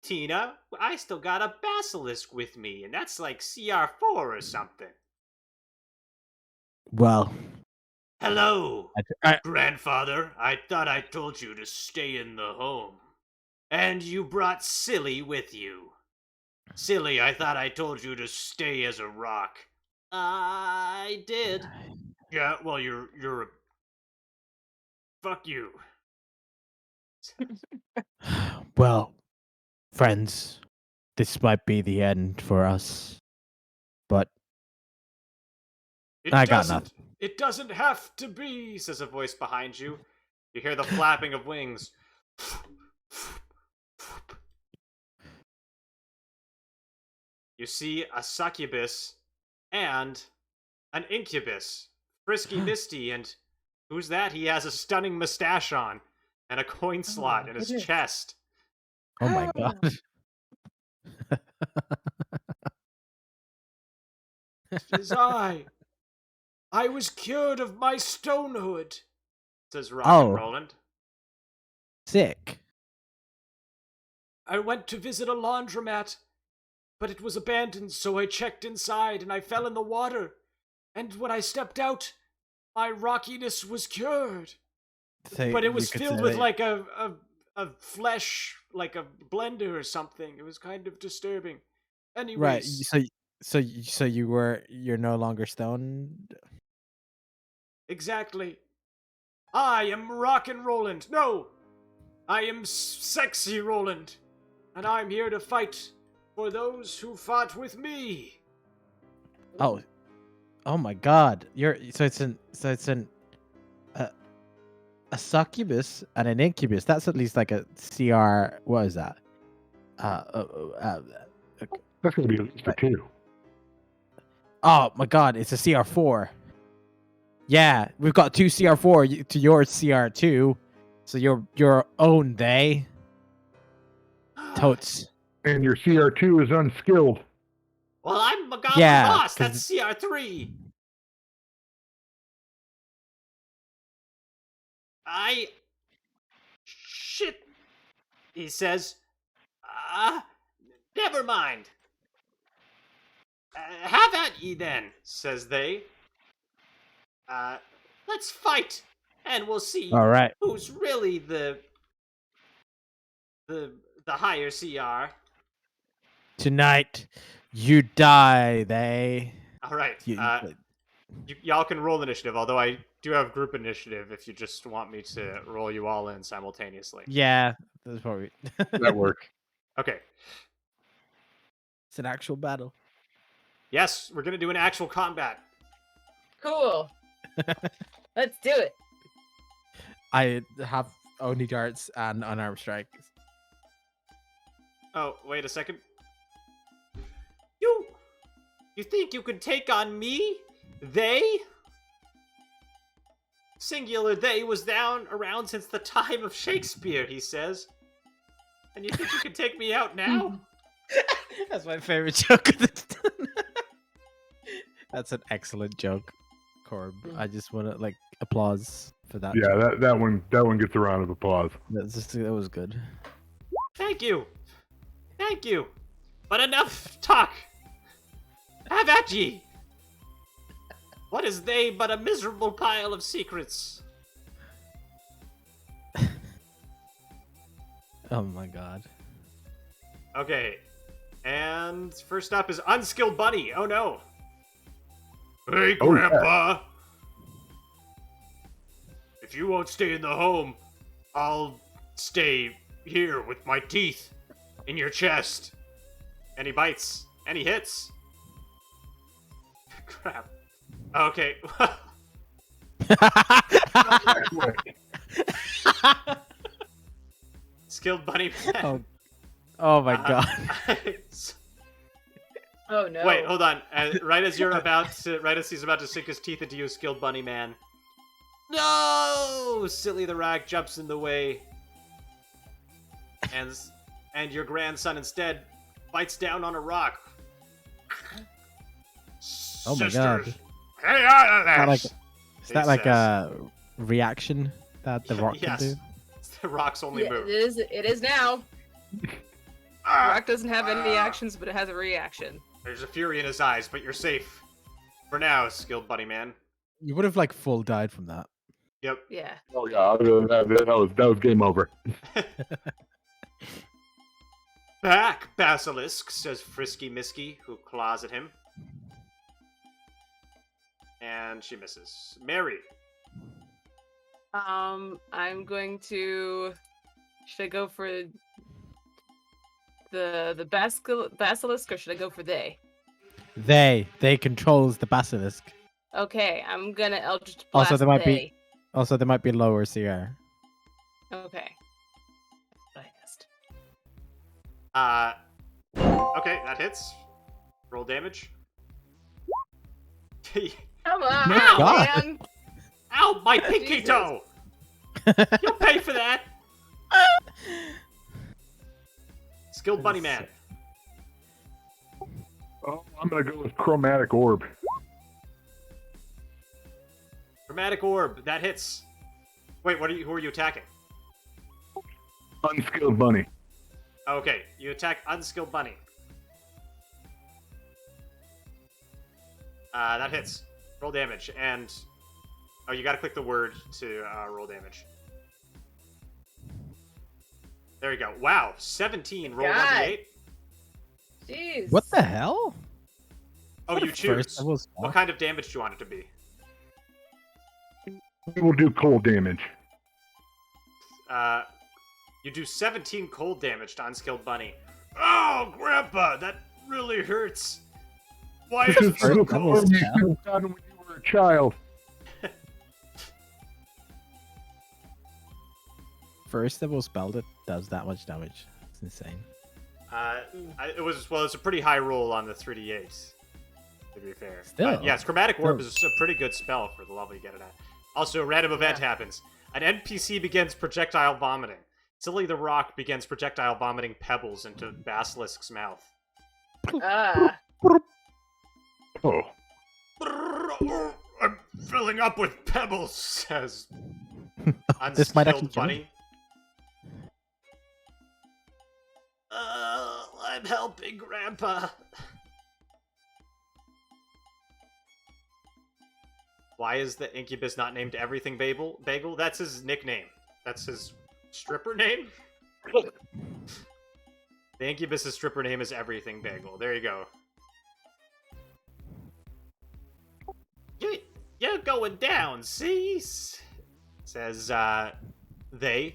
Tina. I still got a basilisk with me, and that's like CR4 or something. Well. Hello, I, grandfather. I thought I told you to stay in the home. And you brought Silly with you. Silly, I thought I told you to stay as a rock. I did. Yeah, well, you're a... Fuck you. well, friends, this might be the end for us. But I got nothing. It doesn't have to be, says a voice behind you. You hear the flapping of wings. You see a succubus and an incubus. Frisky Misty, and who's that? He has a stunning mustache on and a coin slot in his goodness. chest. Oh my god. It is I. I was cured of my stonehood, says Rock and Roland. Sick. I went to visit a laundromat, but it was abandoned, so I checked inside and I fell in the water. And when I stepped out, my rockiness was cured. So But it was you could filled say with that- like a flesh, like a blender or something. It was kind of disturbing. Anyways, right. So you're no longer stoned. exactly. I am Rock and Roland. No, I am Sexy Roland, and I'm here to fight for those who fought with me. Oh my god. It's a succubus and an incubus. That's at least like a CR. What is that? That's gonna be at least a two. Oh my god, it's a CR4. Yeah, we've got two CR4 to your CR2. So your own they. Totes. And your CR2 is unskilled. Well, I'm a goblin Yeah, boss. 'cause- That's CR3. Shit, he says. Never mind. Have at ye then, says they. Let's fight, and we'll see All right. who's really the higher CR. Tonight, you die, they. All right. You- Y'all can roll initiative, although I do have group initiative if you just want me to roll you all in simultaneously. yeah, that's probably. That works. Okay. It's an actual battle. Yes, we're gonna do an actual combat. Cool. Let's do it. I have only darts and unarmed strikes. Oh, wait a second. You think you could take on me? They? Singular they was down around since the time of Shakespeare, he says. And you think you can take me out now? That's my favorite joke. That's an excellent joke, Corb. I just want to like applause for that. Yeah, joke. that one gets a round of applause. That was good. Thank you. Thank you. But enough talk. Have at ye. What is they but a miserable pile of secrets? Oh my god. Okay. And first up is Unskilled Bunny. Oh no. Hey, Oh, yeah. Grandpa. If you won't stay in the home, I'll stay here with my teeth in your chest. And he bites. And he hits. Crap. Okay. Skilled Bunny Man. Oh my god. Oh no. Wait, hold on. Right as he's about to sink his teeth into you, Skilled Bunny Man. No! Silly the Rock jumps in the way. And your grandson instead bites down on a rock. Oh my Sisters, god. hey, out of Is this! that like a reaction that the rock Yes. can do? It's the rock's only Yeah, move. it is now. Ah, Rock doesn't have any actions, but it has a reaction. There's a fury in his eyes, but you're safe. For now, Skilled Bunny Man. You would have like full died from that. Yep. Yeah. Oh yeah, that was game over. Back, Basilisk, says Frisky Misky, who claws at him. And she misses. Mary. I'm going to. Should I go for the basilisk, or should I go for they? They controls the basilisk. Okay, I'm gonna Eldritch Blast. Also, they. they might be lower CR. Okay. Biased. Okay, that hits. Roll damage. Come on, My God. man! Ow, my pinky Jesus. toe! You'll pay for that! Skilled Bunny Man. Oh, I'm gonna go with Chromatic Orb. Chromatic Orb, that hits. Wait, who are you attacking? Unskilled Bunny. Okay, you attack Unskilled Bunny. That hits. Roll damage, and... Oh, you gotta click the word to roll damage. There you go. Wow, 17. Roll God. 1d8. Jeez. What the hell? Oh, What you a choose. first level spell. What kind of damage do you want it to be? We will do cold damage. You do 17 cold damage to Unskilled Bunny. Oh, Grandpa, that really hurts. Why is This it is so the cold? form you should have done when you were a child. First level spell that does that much damage. It's insane. It's a pretty high roll on the 3d8, to be fair. Still. But yes, Chromatic Orb Still. is a pretty good spell for the level you get it at. Also, a random event happens. An NPC begins projectile vomiting. Silly the Rock begins projectile vomiting pebbles into Basilisk's mouth. Ah. Oh. I'm filling up with pebbles, says This might actually Unskilled kill him. Bunny. I'm helping, Grandpa. Why is the Incubus not named Everything Bagel? That's his nickname. That's his stripper name? The Incubus's stripper name is Everything Bagel. There you go. You're going down, see? Says, they.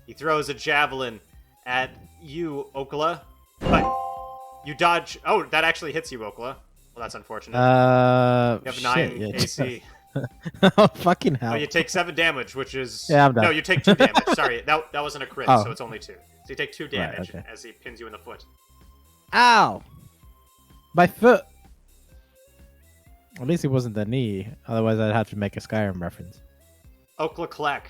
He throws a javelin at you, Okla. But you dodge... Oh, that actually hits you, Okla. Well, that's unfortunate. You have 9 shit, yeah. AC. Oh, fucking hell. Oh, you take 7 damage, which is... Yeah, I'm done. No, you take 2 damage. Sorry, that wasn't a crit, Oh. so it's only 2. So you take 2 damage okay. as he pins you in the foot. Ow! My foot! At least it wasn't the knee. Otherwise, I'd have to make a Skyrim reference. Okla Kleck.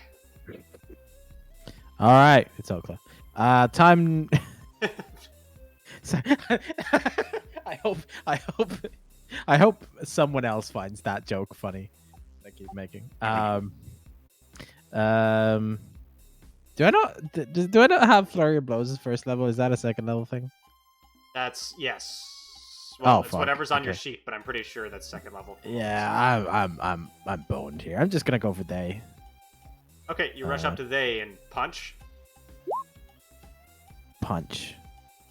All right, it's Oakland. Time. So- I hope someone else finds that joke funny. I keep making. Do I not? Do I not have flurry of blows as first level? Is that a second level thing? That's yes. Well, Oh, it's fuck. whatever's on your Okay. sheet, but I'm pretty sure that's second level. Yeah, I'm boned here. I'm just gonna go for day. Okay, you rush up to they and punch. Punch.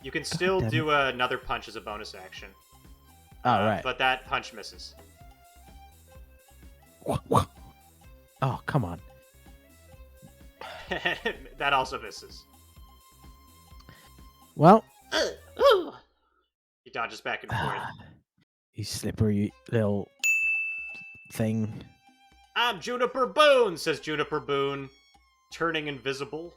You can still damn do another punch as a bonus action. All right. But that punch misses. Oh, come on. That also misses. Well, He dodges back and forth. you slippery little thing. I'm Juniper Boone, says Juniper Boone, turning invisible.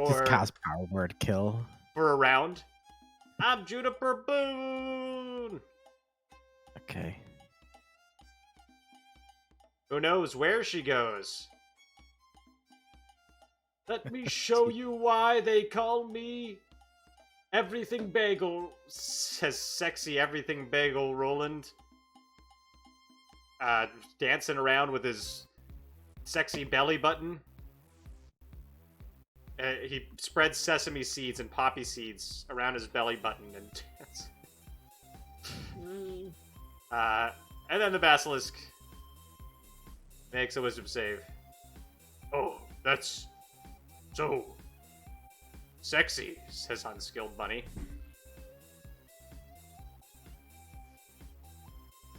Just cast power word kill. For a round. I'm Juniper Boone! Okay. Who knows where she goes? Let me show you why they call me Everything Bagel, says sexy Everything Bagel Roland. Dancing around with his sexy belly button. He spreads sesame seeds and poppy seeds around his belly button and dances. And then the basilisk makes a wisdom save. Oh, that's so sexy, says Unskilled Bunny.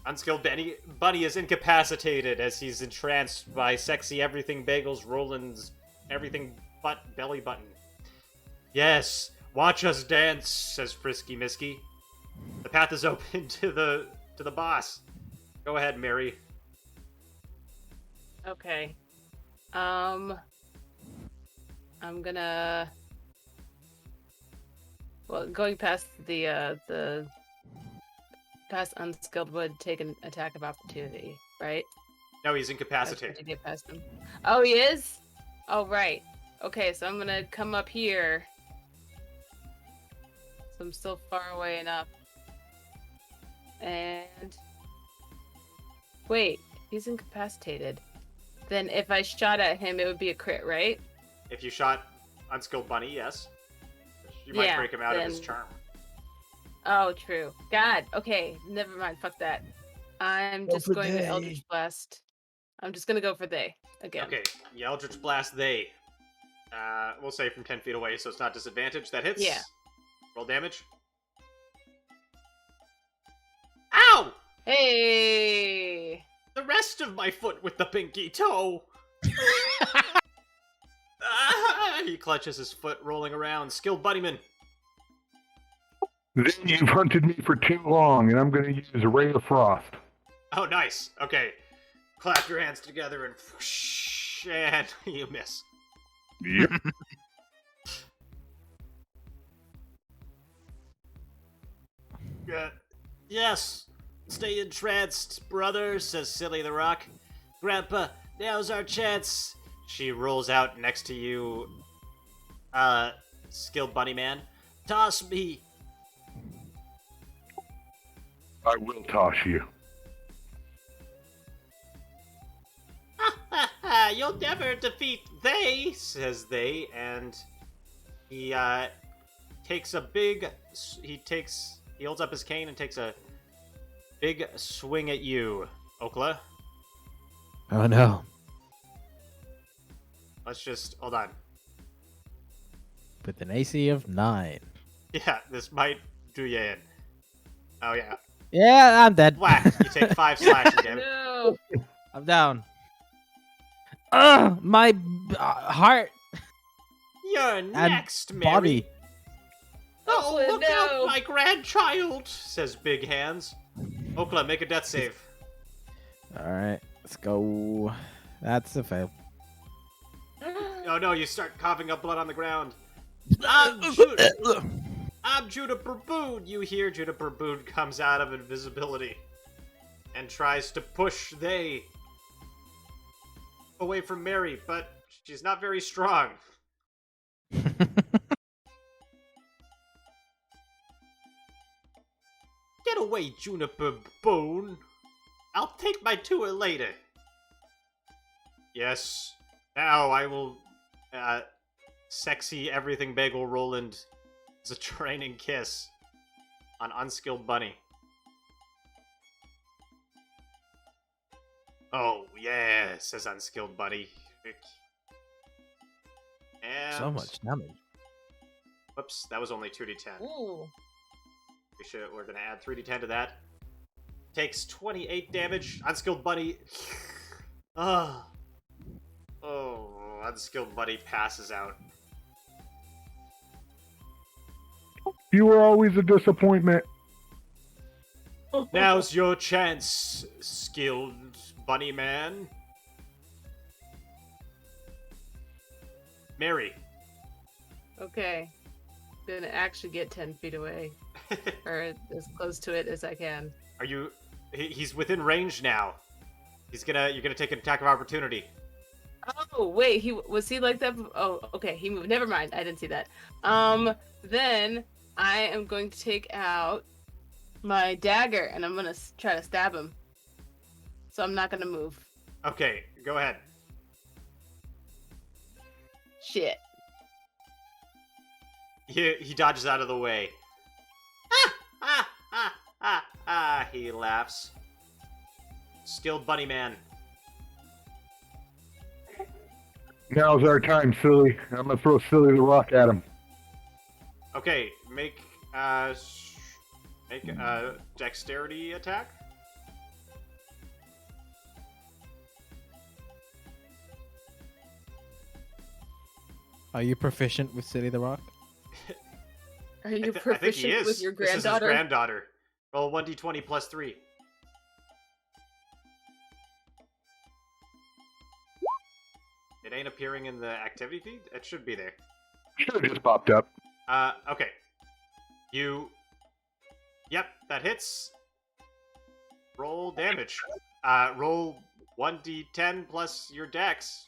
Unskilled Bunny is incapacitated as he's entranced by sexy Everything Bagels Roland's everything but belly button. Yes, watch us dance, says Frisky Misky. The path is open to the boss. Go ahead, Mary. Okay. I'm gonna. Well, going past the past Unskilled would take an attack of opportunity, right? No, he's To incapacitated. get past him. Oh, he is. Oh, right. Okay, so I'm gonna come up here. So I'm still far away enough. And wait, he's incapacitated. Then if I shot at him, it would be a crit, right? If you shot Unskilled Bunny, yes. You might Yeah, break him out of his then- charm. Oh, true. God. Okay, never mind. Fuck that. I'm Go just for going to they. Eldritch Blast. I'm just gonna go for they again. Okay, you Eldritch Blast they. We'll say from 10 feet away, so it's not disadvantage. That hits. Yeah. Roll damage. Ow! Hey. The rest of my foot with the pinky toe! He clutches his foot, rolling around. Skilled Bunnyman. Then you've hunted me for too long, and I'm going to use a Ray of Frost. Oh, nice. Okay. Clap your hands together and whoosh, and you miss. Yep. Yes. Stay entranced, brother, says Silly the Rock. Grandpa, now's our chance. She rolls out next to you, Skilled Bunny Man. Toss me. I will toss you. You'll never defeat they, says they, and he takes a big. He holds up his cane and takes a big swing at you, Okla. Oh no. Let's just hold on. With an AC of 9. Yeah, this might do you in. Oh yeah, Yeah, I'm dead. whack! You take 5 slashing damage. No. I'm down. Ugh, my heart You're next, Mary. body. Oh, Oh, look no. out, my grandchild, says Big Hands. Okla, make a death save. All right, let's go. That's a fail. Oh no, you start coughing up blood on the ground. I'm Juniper Boone. You hear Juniper Boone comes out of invisibility and tries to push they away from Mary, but She's not very strong. Get away, Juniper Bone. I'll take my tour later. Yes. Now I will, sexy everything bagel Roland as a training kiss on Unskilled Bunny. Oh, yeah, says Unskilled Bunny. And... So much damage. Whoops, that was only 2d10. Ooh. We're gonna add 3d10 to that. Takes 28 damage. Unskilled Bunny. Oh, Unskilled Bunny passes out. You were always a disappointment. Now's your chance, skilled bunny man. Mary. Okay. Gonna actually get 10 feet away. Or as close to it as I can. Are you... He's within range now. You're gonna take an attack of opportunity. Oh, wait, was he like that? Oh, okay, he moved. Never mind, I didn't see that. Then I am going to take out my dagger and I'm gonna try to stab him. So I'm not gonna move. Okay, go ahead. Shit. He dodges out of the way. He laughs. Skilled bunny man. Now's our time, Silly. I'm gonna throw Silly the rock at him. Okay, make a dexterity attack. Are you proficient with Silly the Rock? Are you I think he proficient is. with your This is his granddaughter? granddaughter. Roll 1d20 plus 3. It ain't appearing in the activity feed? It should be there. Should have just popped up. Okay. Yep, that hits. Roll damage. Roll 1d10 plus your dex.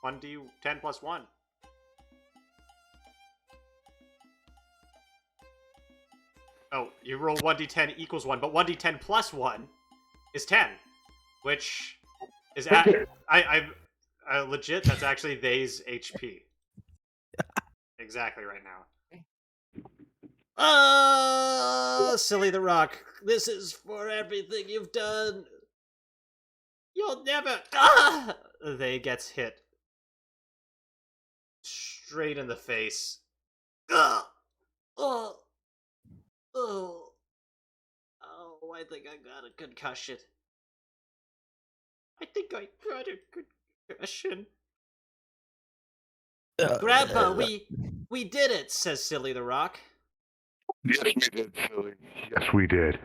1d10 plus 1. Oh, you roll 1d10 equals 1, but 1d10 plus 1 is 10, which is legit. That's actually they's HP. Exactly right now. Silly the Rock. This is for everything you've done. You'll never. They gets hit straight in the face. I think I got a concussion. Grandpa, we did it, says Silly the Rock. Yes, we did, Silly. Yes, we did.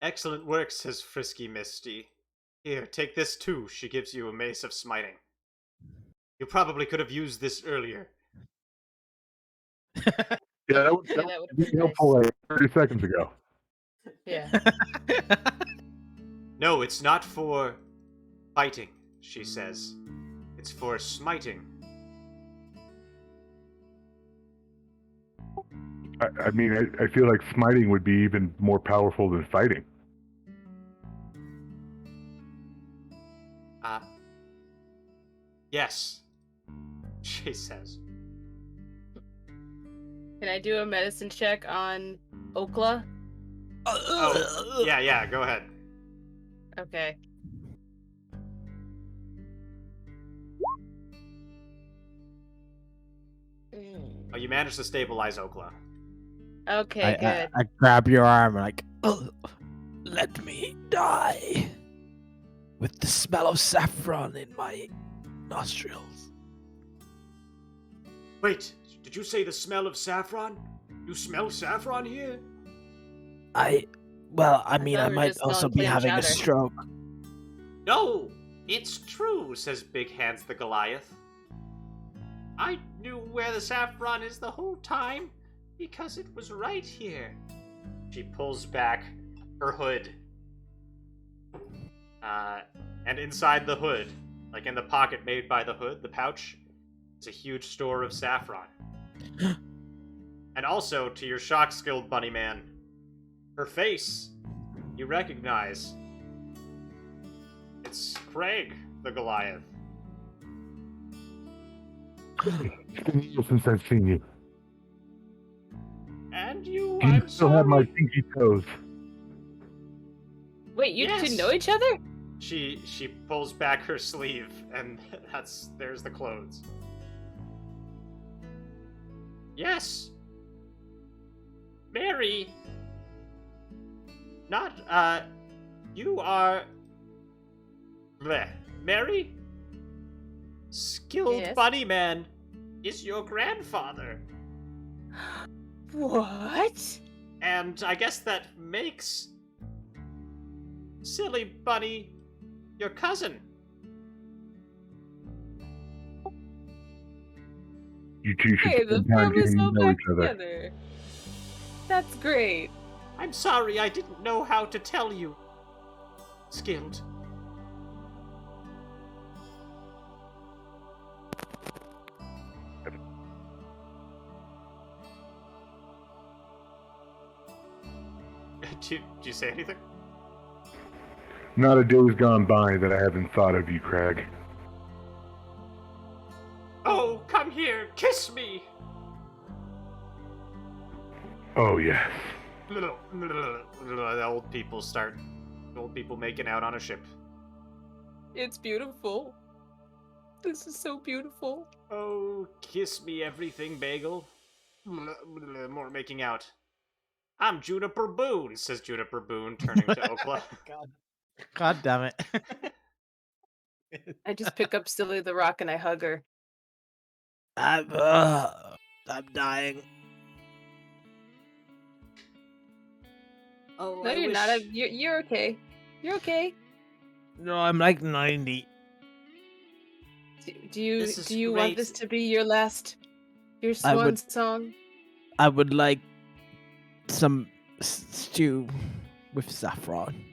Excellent work, says Frisky Misty. Here, take this too. She gives you a mace of smiting. You probably could have used this earlier. Yeah, that would would've be been helpful like 30 seconds ago. Yeah. No, it's not for fighting, she says. It's for smiting. I mean, I feel like smiting would be even more powerful than fighting. Yes, she says. Can I do a medicine check on Okla? Oh, yeah, go ahead. Okay. Oh, you managed to stabilize Okla. Okay, good. I grab your arm and like, let me die with the smell of saffron in my nostrils. Wait, did you say the smell of saffron? You smell saffron here? I thought I we were might just also smelling be clam having a chowder. stroke. No, it's true, says Big Hands the Goliath. I knew where the saffron is the whole time, because it was right here. She pulls back her hood. And inside the hood Like in the pocket made by the hood, the pouch, is a huge store of saffron. And also, to your shock-skilled bunny man, her face, you recognize. It's Craig, the Goliath. It's been years since I've seen you. And you, Do you I'm still have my sorry. pinky toes? Wait, you Yes. two know each other? She pulls back her sleeve, and there's the clothes. Yes. Mary. Not, you are... Bleh. Mary? Skilled Yes. bunny man is your grandfather. What? And I guess that makes Silly Bunny your cousin. You two should Hey, the spend time family's getting all to know back each other. together. That's great. I'm sorry, I didn't know how to tell you. Skilled. Did you say anything? Not a day's gone by that I haven't thought of you, Craig. Oh, come here, kiss me! Oh, yes. The old people making out on a ship. It's beautiful. This is so beautiful. Oh, kiss me everything, Bagel. More making out. I'm Juniper Boone, says Juniper Boone, turning to Okla. God damn it. I just pick up Silly the Rock and I hug her. I'm dying. Oh, No, you're not. You're okay. You're okay. No, I'm like 90. Do you This is want great. this to be your I swan would- song? I would like some stew with saffron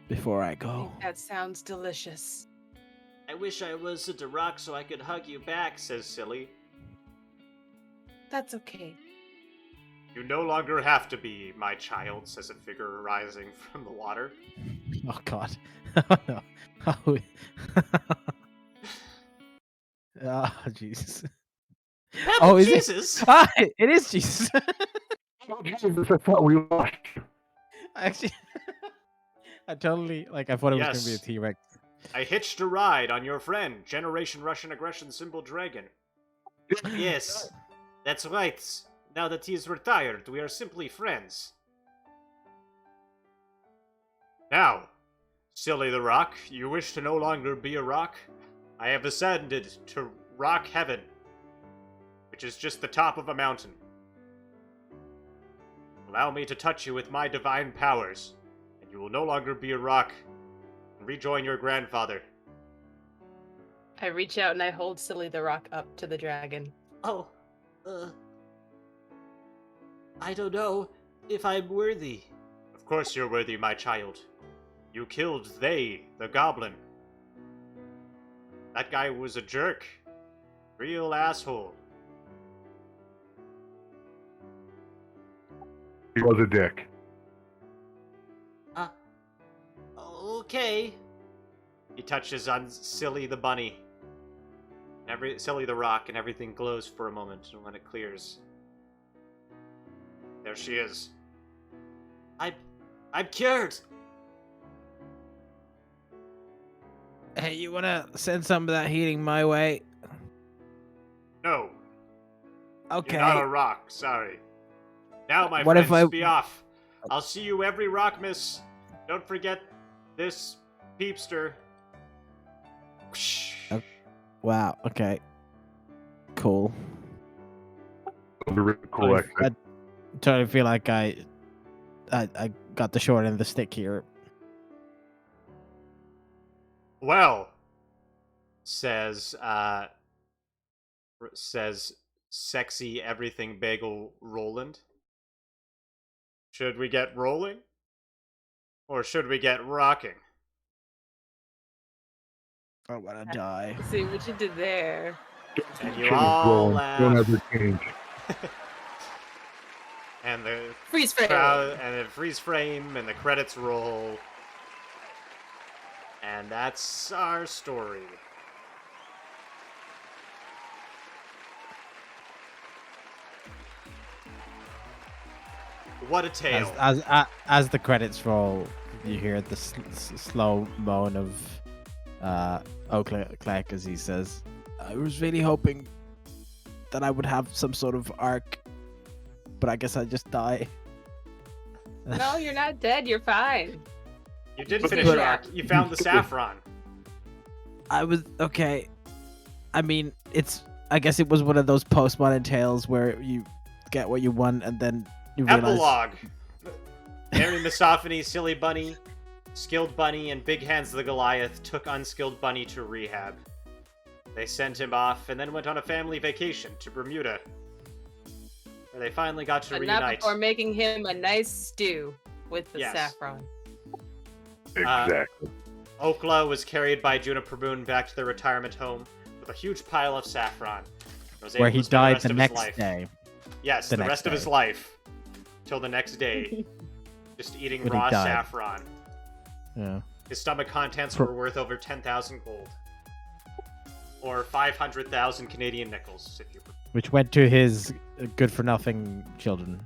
before I I go. think that sounds delicious. I wish I was at the rock so I could hug you back, says Silly. That's okay. You no longer have to be, my child, says a figure rising from the water. Oh God. Oh no. Oh, oh Jesus. Oh, is it? Jesus! Ah, it is Jesus. Oh, Jesus, I thought we lost you. Actually, I totally I thought it was gonna be a Yes. T-Rex. I hitched a ride on your friend, Generation Russian Aggression Symbol Dragon. Yes, that's right. Now that he is retired, we are simply friends. Now, Silly the Rock, you wish to no longer be a rock? I have ascended to Rock Heaven, which is just the top of a mountain. Allow me to touch you with my divine powers, and you will no longer be a rock, and rejoin your grandfather. I reach out and I hold Silly the Rock up to the dragon. Oh, I don't know if I'm worthy. Of course you're worthy, my child. You killed the goblin. That guy was a jerk. Real asshole. He was a dick. Okay. He touches on Silly the bunny. Silly the rock, and everything glows for a moment, and when it clears, there she is. I'm cured. Hey, you wanna send some of that healing my way? No, Okay. you're not a rock. Sorry. Now, my What if friends, I- be off. I'll see you every Rockmas. Don't forget this peepster. Wow. Okay. Cool. It was a really cool I exit. totally feel like I got the short end of the stick here. Well, says sexy everything bagel Roland. Should we get rolling? Or should we get rocking? I wanna die. Let's see what you did there. And you Change all rolling. Don't laugh. ever change. And the Freeze frame. crowd, and then freeze frame, and the credits roll. And that's our story. What a tale. As the credits roll, you hear the slow moan of O'Clack as he says, "I was really hoping that I would have some sort of arc, but I guess I just die." No, you're not dead. You're fine. You did finish your arc. You found the saffron. I was okay. I mean, I guess it was one of those postmodern tales where you get what you want and then you realize. Epilogue. Mary Misophony, Silly Bunny, Skilled Bunny, and Big Hands the Goliath took Unskilled Bunny to rehab. They sent him off and then went on a family vacation to Bermuda, where they finally got to But reunite. not before making him a nice stew with the Yes. saffron. Exactly. Okla was carried by Juniper Moon back to their retirement home with a huge pile of saffron. Was Where able he to spend died rest the of his next life. day. Yes, The the next rest of his day. life. Till the next day. Just eating When he raw died. saffron. Yeah. His stomach contents were worth over 10,000 gold. Or 500,000 Canadian nickels, if you prefer. Which went to his good-for-nothing children.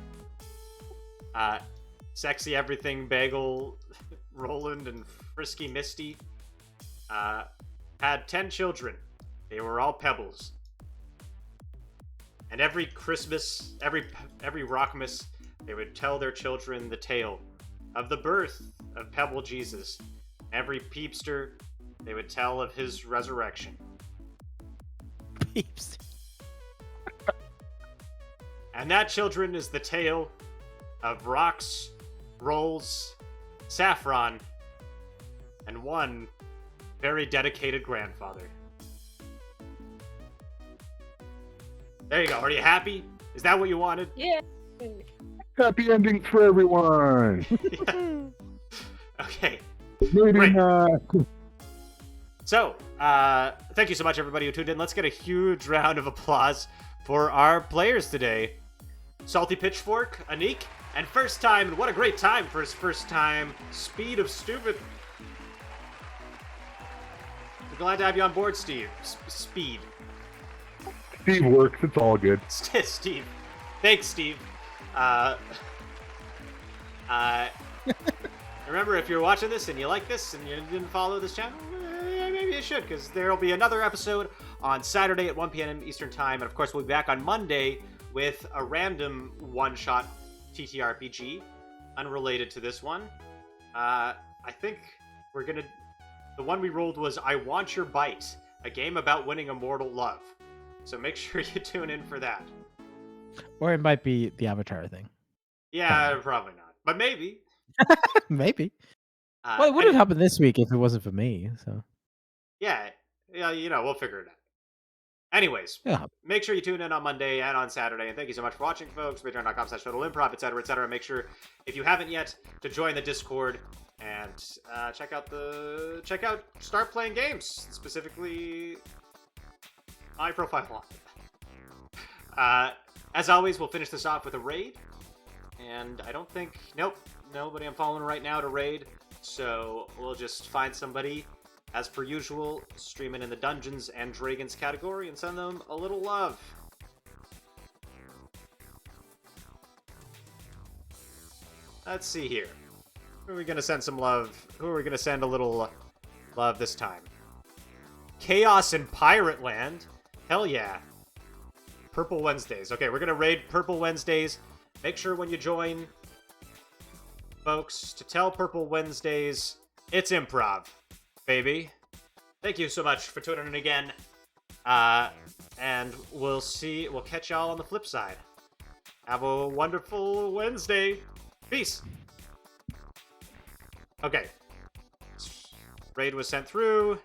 Sexy Everything Bagel, Roland, and Frisky Misty had 10 children. They were all pebbles. And every Christmas, every Rockmas, they would tell their children the tale of the birth of Pebble Jesus. Every Peepster, they would tell of his resurrection. Peeps. And that, children, is the tale of rocks, rolls, saffron, and one very dedicated grandfather. There you go. Are you happy? Is that what you wanted? Yeah. Happy endings for everyone. Okay. Maybe Great. not. So, thank you so much, everybody who tuned in. Let's get a huge round of applause for our players today. Salty Pitchfork, Anik, and first time, and what a great time for his first time, Speed of Stupid. We're glad to have you on board, Steve. Speed. Steve works. It's all good. Steve. Thanks, Steve. Remember, if you're watching this and you like this and you didn't follow this channel, maybe you should, because there will be another episode on Saturday at 1 p.m. Eastern Time, and of course we'll be back on Monday with a random one-shot TTRPG, unrelated to this one. I think we're gonna... The one we rolled was I Want Your Bite, a game about winning immortal love. So make sure you tune in for that. Or it might be the Avatar thing. Yeah, probably not. But maybe. Maybe. Well, it would have and- happened this week if it wasn't for me. So Yeah, we'll figure it out. Anyways, yeah. make sure you tune in on Monday and on Saturday. And thank you so much for watching, folks. Patreon.com/totalimprov, etc., etc. Make sure, if you haven't yet, to join the Discord and check out Start Playing Games, specifically my profile on. As always, we'll finish this off with a raid. And I don't think... Nope. Nobody I'm following right now to raid. So we'll just find somebody, as per usual, streaming in the Dungeons and Dragons category and send them a little love. Let's see here. Who are we going to send some love? Who are we going to send a little love this time? Chaos in Pirate Land? Hell yeah. Purple Wednesdays. Okay, we're going to raid Purple Wednesdays. Make sure when you join, folks, to tell Purple Wednesdays it's improv, baby. Thank you so much for tuning in again. And we'll catch y'all on the flip side. Have a wonderful Wednesday. Peace. Okay. Raid was sent through.